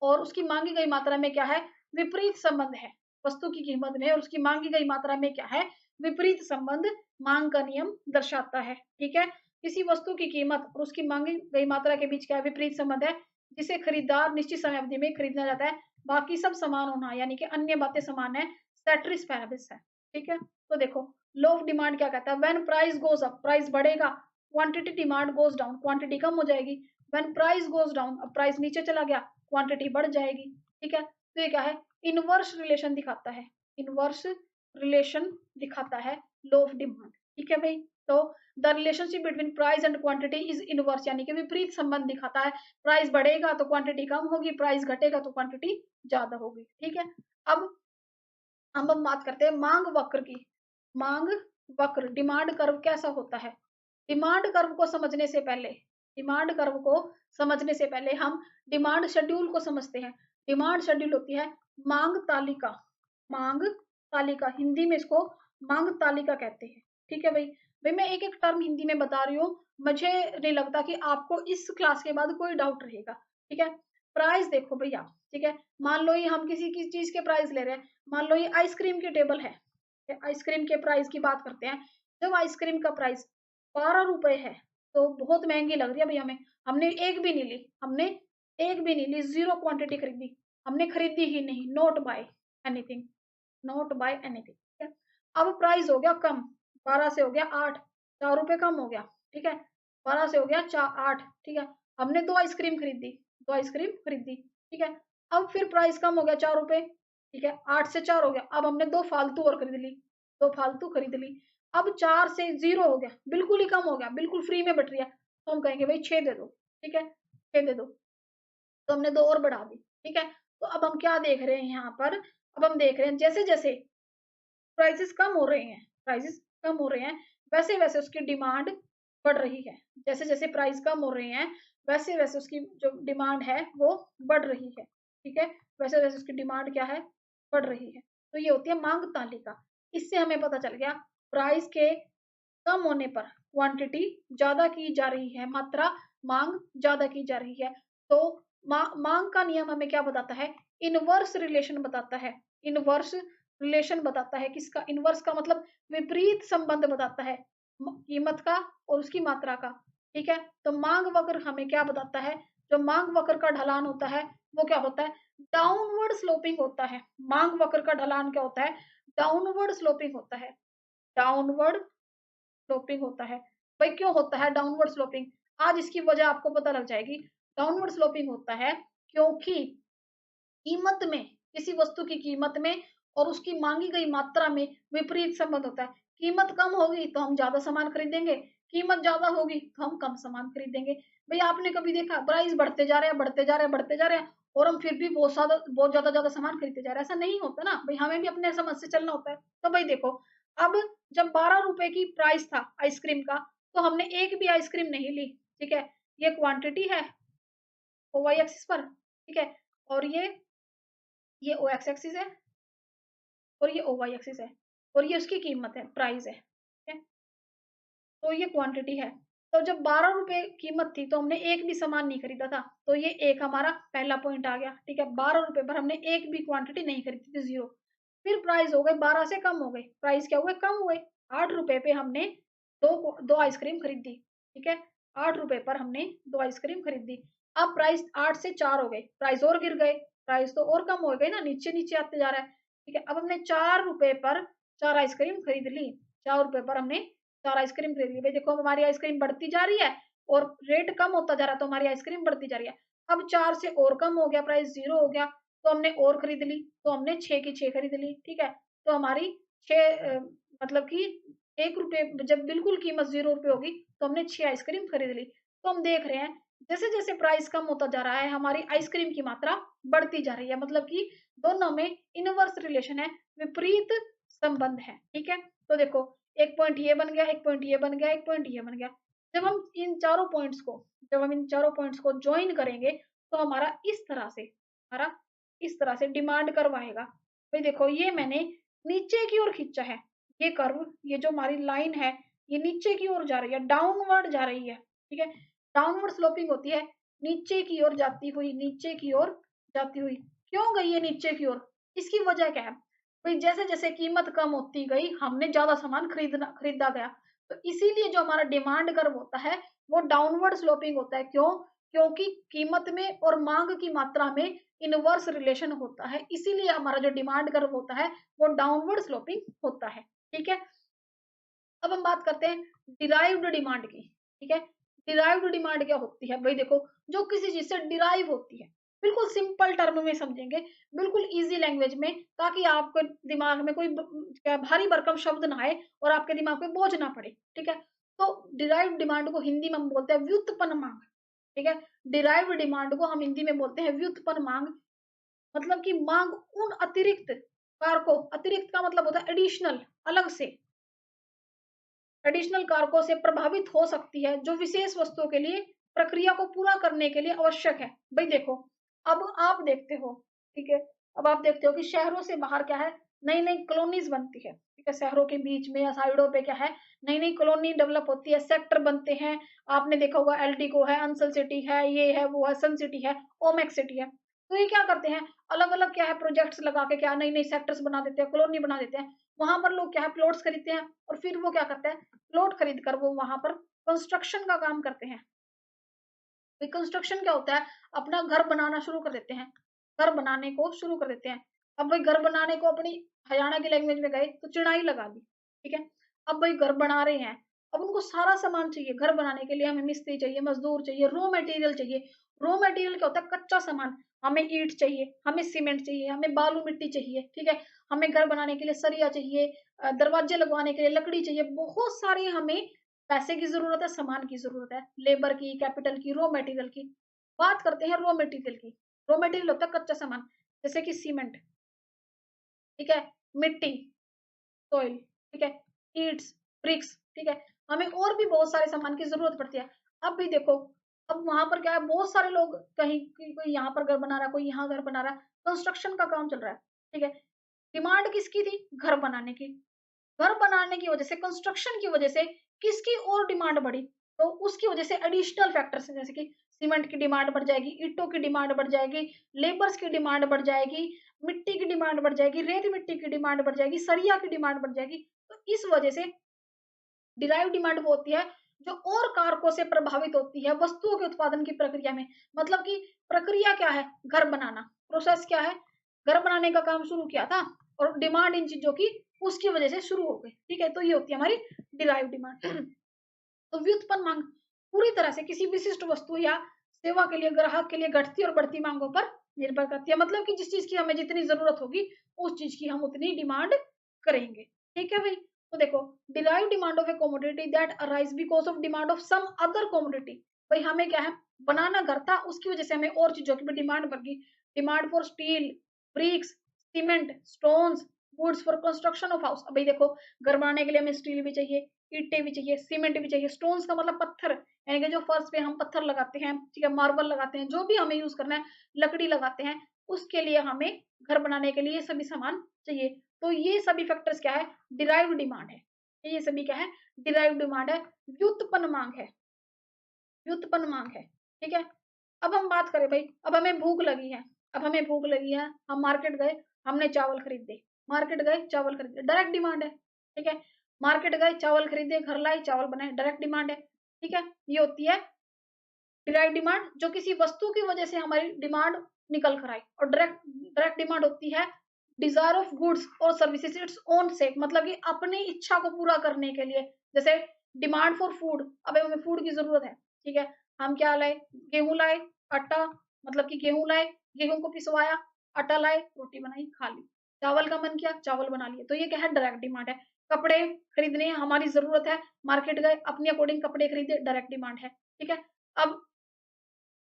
और उसकी मांगी गई मात्रा में क्या है? विपरीत संबंध है। वस्तु की कीमत में और उसकी मांगी गई मात्रा में क्या है? विपरीत संबंध मांग का नियम दर्शाता है। ठीक है। किसी वस्तु की कीमत और उसकी मांगी गई मात्रा के बीच क्या विपरीत संबंध है? जिसे खरीदार निश्चित समय अवधि में खरीदना चाहता है, बाकी सब समान होना, यानी कि अन्य बातें समान है, सेट्रिस पैराबिस है। ठीक है। तो देखो, लॉ ऑफ डिमांड क्या कहता है? When price goes up, price बढ़ेगा, quantity demand goes down, quantity कम हो जाएगी। व्हेन प्राइस गोज डाउन, अब प्राइस नीचे चला गया, क्वांटिटी बढ़ जाएगी। ठीक है। तो ये क्या है? इनवर्स रिलेशन दिखाता है, इनवर्स रिलेशन दिखाता है लॉ ऑफ डिमांड। ठीक है भाई। तो the relationship between price and quantity is inverse, यानी कि विपरीत संबंध दिखाता है। प्राइस बढ़ेगा तो क्वांटिटी कम होगी, प्राइस घटेगा तो क्वांटिटी ज्यादा होगी। ठीक है। अब हम बात करते हैं मांग वक्र की। मांग वक्र, डिमांड कर्व कैसा होता है? डिमांड कर्व को समझने से पहले, डिमांड कर्व को समझने से पहले हम डिमांड शेड्यूल को समझते हैं। डिमांड शेड्यूल होती है मांग तालिका, मांग तालिका, हिंदी में इसको मांग तालिका कहते हैं। ठीक है भाई। भाई मैं एक एक टर्म हिंदी में बता रही हूँ, मुझे नहीं लगता कि आपको इस क्लास के बाद कोई डाउट रहेगा। ठीक है। प्राइस देखो भैया, ठीक है, मान लो ये हम किसी की चीज के प्राइस ले रहे हैं, मान लो ये आइसक्रीम की टेबल है, आइसक्रीम के प्राइस की बात करते हैं। जब आइसक्रीम का प्राइस 12 रुपए है, तो बहुत महंगी लग रही है भाई हमें, हमने एक भी नहीं ली, हमने एक भी नहीं ली, जीरो क्वांटिटी खरीदी, हमने खरीदी ही नहीं, not buy anything, not buy anything. ठीक है। अब प्राइस हो गया कम, 12 से हो गया 8, 4 रुपए कम हो गया। ठीक है। 12 से हो गया 8। ठीक है। हमने 2 आइसक्रीम खरीदी, 2 आइसक्रीम खरीदी। ठीक है। अब फिर प्राइस कम हो गया 4 रुपए। ठीक है। 8 से 4 हो गया, अब हमने 2 फालतू और खरीद ली, 2 फालतू खरीद ली। अब 4 से 0 हो गया, बिल्कुल ही कम हो गया, बिल्कुल फ्री में बट रही है, तो हम कहेंगे भाई 6 दे दो। ठीक है। 6 दे दो, तो हमने 2 और बढ़ा दी। ठीक है। तो अब हम क्या देख रहे हैं यहाँ पर? अब हम देख रहे हैं जैसे जैसे प्राइसेस कम हो रहे हैं, प्राइसेस कम हो रहे हैं, वैसे वैसे उसकी डिमांड बढ़ रही है। जैसे जैसे प्राइस कम हो रहे हैं, वैसे वैसे उसकी जो डिमांड है वो बढ़ रही है। ठीक है। वैसे वैसे उसकी डिमांड क्या है? बढ़ रही है। तो ये होती है मांग तालिका। इससे हमें पता चल गया प्राइस के कम होने पर क्वांटिटी ज्यादा की जा रही है, मात्रा, मांग ज्यादा की जा रही है। तो मांग का नियम हमें क्या बताता है? इनवर्स रिलेशन बताता है। इनवर्स रिलेशन बताता है, किसका? इनवर्स का मतलब विपरीत संबंध बताता है, कीमत का और उसकी मात्रा का। ठीक है। तो मांग वक्र हमें क्या बताता है? जो मांग वक्र का ढलान होता है वो क्या होता है? डाउनवर्ड स्लोपिंग होता है। मांग वक्र का ढलान क्या होता है? डाउनवर्ड स्लोपिंग होता है, डाउनवर्ड स्लोपिंग होता है। भाई क्यों होता है डाउनवर्ड स्लोपिंग? आज इसकी वजह आपको पता लग जाएगी। डाउनवर्ड स्लोपिंग होता है क्योंकि कीमत में, किसी वस्तु की कीमत में और उसकी मांगी गई मात्रा में विपरीत संबंध होता है। कीमत कम होगी तो हम ज्यादा सामान खरीदेंगे, कीमत ज्यादा होगी तो हम कम सामान खरीदेंगे। भाई आपने कभी देखा प्राइस बढ़ते जा रहे हैं, बढ़ते जा रहे हैं, बढ़ते जा रहे हैं, और हम फिर भी बहुत ज्यादा ज्यादा सामान खरीदते जा रहे हैं? ऐसा नहीं होता ना भाई, हमें भी अपने समझ से चलना होता है। तो भाई देखो, अब जब 12 रुपए की प्राइस था आइसक्रीम का, तो हमने एक भी आइसक्रीम नहीं ली, ठीक है? ये क्वांटिटी है ओ वाई एक्सिस पर, ठीक है? और ये ओ एक्स एक्सिस है और ये ओ वाई एक्सिस है और ये उसकी कीमत है, प्राइस है, ठीक है? तो ये क्वांटिटी है। तो जब 12 रुपए कीमत थी तो हमने एक भी सामान नहीं खरीदा था, तो ये एक हमारा पहला पॉइंट आ गया, ठीक है? 12 रुपए पर हमने एक भी क्वांटिटी नहीं खरीदी थी, 0। फिर प्राइस हो गए 12 से कम हो गए, प्राइस क्या हुए? कम हुए। 8 रुपए पे हमने 2 आइसक्रीम खरीदी, ठीक है? 8 रुपए पर हमने 2 आइसक्रीम खरीदी। अब प्राइस 8 से 4 हो गए, प्राइस और गिर गए, प्राइस तो और कम हो गए ना, नीचे-नीचे आते जा रहा है, ठीक है? अब हमने 4 रुपए पर 4 आइसक्रीम खरीद ली, 4 रुपए पर हमने 4 आइसक्रीम खरीद ली। भाई देखो अब हमारी आइसक्रीम बढ़ती जा रही है और रेट कम होता जा रहा है, तो हमारी आइसक्रीम बढ़ती जा रही है। अब 4 से और कम हो गया, प्राइस 0 हो गया, तो हमने और खरीद ली, तो हमने 6 की 6 खरीद ली, ठीक है? तो हमारी 6 मतलब कि 1 रुपए जब बिल्कुल कीमत 0 रुपए होगी, तो हमने 6 आइसक्रीम खरीद ली। तो हम देख रहे हैं, जैसे-जैसे प्राइस कम होता जा रहा है, हमारी आइसक्रीम की मात्रा बढ़ती जा रही है, मतलब कि दोनों में इनवर्स रिलेशन है, विपरीत संबंध है, ठीक है? तो देखो, एक पॉइंट ये बन गया, एक पॉइंट ये बन गया, एक पॉइंट ये बन गया। जब हम इन चारों पॉइंट्स को जॉइन करेंगे, तो हमारा इस तरह से डिमांड कर्व आएगा। भाई देखो, ये मैंने नीचे की ओर खींचा है, ये कर्व, ये जो हमारी लाइन है, ये नीचे की ओर जा रही है, डाउनवर्ड जा रही है, ठीक है? डाउनवर्ड स्लोपिंग होती है, नीचे की ओर जाती हुई, नीचे की ओर जाती हुई। क्यों गई है नीचे की ओर? इसकी वजह क्या है? भाई जैसे-जैसे कीमत कम होती गई, हमने ज़्यादा सामान खरीदा गया। तो इसीलिए जो हमारा डिमांड कर्व होता है, वो डाउनवर्ड स्लोपिंग होता है। क्यों? क्योंकि कीमत में और माँग की मात्रा में इनवर्स रिलेशन होता है। इसीलिए हमारा जो डिमांड कर्व होता है, वो डाउनवर्ड स्लोपिंग होता है। ठीक है? अब हम बात करते हैं डिराइव्ड डिमांड की, ठीक है? डिराइव्ड डिमांड क्या होती है? भाई देखो, जो किसी चीज़ से डिराइव होती है, बिल्कुल सिंपल टर्म में समझेंगे, बिल्कुल ईज़ी लैंग्वेज में, ताकि आपके दिमाग में कोई क्या भारी भरकम शब्द ना आए और आपके दिमाग पे बोझ ना पड़े, ठीक है? तो डिराइव्ड डिमांड को हिंदी में हम बोलते हैं व्युत्पन्न माँग, ठीक है? डिराइव्ड डिमांड को हम हिंदी में बोलते हैं व्युत्पन्न माँग, मतलब कि माँग उन अतिरिक्त कारकों, अतिरिक्त का मतलब होता है एडिशनल, अलग से, एडिशनल कारकों से प्रभावित हो सकती है, जो विशेष वस्तुओं के लिए प्रक्रिया को पूरा करने के लिए आवश्यक है। भाई देखो, अब आप देखते हो, ठीक है? अब आप देखते हो कि शहरों से बाहर क्या है, नई-नई कॉलोनीज़ बनती है, ठीक है? शहरों के बीच में या साइडों पे क्या है, नई-नई कॉलोनी डेवलप होती है, सेक्टर बनते हैं। आपने देखा होगा एलटीको है, अंसल सिटी है, ये है, वो है, सन सिटी है, ओमेक्स सिटी है। तो ये क्या करते हैं, अलग-अलग क्या है प्रोजेक्ट्स लगा के क्या नई-नई सेक्टर्स बना देते हैं, कॉलोनी बना देते हैं। वहाँ पर लोग क्या है प्लॉट्स खरीदते हैं और फिर वो क्या करते हैं, प्लॉट खरीद कर वो वहाँ पर कंस्ट्रक्शन का काम करते हैं। कंस्ट्रक्शन क्या होता है, अपना घर बनाना शुरू कर देते हैं, घर बनाने को शुरू कर देते हैं। अब भाई घर बनाने को अपनी हरियाणा की लैंग्वेज में गए तो चिनाई लगा दी, ठीक है? अब भाई घर बना रहे हैं, अब उनको सारा सामान चाहिए, घर बनाने के लिए हमें मिस्त्री चाहिए, मजदूर चाहिए, रॉ मटेरियल चाहिए। रॉ मटेरियल क्या होता है, कच्चा सामान। हमें ईंट चाहिए, हमें सीमेंट चाहिए, हमें बालू मिट्टी चाहिए, ठीक है? हमें घर बनाने के लिए सरिया चाहिए, दरवाजे लगवाने के लिए लकड़ी चाहिए, बहुत सारी हमें पैसे की ज़रूरत है, सामान की ज़रूरत है, लेबर की, कैपिटल की, रॉ मटेरियल की। बात करते हैं रॉ मटेरियल की। रॉ मटेरियल होता है कच्चा सामान, जैसे कि सीमेंट, ठीक है? मिट्टी, सॉइल, ठीक है? ईंट्स, ब्रिक्स, ठीक है? हमें और भी बहुत सारे सामान की ज़रूरत पड़ती है। अब भी देखो, अब वहाँ पर क्या है, बहुत सारे लोग कहीं कोई यहाँ पर घर बना रहा है, कोई यहाँ घर बना रहा है, कंस्ट्रक्शन का काम चल रहा है, ठीक है? डिमांड किसकी थी? घर बनाने की। घर बनाने की वजह से, कंस्ट्रक्शन की वजह से किसकी और डिमांड बढ़ी? तो उसकी वजह से एडिशनल फैक्टर्स हैं, जैसे कि सीमेंट की डिमांड बढ़ जाएगी, ईंटों की डिमांड बढ़ जाएगी, लेबर्स की डिमांड बढ़ जाएगी, मिट्टी की डिमांड बढ़ जाएगी, रेत मिट्टी की डिमांड बढ़ जाएगी, सरिया की डिमांड बढ़ जाएगी। तो इस वजह से डिराइव डिमांड वो होती है जो और कारकों से प्रभावित होती है वस्तुओं के उत्पादन की प्रक्रिया में। मतलब कि प्रक्रिया क्या है? घर बनाना। प्रोसेस क्या है? घर बनाने का काम शुरू किया था और डिमांड इन चीज़ों की उसकी वजह से शुरू हो गई। ठीक है? तो ये होती है हमारी डिराइव डिमांड। तो व्युत्पन्न मांग पूरी तरह से किसी विशिष्ट वस्तु या सेवा के लिए ग्राहक के लिए घटती और बढ़ती मांगों पर निर्भर करती है। मतलब कि जिस चीज़ की हमें जितनी ज़रूरत होगी, उस चीज़ की हम उतनी डिमांड करेंगे। ठीक है भई? तो देखो, derive demand of a commodity that arise because of demand of some other commodity. भई हमें क्या है, बनाना घर था, उसकी वजह से हमें और चीज़ों की भी डिमांड बढ़ गई। Demand for steel, bricks, cement, stones, goods for construction of house. अभी देखो, घर बनाने के लिए हमें स्टील भी चाहिए, ईंटें भी चाहिए, सीमेंट भी चाहिए। स्टोन्स का मतलब पत्थर, यानी कि जो फर्श पे हम पत्थर लगाते हैं, ठीक है, मार्बल लगाते हैं, जो भी हमें यूज करना है, लकड़ी लगाते हैं, उसके लिए हमें घर बनाने के लिए ये सभी सामान चाहिए। तो ये सभी फैक्टर्स क्या है, डिराइव्ड डिमांड है। ये सभी क्या है, डिराइव्ड डिमांड है, व्युत्पन्न मांग है, व्युत्पन्न मांग है। ठीक है, अब हम बात करें भाई, अब हमें भूख लगी है, अब हमें भूख लगी है, हम मार्केट गए, हमने चावल खरीदे, मार्केट गए चावल खरीदे, डायरेक्ट डिमांड है। ठीक है, मार्केट गए चावल खरीदे, घर लाए चावल बनाए, डायरेक्ट डिमांड है। ठीक है, ये होती है डिराइव डिमांड, जो किसी वस्तु की वजह से हमारी डिमांड निकल कर आई। और डायरेक्ट डायरेक्ट डिमांड होती है डिजायर ऑफ गुड्स और सर्विसेज इट्स ओन सेक, मतलब कि अपनी इच्छा को पूरा करने के लिए। जैसे डिमांड फॉर फूड, अब हमें फूड की जरूरत है, ठीक है, हम क्या लाए, गेहूं लाए, आटा, मतलब कि गेहूं लाए, गेहूं को पिसवाया, आटा लाए, रोटी बनाई, खा ली। चावल का मन किया, चावल बना लिए, तो ये क्या है, डायरेक्ट डिमांड है। कपड़े खरीदने हैं, हमारी जरूरत है, मार्केट गए, अपने अकॉर्डिंग कपड़े खरीदे, डायरेक्ट डिमांड है। ठीक है, अब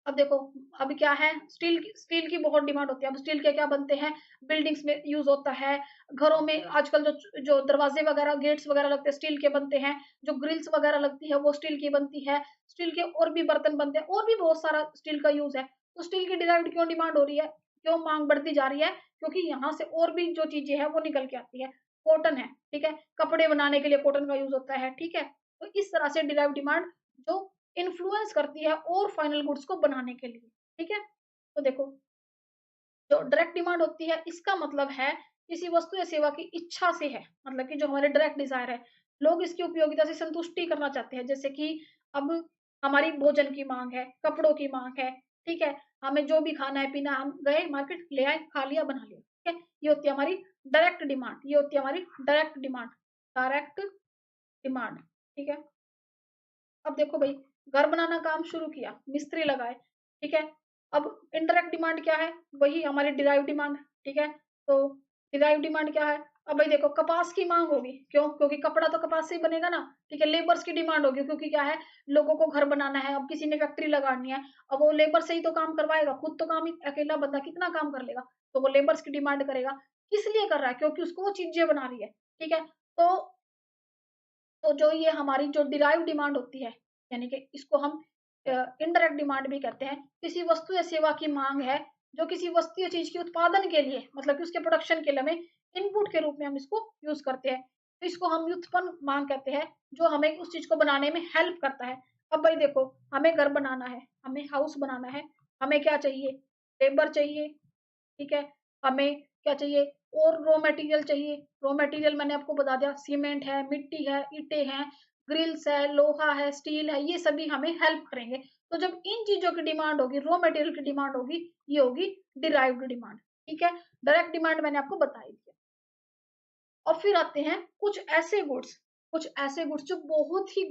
अब देखो, अब क्या है, स्टील की बहुत डिमांड होती है। अब स्टील के क्या बनते हैं, बिल्डिंग्स में यूज होता है, घरों में आजकल जो जो दरवाजे वगैरह, गेट्स वगैरह लगते हैं, स्टील के बनते हैं, जो ग्रिल्स वगैरह लगती है वो स्टील की बनती है, स्टील के और भी बर्तन बनते हैं, और भी बहुत सारा स्टील का यूज है। तो स्टील की डिराइव्ड क्यों डिमांड हो रही है, क्यों मांग बढ़ती जा रही है, क्योंकि यहाँ से और भी जो चीजें हैं वो निकल के आती है। कॉटन है, ठीक है, कपड़े बनाने के लिए कॉटन का यूज होता है। ठीक है, तो इस तरह से डिराइव्ड डिमांड जो इन्फ्लुएंस करती है और फाइनल गुड्स को बनाने के लिए। ठीक है, तो देखो, जो डायरेक्ट डिमांड होती है, इसका मतलब है किसी वस्तु या सेवा की इच्छा से है, मतलब कि जो हमारे डायरेक्ट डिजायर है, लोग इसकी उपयोगिता से संतुष्टि करना चाहते हैं। जैसे कि अब हमारी भोजन की मांग है, कपड़ों की मांग है, ठीक है, हमें जो भी खाना है पीना, हम गए मार्केट, ले आए, खा लिया, बना लिया। ठीक है, ये होती है हमारी डायरेक्ट डिमांड, ये होती है हमारी डायरेक्ट डिमांड, डायरेक्ट डिमांड। ठीक है, अब देखो भाई, घर बनाना काम शुरू किया, मिस्त्री लगाए, ठीक है, अब इनडायरेक्ट डिमांड क्या है, वही हमारी डिराइव डिमांड। ठीक है, तो डिराइव डिमांड क्या है, अब भाई देखो, कपास की मांग होगी, क्यों, क्योंकि कपड़ा तो कपास से ही बनेगा ना। ठीक है, लेबर्स की डिमांड होगी, क्योंकि क्या है, लोगों को घर बनाना है, अब किसी ने फैक्ट्री लगानी है, अब वो लेबर से ही तो काम करवाएगा, खुद तो काम ही अकेला बंदा कितना काम कर लेगा, तो वो लेबर्स की डिमांड करेगा। किस लिए कर रहा है, क्योंकि उसको वो चीजें बना रही है। ठीक है, तो जो ये हमारी जो डिराइव डिमांड होती है, यानी कि इसको हम इनडायरेक्ट डिमांड भी कहते हैं, किसी वस्तु या सेवा की मांग है, जो किसी वस्तु या चीज के उत्पादन के लिए, मतलब कि उसके प्रोडक्शन के लिए हमें इनपुट के रूप में हम इसको यूज करते हैं। तो इसको हम व्युत्पन्न मांग कहते हैं, जो हमें उस चीज को बनाने में हेल्प करता है। अब भाई देखो, हमें घर बनाना है, हमें हाउस बनाना है, हमें क्या चाहिए, लेबर चाहिए, ठीक है, हमें क्या चाहिए, और रॉ मटेरियल चाहिए। रॉ मटेरियल मैंने आपको बता दिया, सीमेंट है, मिट्टी है, ईंटें हैं, ग्रिल्स है, लोहा है, स्टील है, ये सभी हमें हेल्प करेंगे। तो जब इन चीजों की डिमांड होगी, रॉ मटेरियल की डिमांड होगी, ये होगी डिराइव्ड डिमांड। ठीक है, डायरेक्ट डिमांड मैंने आपको बताई थी। और फिर आते हैं कुछ ऐसे गुड्स जो बहुत ही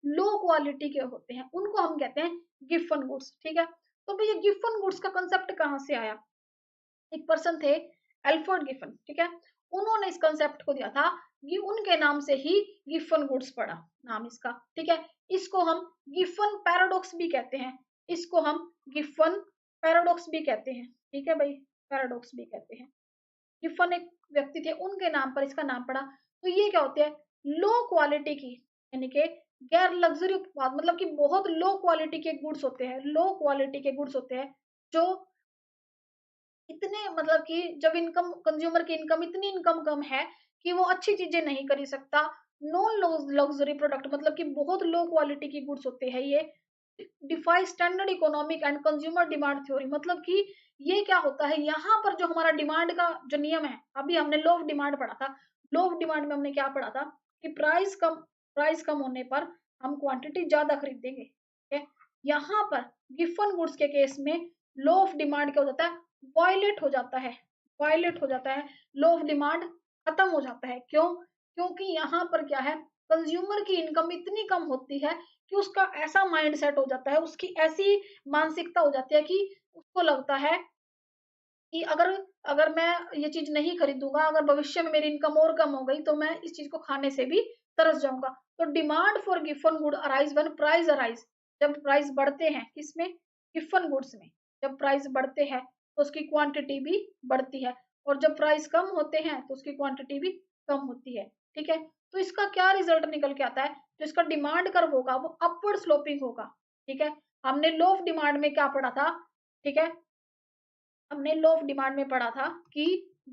लो क्वालिटी के होते हैं, उनको हम कहते हैं गिफन गुड्स। ठीक है, तो भैया गिफन गुड्स का कंसेप्ट कहाँ से आया, एक पर्सन थे, एल्फ्रेड गिफन, ठीक है, उन्होंने इस कंसेप्ट को दिया था, कि उनके नाम से ही गिफन गुड्स पड़ा, नाम इसका। ठीक है, इसको हम गिफन पैराडॉक्स भी कहते हैं, इसको हम गिफन पैराडॉक्स भी कहते हैं। ठीक है भाई, पैराडॉक्स भी कहते हैं। गिफन एक व्यक्ति थे, उनके नाम पर इसका नाम पड़ा। तो ये क्या होते हैं, लो क्वालिटी की, यानी कि गैर लग्जरी उत्पाद, मतलब कि बहुत लो क्वालिटी के गुड्स होते हैं, लो क्वालिटी के गुड्स होते हैं, जो इतने, मतलब कि जब इनकम, कंज्यूमर की इनकम, इतनी इनकम कम है कि वो अच्छी चीजें नहीं खरीद सकता। नॉन लग्जरी प्रोडक्ट, मतलब कि बहुत लो क्वालिटी की गुड्स होते हैं ये, defy standard economic and consumer demand theory, मतलब कि ये क्या होता है, यहाँ पर जो हमारा डिमांड का जो नियम है, अभी हमने लो ऑफ डिमांड पढ़ा था, लो ऑफ डिमांड में हमने क्या पढ़ा था, कि प्राइस कम होने पर हम क्वांटिटी ज्यादा खरीदेंगे। ठीक है, यहाँ पर गिफन गुड्स के केस में लो ऑफ डिमांड क्या हो जाता है, वायलेट हो जाता है, वायलेट हो जाता है, लो ऑफ डिमांड खत्म हो जाता है। क्यों, क्योंकि यहाँ पर क्या है, कंज्यूमर की इनकम इतनी कम होती है कि उसका ऐसा माइंड सेट हो जाता है, उसकी ऐसी मानसिकता हो जाती है कि उसको लगता है कि अगर अगर मैं ये चीज नहीं खरीदूंगा, अगर भविष्य में मेरी इनकम और कम हो गई, तो मैं इस चीज को खाने से भी तरस जाऊंगा। तो demand for Giffen good arise when price arise, जब प्राइस बढ़ते हैं, किसमें, गिफन गुड्स में, जब प्राइस बढ़ते हैं तो उसकी क्वांटिटी भी बढ़ती है। और जब प्राइस कम होते हैं तो उसकी क्वांटिटी भी कम होती है, ठीक है। तो इसका क्या रिजल्ट निकल के आता है, जो इसका डिमांड कर्व होगा वो अपवर्ड स्लोपिंग होगा, ठीक है। हमने लो ऑफ डिमांड में क्या पढ़ा था, ठीक है, हमने लो ऑफ डिमांड में पढ़ा था कि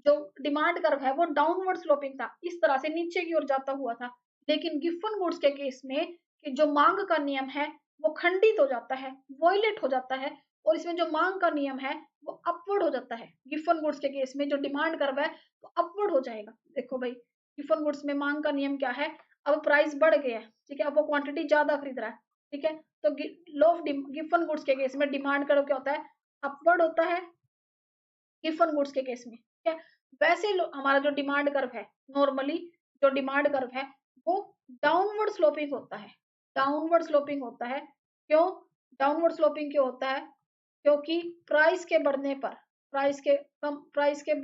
जो डिमांड कर्व है वो डाउनवर्ड स्लोपिंग था, इस तरह से नीचे की ओर जाता हुआ था। लेकिन गिफन गुड्स के केस में कि जो मांग का नियम है वो खंडित हो जाता है, वॉयलेट हो जाता है, और इसमें जो मांग का नियम है वो अपवर्ड हो जाता है। गिफन गुड्स के केस में जो डिमांड कर्व है वो अपवर्ड हो जाएगा। देखो भाई, गिफन गुड्स में मांग का नियम क्या है, अब प्राइस बढ़ गया है, ठीक है, अब वो क्वांटिटी ज्यादा खरीद रहा है, ठीक है। तो लो ऑफ गिफन गुड्स के केस में डिमांड कर्व क्या होता है, अपवर्ड होता है गिफन गुड्स के केस में, ठीक है। वैसे हमारा जो डिमांड कर्व है, नॉर्मली जो डिमांड कर्व है वो डाउनवर्ड स्लोपिंग होता है, डाउनवर्ड स्लोपिंग होता है। क्यों डाउनवर्ड स्लोपिंग क्यों होता है, क्योंकि प्राइस के बढ़ने पर, प्राइस के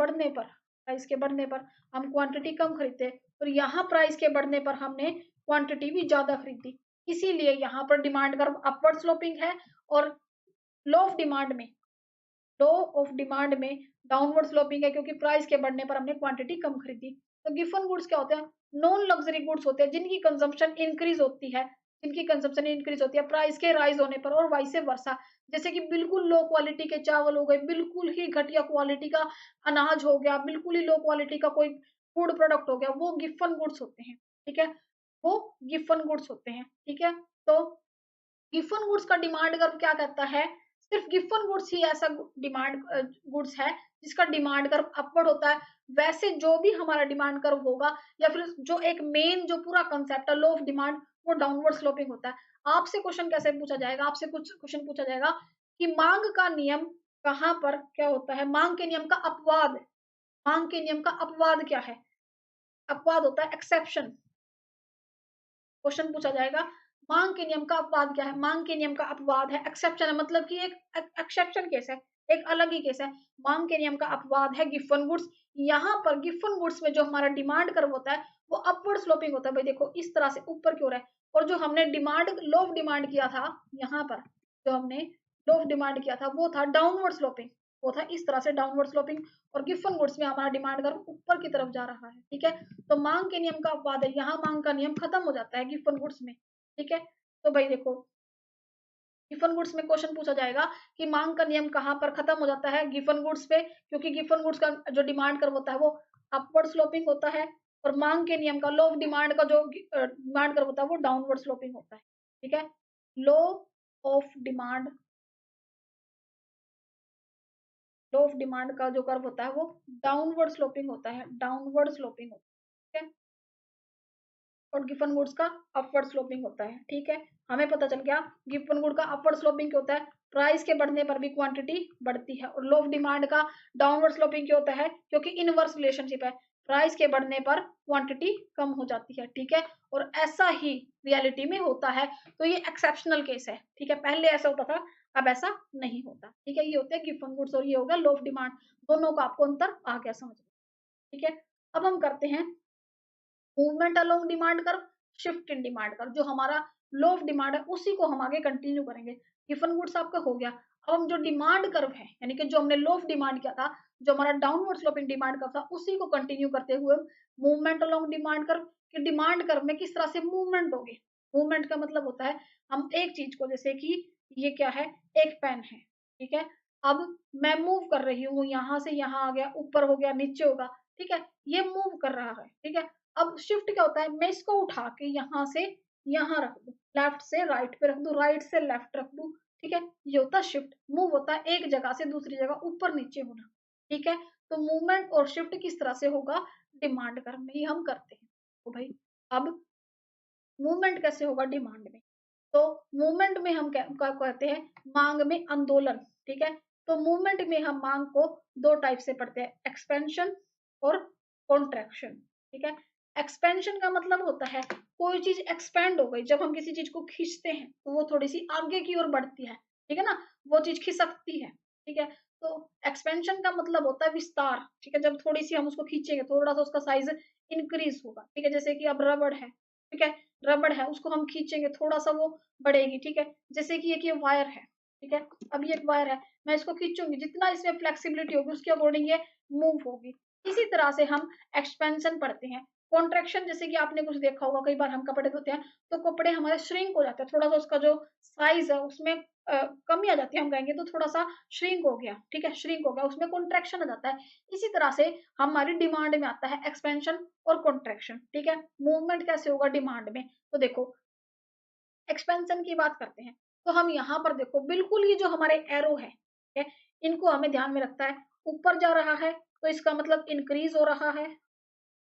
बढ़ने पर हम क्वांटिटी कम खरीदते, और यहाँ प्राइस के बढ़ने पर हमने क्वांटिटी भी ज्यादा खरीदी, इसीलिए यहाँ पर डिमांड कर्व अपवर्ड स्लोपिंग है। और लो ऑफ डिमांड में लो ऑफ डिमांड में डाउनवर्ड स्लोपिंग है, क्योंकि प्राइस के बढ़ने पर हमने क्वांटिटी कम खरीदी। तो गिफन गुड्स क्या होते हैं, नॉन लग्जरी गुड्स होते हैं जिनकी कंजम्पशन इंक्रीज होती है, प्राइस के राइज होने पर, और वाइस वर्सा। जैसे कि बिल्कुल लो क्वालिटी के चावल हो गए, बिल्कुल ही घटिया क्वालिटी का अनाज हो गया, बिल्कुल ही लो क्वालिटी का कोई फूड प्रोडक्ट हो गया, वो गिफन गुड्स होते हैं, ठीक है, वो गिफन गुड्स होते हैं, ठीक है। तो गिफन गुड्स का डिमांड कर्व क्या कहता है, सिर्फ गिफन गुड्स ही ऐसा डिमांड गुड्स है जिसका डिमांड कर्व अपवर्ड होता है। वैसे जो भी हमारा डिमांड कर्व होगा, या फिर जो एक मेन जो पूरा कंसेप्ट है लो ऑफ डिमांड, वो डाउनवर्ड स्लोपिंग होता है। आपसे क्वेश्चन कैसे पूछा जाएगा, आपसे कुछ क्वेश्चन पूछा जाएगा कि मांग का नियम कहाँ पर क्या होता है, मांग के नियम का अपवाद, मांग के नियम का अपवाद क्या है, अपवाद होता है एक्सेप्शन। क्वेश्चन पूछा जाएगा मांग के नियम का अपवाद क्या है, मांग के नियम का अपवाद है एक्सेप्शन है, मतलब कि एक एक्सेप्शन केस है, एक अलग ही केस है। मांग के नियम का अपवाद है गिफन गुड्स। यहाँ पर गिफन गुड्स में जो हमारा डिमांड कर्व होता है वो अपवर्ड स्लोपिंग होता है। भाई देखो इस तरह से ऊपर की ओर है, और जो हमने डिमांड लो ऑफ डिमांड किया था, यहाँ पर जो हमने लो ऑफ डिमांड किया था वो था डाउनवर्ड स्लोपिंग, वो था इस तरह से डाउनवर्ड स्लोपिंग। और गिफन गुड्स में हमारा डिमांड कर्व ऊपर की तरफ जा रहा है, ठीक है। तो मांग के नियम का अपवाद है, यहाँ मांग का नियम खत्म हो जाता है गिफन गुड्स में, ठीक है। तो भाई देखो गिफन गुड्स में क्वेश्चन पूछा जाएगा कि मांग का नियम कहाँ पर खत्म हो जाता है, गिफन गुड्स पे, क्योंकि गिफन गुड्स का जो डिमांड कर्व होता है वो अपवर्ड स्लोपिंग होता है, और मांग के नियम का लो ऑफ डिमांड का जो डिमांड कर्व होता है वो डाउनवर्ड स्लोपिंग होता है, ठीक है। Law of demand, law of demand का जो कर्व होता है वो डाउनवर्ड स्लोपिंग होता है, डाउनवर्ड स्लोपिंग होता है, ठीक है। और गिफन गुड्स का अपवर्ड स्लोपिंग होता है, ठीक है। हमें पता चल गया गिफन गुड का अपवर्ड स्लोपिंग क्या होता है, प्राइस के बढ़ने पर भी क्वांटिटी बढ़ती है। और लो ऑफ डिमांड का डाउनवर्ड स्लोपिंग क्या होता है, क्योंकि इनवर्स रिलेशनशिप है, प्राइस के बढ़ने पर क्वांटिटी कम हो जाती है, ठीक है। और ऐसा ही रियलिटी में होता है। तो ये एक्सेप्शनल केस है, ठीक है, पहले ऐसा होता था, अब ऐसा नहीं होता, ठीक है। ये होते हैं गिफन गुड्स और ये होगा लो ऑफ डिमांड, दोनों का आपको अंतर आ गया समझ में, ठीक है। अब हम करते हैं movement along demand curve, shift in demand curve. जो हमारा लो ऑफ डिमांड है उसी को हम आगे कंटिन्यू करेंगे। गिवन गुड्स आपका हो गया। अब हम जो डिमांड कर्व है, यानी कि जो हमने लो ऑफ डिमांड किया था, जो हमारा डाउनवर्ड स्लोपिंग डिमांड कर्व था, उसी को कंटिन्यू करते हुए मूवमेंट अलोंग डिमांड कर्व, कि डिमांड कर्व में किस तरह से मूवमेंट होगी। मूवमेंट का मतलब होता है हम एक चीज को, जैसे कि ये क्या है, एक पेन है, ठीक है। अब मैं मूव कर रही हूँ, यहाँ से यहाँ आ गया, ऊपर हो गया, नीचे होगा, ठीक है, ये मूव कर रहा है, ठीक है। अब शिफ्ट क्या होता है, मैं इसको उठा के यहाँ से यहाँ रख दूं, लेफ्ट से राइट पे रख दूं, राइट से लेफ्ट रख दूं, ठीक है। ये होता है शिफ्ट, मूव होता है एक जगह से दूसरी जगह, ऊपर नीचे होना, ठीक है। तो मूवमेंट और शिफ्ट किस तरह से होगा, डिमांड कर्व में ही हम करते हैं। तो भाई अब मूवमेंट कैसे होगा डिमांड में, तो मूवमेंट में हम क्या कहते हैं, मांग में आंदोलन, ठीक है। तो मूवमेंट में हम मांग को दो टाइप से पढ़ते हैं, एक्सपेंशन और कॉन्ट्रैक्शन, ठीक है। एक्सपेंशन का मतलब होता है कोई चीज एक्सपेंड हो गई, जब हम किसी चीज को खींचते हैं तो वो थोड़ी सी आगे की ओर बढ़ती है, ठीक है ना, वो चीज खिसकती है, ठीक है। तो एक्सपेंशन का मतलब होता है विस्तार, ठीक है, जब थोड़ी सी हम उसको खींचेंगे थोड़ा सा उसका साइज इंक्रीज होगा, ठीक है। जैसे कि अब रबड़ है, ठीक है, रबड़ है, उसको हम खींचेंगे थोड़ा सा वो बढ़ेगी, ठीक है। जैसे कि एक ये वायर है, ठीक है। अब ये एक वायर है, मैं इसको खींचूँगी, जितना इसमें फ्लेक्सिबिलिटी होगी उसके अकॉर्डिंग ये मूव होगी। इसी तरह से हम एक्सपेंशन पढ़ते हैं। कॉन्ट्रैक्शन जैसे कि आपने कुछ देखा होगा, कई बार हम कपड़े धोते हैं तो कपड़े हमारे श्रिंक हो जाते हैं, थोड़ा-सा उसका जो साइज़ है उसमें कमी आ जाती है, हम कहेंगे तो थोड़ा-सा श्रिंक हो गया, ठीक है, श्रिंक हो गया, उसमें कॉन्ट्रैक्शन आ जाता है। इसी तरह से हमारी डिमांड में आता है एक्सपेंशन और कॉन्ट्रैक्शन, ठीक है। मूवमेंट कैसे होगा डिमांड में? तो देखो, एक्सपेंशन की बात करते हैं, तो हम यहाँ पर देखो बिल्कुल ये जो हमारे एरो है, ठीक है, इनको हमें ध्यान में रखता है। ऊपर जा रहा है तो इसका मतलब इंक्रीज हो रहा है,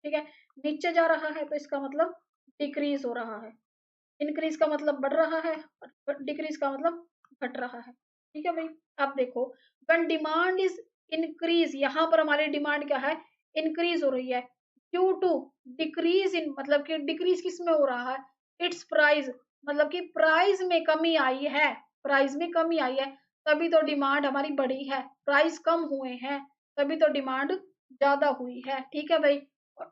ठीक है। नीचे जा रहा है तो इसका मतलब डिक्रीज हो रहा है। इंक्रीज का मतलब बढ़ रहा है और डिक्रीज का मतलब घट रहा है, ठीक है भाई। अब देखो, व्हेन डिमांड इज इंक्रीज, यहाँ पर हमारी डिमांड क्या है, इंक्रीज हो रही है। ड्यू टू डिक्रीज इन, मतलब कि डिक्रीज किस में हो रहा है, इट्स प्राइस, मतलब कि प्राइस में कमी आई है, प्राइस में कमी आई है, तभी तो डिमांड हमारी बढ़ी है। प्राइस कम हुए हैं तभी तो डिमांड ज्यादा हुई है, ठीक है भाई।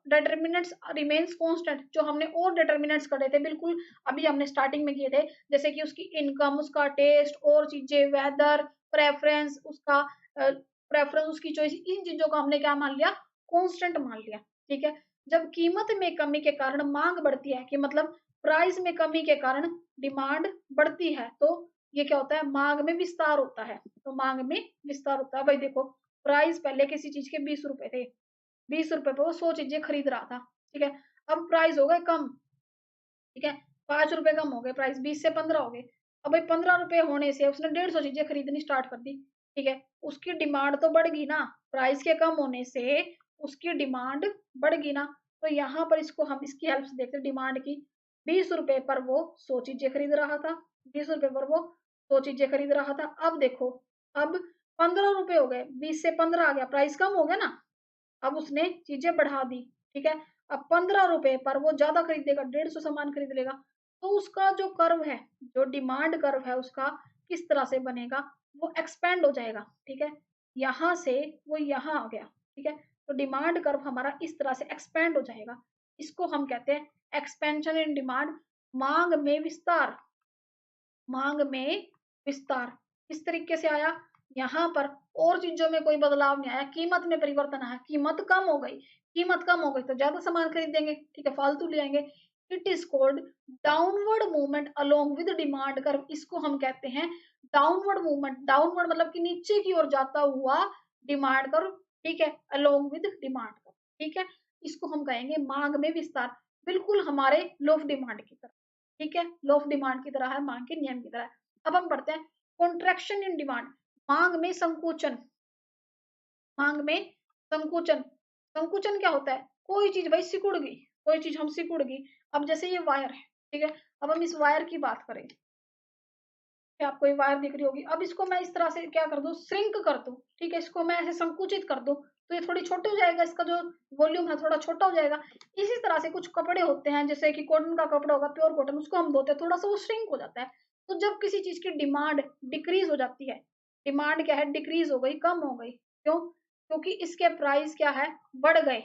डिटर्मिनेंट्स रिमेन्स कांस्टेंट, जो हमने और डिटर्मिनेंट्स करे थे बिल्कुल अभी हमने स्टार्टिंग में किए थे, जैसे कि उसकी इनकम, उसका टेस्ट और चीजें, वेदर, प्रेफरेंस, उसका प्रेफरेंस, उसकी चॉइस, इन चीजों का हमने क्या मान लिया, कांस्टेंट मान लिया, ठीक है। जब कीमत में कमी के कारण मांग बढ़ती है, कि मतलब प्राइस में कमी के कारण डिमांड बढ़ती है, तो ये क्या होता है, मांग में विस्तार होता है। तो मांग में विस्तार होता है भाई। देखो, प्राइस पहले किसी चीज के 20 रुपए थे, 20 रुपए पे वो 100 चीजें खरीद रहा था, ठीक है। अब प्राइस हो गए कम, ठीक है, 5 रुपए कम हो गए, प्राइस 20 से 15 हो गए। अब भाई 15 रुपए होने से उसने 150 चीजें खरीदनी स्टार्ट कर दी, ठीक है। उसकी डिमांड तो बढ़ गई ना, प्राइस के कम होने से उसकी डिमांड बढ़ गई ना। तो यहाँ पर इसको हम इसकी हेल्प से देखते हैं डिमांड की। 20 रुपए पर वो 100 चीजें खरीद रहा था, 20 रुपए पर वो 100 चीजें खरीद रहा था। अब देखो, अब 15 रुपए हो गए, 20 से 15 आ गया, प्राइस कम हो गया ना। अब उसने चीजें बढ़ा दी, ठीक है। अब 15 रुपए पर वो ज्यादा खरीदेगा, 150 सामान खरीद लेगा। तो उसका जो कर्व है, जो डिमांड कर्व है उसका किस तरह से बनेगा, वो एक्सपेंड हो जाएगा, ठीक है। यहाँ से वो यहाँ आ गया, ठीक है। तो डिमांड कर्व हमारा इस तरह से एक्सपेंड हो जाएगा। इसको हम कहते हैं एक्सपेंशन इन डिमांड, मांग में विस्तार, मांग में विस्तार। किस तरीके से आया, यहाँ पर और चीजों में कोई बदलाव नहीं आया, कीमत में परिवर्तन आया, कीमत कम हो गई, कीमत कम हो गई तो ज्यादा सामान खरीदेंगे, ठीक है, फालतू ले आएंगे। It is called downward movement along with demand curve, इसको हम कहते हैं डाउनवर्ड मूवमेंट। डाउनवर्ड मतलब कि नीचे की ओर जाता हुआ डिमांड कर्व, ठीक है, अलोंग विद डिमांड कर्व, ठीक है। इसको हम कहेंगे मांग में विस्तार, बिल्कुल हमारे लो ऑफ डिमांड की तरह, ठीक है, लो ऑफ डिमांड की तरह है, मांग के नियम की तरह है। अब हम पढ़ते हैं कॉन्ट्रैक्शन इन डिमांड, मांग में संकुचन, मांग में संकुचन। संकुचन क्या होता है, कोई चीज भाई सिकुड़ गई, कोई चीज हम सिकुड़ गई। अब जैसे ये वायर है, ठीक है, अब हम इस वायर की बात करें, क्या आपको ये वायर दिख रही होगी, अब इसको मैं इस तरह से क्या कर दूं, श्रिंक कर दूं, ठीक है, इसको मैं ऐसे संकुचित कर दूं, तो ये थोड़ी छोटी हो जाएगा, इसका जो वॉल्यूम है थोड़ा छोटा हो जाएगा। इसी तरह से कुछ कपड़े होते हैं, जैसे कि कॉटन का कपड़ा होगा, प्योर कॉटन, उसको हम धोते हैं, थोड़ा सा वो श्रिंक हो जाता है। तो जब किसी चीज की डिमांड डिक्रीज हो जाती है, डिमांड क्या है, डिक्रीज हो गई, कम हो गई, क्यों, क्योंकि इसके प्राइस क्या है, बढ़ गए,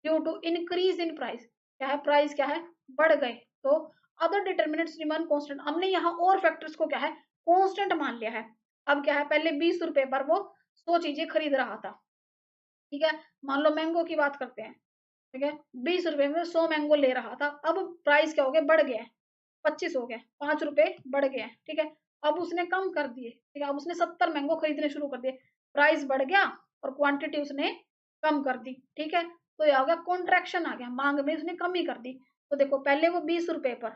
due to increase in price, क्या है, प्राइस क्या है, बढ़ गए। तो अदर डिटर्मिनेंट्स रिमेन कांस्टेंट, हमने यहाँ और फैक्टर्स को क्या है, कांस्टेंट मान लिया है। अब क्या है, पहले 20 रुपए पर वो 100 चीजें खरीद रहा था, ठीक है। मान लो मैंगो की बात करते हैं, ठीक है, 20 रुपए में 100 मैंगो ले रहा था। अब प्राइस क्या हो गया, बढ़ गया है, 25 हो गया, 5 रुपए बढ़ गया है, ठीक है। अब उसने कम कर दिए, ठीक है, अब उसने 70 मैंगो खरीदने शुरू कर दिए, प्राइस बढ़ गया और क्वांटिटी उसने कम कर दी, ठीक है। तो ये आ गया कॉन्ट्रैक्शन, आ गया, मांग में उसने कमी कर दी। तो देखो, पहले वो 20 रुपए पर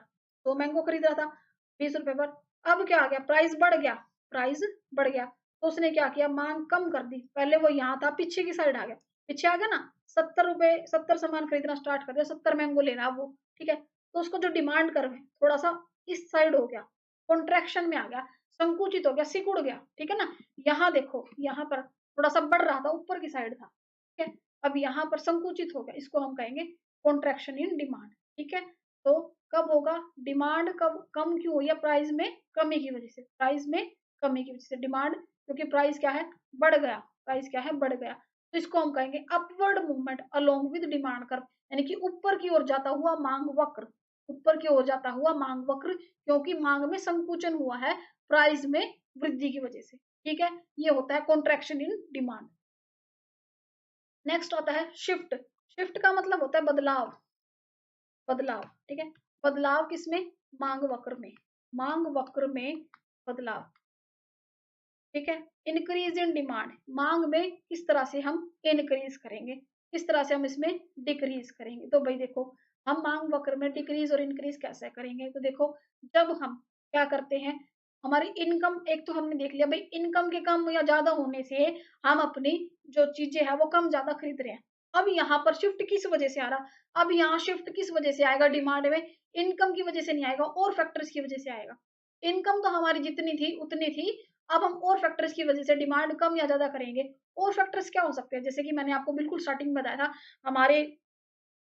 100 मैंगो खरीद रहा था, 20 रुपए पर, अब क्या आ गया, प्राइस बढ़ गया, प्राइस बढ़ गया, तो उसने क्या किया, मांग कम कर दी। पहले वो यहाँ था, पीछे की साइड आ गया, पीछे आ गया ना, 70 रुपए, 70 सामान खरीदना स्टार्ट कर दिया, 70 मैंगो लेना वो, ठीक है। तो उसको जो डिमांड कर्व है थोड़ा सा इस साइड हो गया, कॉन्ट्रैक्शन में आ गया, संकुचित हो गया, सिकुड़ गया, ठीक है ना। यहाँ देखो, यहाँ पर थोड़ा सा बढ़ रहा था, ऊपर की साइड था, ठीक है। अब यहाँ पर संकुचित हो गया, इसको हम कहेंगे कॉन्ट्रैक्शन इन डिमांड, ठीक है। तो कब होगा, डिमांड कब कम क्यों हुई है, प्राइस में कमी की वजह से, प्राइस में कमी की वजह से डिमांड, क्योंकि प्राइस क्या है, बढ़ गया, प्राइस क्या है, बढ़ गया। तो इसको हम कहेंगे upward movement along with demand curve, यानी कि ऊपर की ओर जाता हुआ मांग वक्र, ऊपर की ओर जाता हुआ मांग वक्र, क्योंकि मांग में संकुचन हुआ है प्राइस में वृद्धि की वजह से। ठीक है, ये होता है कॉन्ट्रैक्शन इन डिमांड। नेक्स्ट आता है शिफ्ट। शिफ्ट का मतलब होता है बदलाव, बदलाव। ठीक है, बदलाव किसमें? मांग वक्र में, मांग वक्र में बदलाव। ठीक है, इंक्रीज इन डिमांड, मांग में किस तरह से हम इंक्रीज करेंगे, किस तरह से हम इसमें डिक्रीज करेंगे। तो भाई देखो, हम मांग वक्र में डिक्रीज और इंक्रीज कैसे करेंगे? तो देखो, जब हम क्या करते हैं, हमारी इनकम, एक तो हमने देख लिया भाई, इनकम के कम या ज्यादा होने से हम अपनी जो चीजें हैं वो कम ज्यादा खरीद रहे हैं। अब यहाँ पर शिफ्ट किस वजह से आ रहा? अब यहाँ शिफ्ट किस वजह से आएगा डिमांड में? इनकम की वजह से नहीं आएगा, और फैक्टर्स की वजह से आएगा। इनकम तो हमारी जितनी थी उतनी थी, अब हम और फैक्टर्स की वजह से डिमांड कम या ज्यादा करेंगे। और फैक्टर्स क्या हो सकते हैं? जैसे कि मैंने आपको बिल्कुल स्टार्टिंग में बताया था, हमारे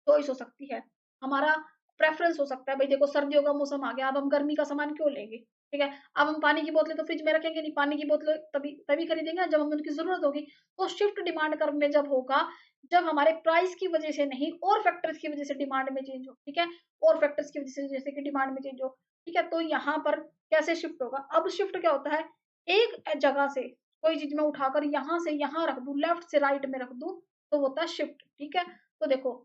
चॉइस हो सकती है, हमारा प्रेफरेंस हो सकता है। भाई देखो, सर्दियों का मौसम आ गया, अब हम गर्मी का सामान क्यों लेंगे? ठीक है, अब हम पानी की बोतलें तो फ्रिज में रखेंगे नहीं, पानी की बोतलें तभी तभी खरीदेंगे जब हमें उनकी जरूरत होगी। तो शिफ्ट डिमांड कर्व में जब होगा, जब हमारे प्राइस की वजह से नहीं, और फैक्टर्स की वजह से डिमांड में चेंज हो। ठीक है, और फैक्टर्स की वजह से जैसे कि डिमांड में चेंज हो। ठीक है, तो यहाँ पर कैसे शिफ्ट होगा? अब शिफ्ट क्या होता है, एक जगह से कोई चीज मैं उठाकर यहाँ से यहाँ रख दूं, लेफ्ट से राइट में रख दूं, तो होता है शिफ्ट। ठीक है, तो देखो,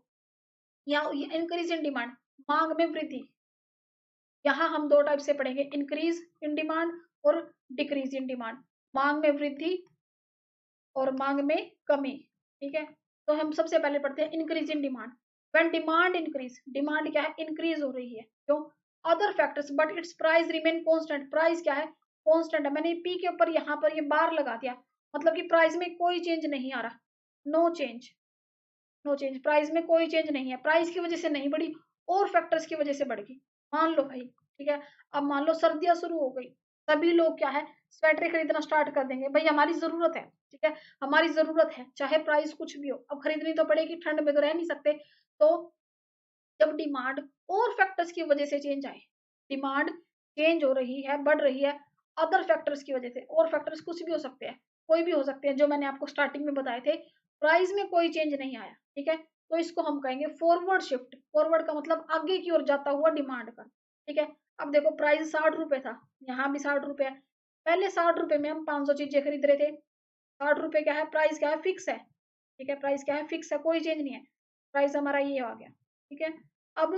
या इंक्रीज इन डिमांड, मांग में वृद्धि। यहाँ हम दो टाइप से पढ़ेंगे, इंक्रीज इन डिमांड और डिक्रीज इन डिमांड। मांग में वृद्धि और मांग में कमी। ठीक है, तो हम सबसे पहले पढ़ते हैं increase in demand. When demand increase, demand क्या है? इंक्रीज हो रही है, क्यों? Other factors but it's price remain constant, price क्या है? कांस्टेंट है। मैंने पी के ऊपर यहाँ पर ये बार लगा दिया, मतलब कि प्राइस में कोई चेंज नहीं आ रहा, no change, no change, price में कोई चेंज नहीं है। प्राइस की वजह से नहीं बढ़ी, और फैक्टर्स की वजह से बढ़ गई। मान लो भाई, ठीक है, अब मान लो सर्दियां शुरू हो गई, सभी लोग क्या है, स्वेटर खरीदना स्टार्ट कर देंगे। भाई हमारी जरूरत है, ठीक है, हमारी जरूरत है, चाहे प्राइस कुछ भी हो, अब खरीदनी तो पड़ेगी, ठंड में तो रह नहीं सकते। तो जब डिमांड और फैक्टर्स की वजह से चेंज आए, डिमांड चेंज हो रही है, बढ़ रही है, अदर फैक्टर्स की वजह से, और फैक्टर्स कुछ भी हो सकते हैं, कोई भी हो सकते हैं, जो मैंने आपको स्टार्टिंग में बताए थे, प्राइस में कोई चेंज नहीं आया। ठीक है, तो इसको हम कहेंगे फॉरवर्ड शिफ्ट। फॉरवर्ड का मतलब आगे की ओर जाता हुआ डिमांड का। ठीक है, अब देखो, प्राइस 60 रुपए था, यहाँ भी 60 रुपए है। पहले 60 रुपए में हम 500 चीजें खरीद रहे थे। 60 रुपए क्या है? प्राइस क्या है? फिक्स है। ठीक है, प्राइस क्या है? फिक्स है, कोई चेंज नहीं है, प्राइस हमारा ये आ गया। ठीक है, अब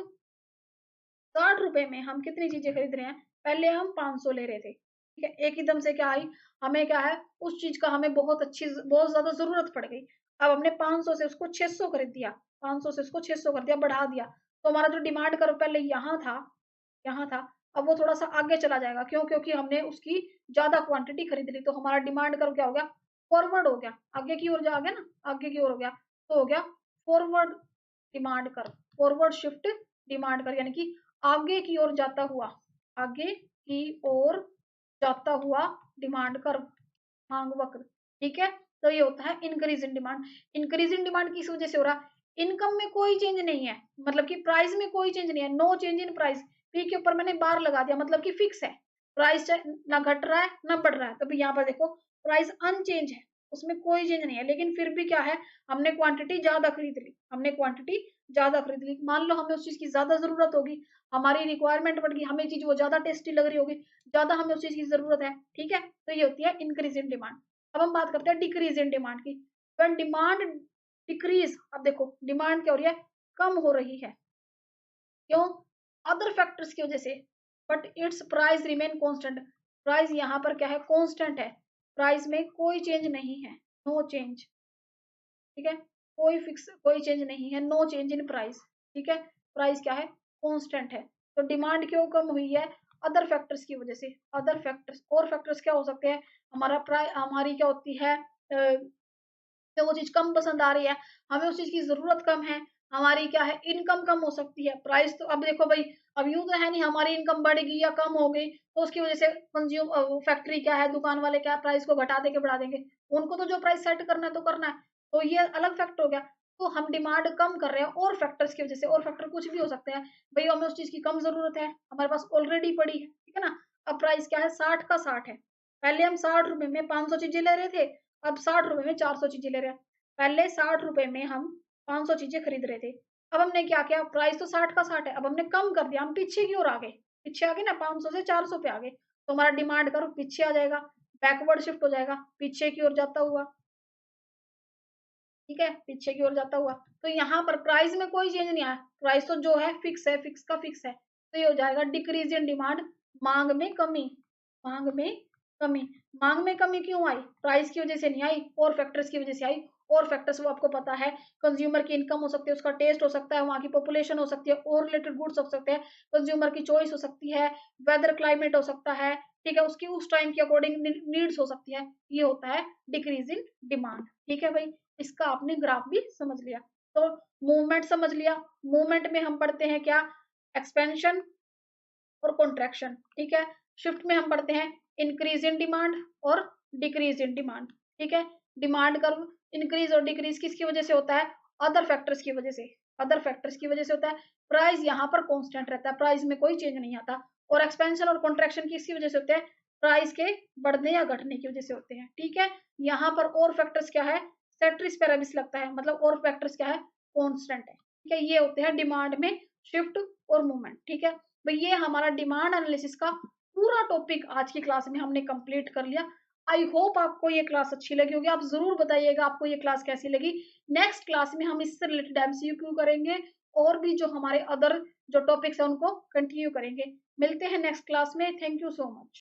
60 रुपए में हम कितनी चीजें खरीद रहे हैं? पहले हम 500 ले रहे थे। ठीक है, एक एकदम से क्या आई, हमें क्या है, उस चीज का हमें बहुत ज्यादा जरूरत पड़ गई। अब हमने 500 से उसको 600 खरीद दिया, 500 से उसको 600 कर दिया, बढ़ा दिया। तो हमारा जो डिमांड कर्व पहले यहाँ था, यहाँ था, अब वो थोड़ा सा आगे चला जाएगा। क्यों? क्योंकि हमने उसकी ज्यादा क्वांटिटी खरीद ली, तो हमारा डिमांड कर्व क्या हो गया? फॉरवर्ड हो गया, आगे की ओर जा गया ना, आगे की ओर हो गया, तो हो गया forward demand curve, forward shift demand curve, यानी कि आगे की ओर जाता हुआ, आगे की ओर जाता हुआ डिमांड कर्व, मांग वक्र। ठीक है, तो ये होता है increase in demand. Increase in demand किस वजह से हो रहा? इनकम में कोई चेंज नहीं है, मतलब कि प्राइस में कोई चेंज नहीं है, no change in price. P के ऊपर मैंने बार लगा दिया, मतलब कि फिक्स है, प्राइस ना घट रहा है ना बढ़ रहा है। तो यहाँ पर देखो, प्राइस अनचेंज है, उसमें कोई चेंज नहीं है, लेकिन फिर भी क्या है, हमने क्वांटिटी ज्यादा खरीद ली, हमने क्वांटिटी ज्यादा खरीद ली। मान लो हमें उस चीज की ज्यादा जरूरत होगी, हमारी रिक्वायरमेंट बढ़ गई, हमें चीज वो ज्यादा टेस्टी लग रही होगी, ज्यादा हमें उस चीज की जरूरत है। ठीक है, तो ये होती है इंक्रीज इन डिमांड। अब हम बात करते हैं डिक्रीज इन डिमांड की। व्हेन डिमांड डिक्रीज, अब देखो डिमांड क्या हो रही है? कम हो रही है, क्यों? अदर फैक्टर्स की वजह से, but it's price remain constant, price यहाँ पर क्या है? कांस्टेंट है, प्राइस में कोई चेंज नहीं है, नो चेंज। ठीक है, कोई फिक्स, कोई चेंज नहीं है, नो चेंज इन प्राइस। ठीक है, प्राइस क्या है? कांस्टेंट है। तो डिमांड क्यों कम हुई है? अदर फैक्टर्स की वजह से। अदर फैक्टर्स, और फैक्टर्स क्या हो सकते हैं? हमारा प्राइस, हमारी क्या होती है, तो वो चीज कम पसंद आ रही है, हमें उस चीज की जरूरत कम है, हमारी क्या है, इनकम कम हो सकती है। प्राइस तो अब देखो भाई, अब यूं तो है नहीं हमारी इनकम बढ़ गई या कम हो गई, तो उसकी वजह से कंज्यूम, फैक्ट्री क्या है, दुकान वाले क्या है, प्राइस को घटा देके बढ़ा देंगे। उनको तो जो प्राइस सेट करना है तो करना है, तो ये अलग फैक्टर हो गया। तो हम डिमांड कम कर रहे हैं और फैक्टर्स की वजह से, और फैक्टर कुछ भी हो सकते हैं। भाई हमें उस चीज की कम जरूरत है, हमारे पास ऑलरेडी पड़ी है, ठीक है ना। अब प्राइस क्या है? 60 का 60 है। पहले हम 60 रुपए में 500 चीजें ले रहे थे, अब 60 रुपए में 400 चीजें ले रहे हैं। पहले 60 रुपए में हम 500 चीजें खरीद रहे थे, अब हमने क्या किया, प्राइस तो 60 का 60 है, अब हमने कम कर दिया, हम पीछे की ओर आ गए, पीछे आ गए ना, 500 से 400 पे आ गए, तो हमारा डिमांड कर्व पीछे आ जाएगा, बैकवर्ड शिफ्ट हो जाएगा, पीछे की ओर जाता हुआ, ठीक है, पीछे की ओर जाता हुआ। तो यहाँ पर प्राइस में कोई चेंज नहीं आया, प्राइस तो जो है फिक्स है, फिक्स का फिक्स है, तो ये हो जाएगा डिक्रीज इन डिमांड, मांग में कमी, मांग में कमी। मांग में कमी क्यों आई, प्राइस की वजह से नहीं आई, और फैक्टर्स की वजह से आई। और फैक्टर्स वो आपको पता है, कंज्यूमर की इनकम हो सकती है, उसका टेस्ट हो सकता है, वहाँ की पॉपुलेशन हो सकती है, और रिलेटेड गुड्स हो सकते हैं, कंज्यूमर की चॉइस हो सकती है, वेदर क्लाइमेट हो सकता है, ठीक है, उसकी उस टाइम के अकॉर्डिंग नीड्स हो सकती है, ये होता है डिक्रीज इन डिमांड। ठीक है भाई, इसका आपने ग्राफ भी समझ लिया। तो मूवमेंट समझ लिया, मूवमेंट में हम पढ़ते हैं क्या, एक्सपेंशन और कॉन्ट्रैक्शन, ठीक है। शिफ्ट में हम पढ़ते हैं इंक्रीज इन डिमांड और डिक्रीज इन डिमांड, ठीक है। डिमांड कर्व इंक्रीज और डिक्रीज किसकी वजह से होता है, अदर फैक्टर्स की वजह से, अदर फैक्टर्स की वजह से होता है। प्राइस यहाँ पर कांस्टेंट रहता है, प्राइस में कोई चेंज नहीं आता। और एक्सपेंशन और कॉन्ट्रैक्शन किसकी वजह से होते हैं, प्राइस के बढ़ने या घटने की वजह से होते हैं, ठीक है। यहाँ पर और फैक्टर्स क्या है, सेट्रिस पैराबिस लगता है, मतलब और फैक्टर्स क्या है, कांस्टेंट है, ठीक है। ये होते हैं डिमांड में शिफ्ट और मूवमेंट, ठीक है। तो ये हमारा डिमांड एनालिसिस का पूरा टॉपिक आज की क्लास में हमने कंप्लीट कर लिया। आई होप आपको ये क्लास अच्छी लगी होगी, आप जरूर बताइएगा आपको ये क्लास कैसी लगी। नेक्स्ट क्लास में हम इससे रिलेटेड एमसीक्यू करेंगे, और भी जो हमारे अदर जो टॉपिक्स है उनको कंटिन्यू करेंगे। मिलते हैं नेक्स्ट क्लास में, थैंक यू सो मच।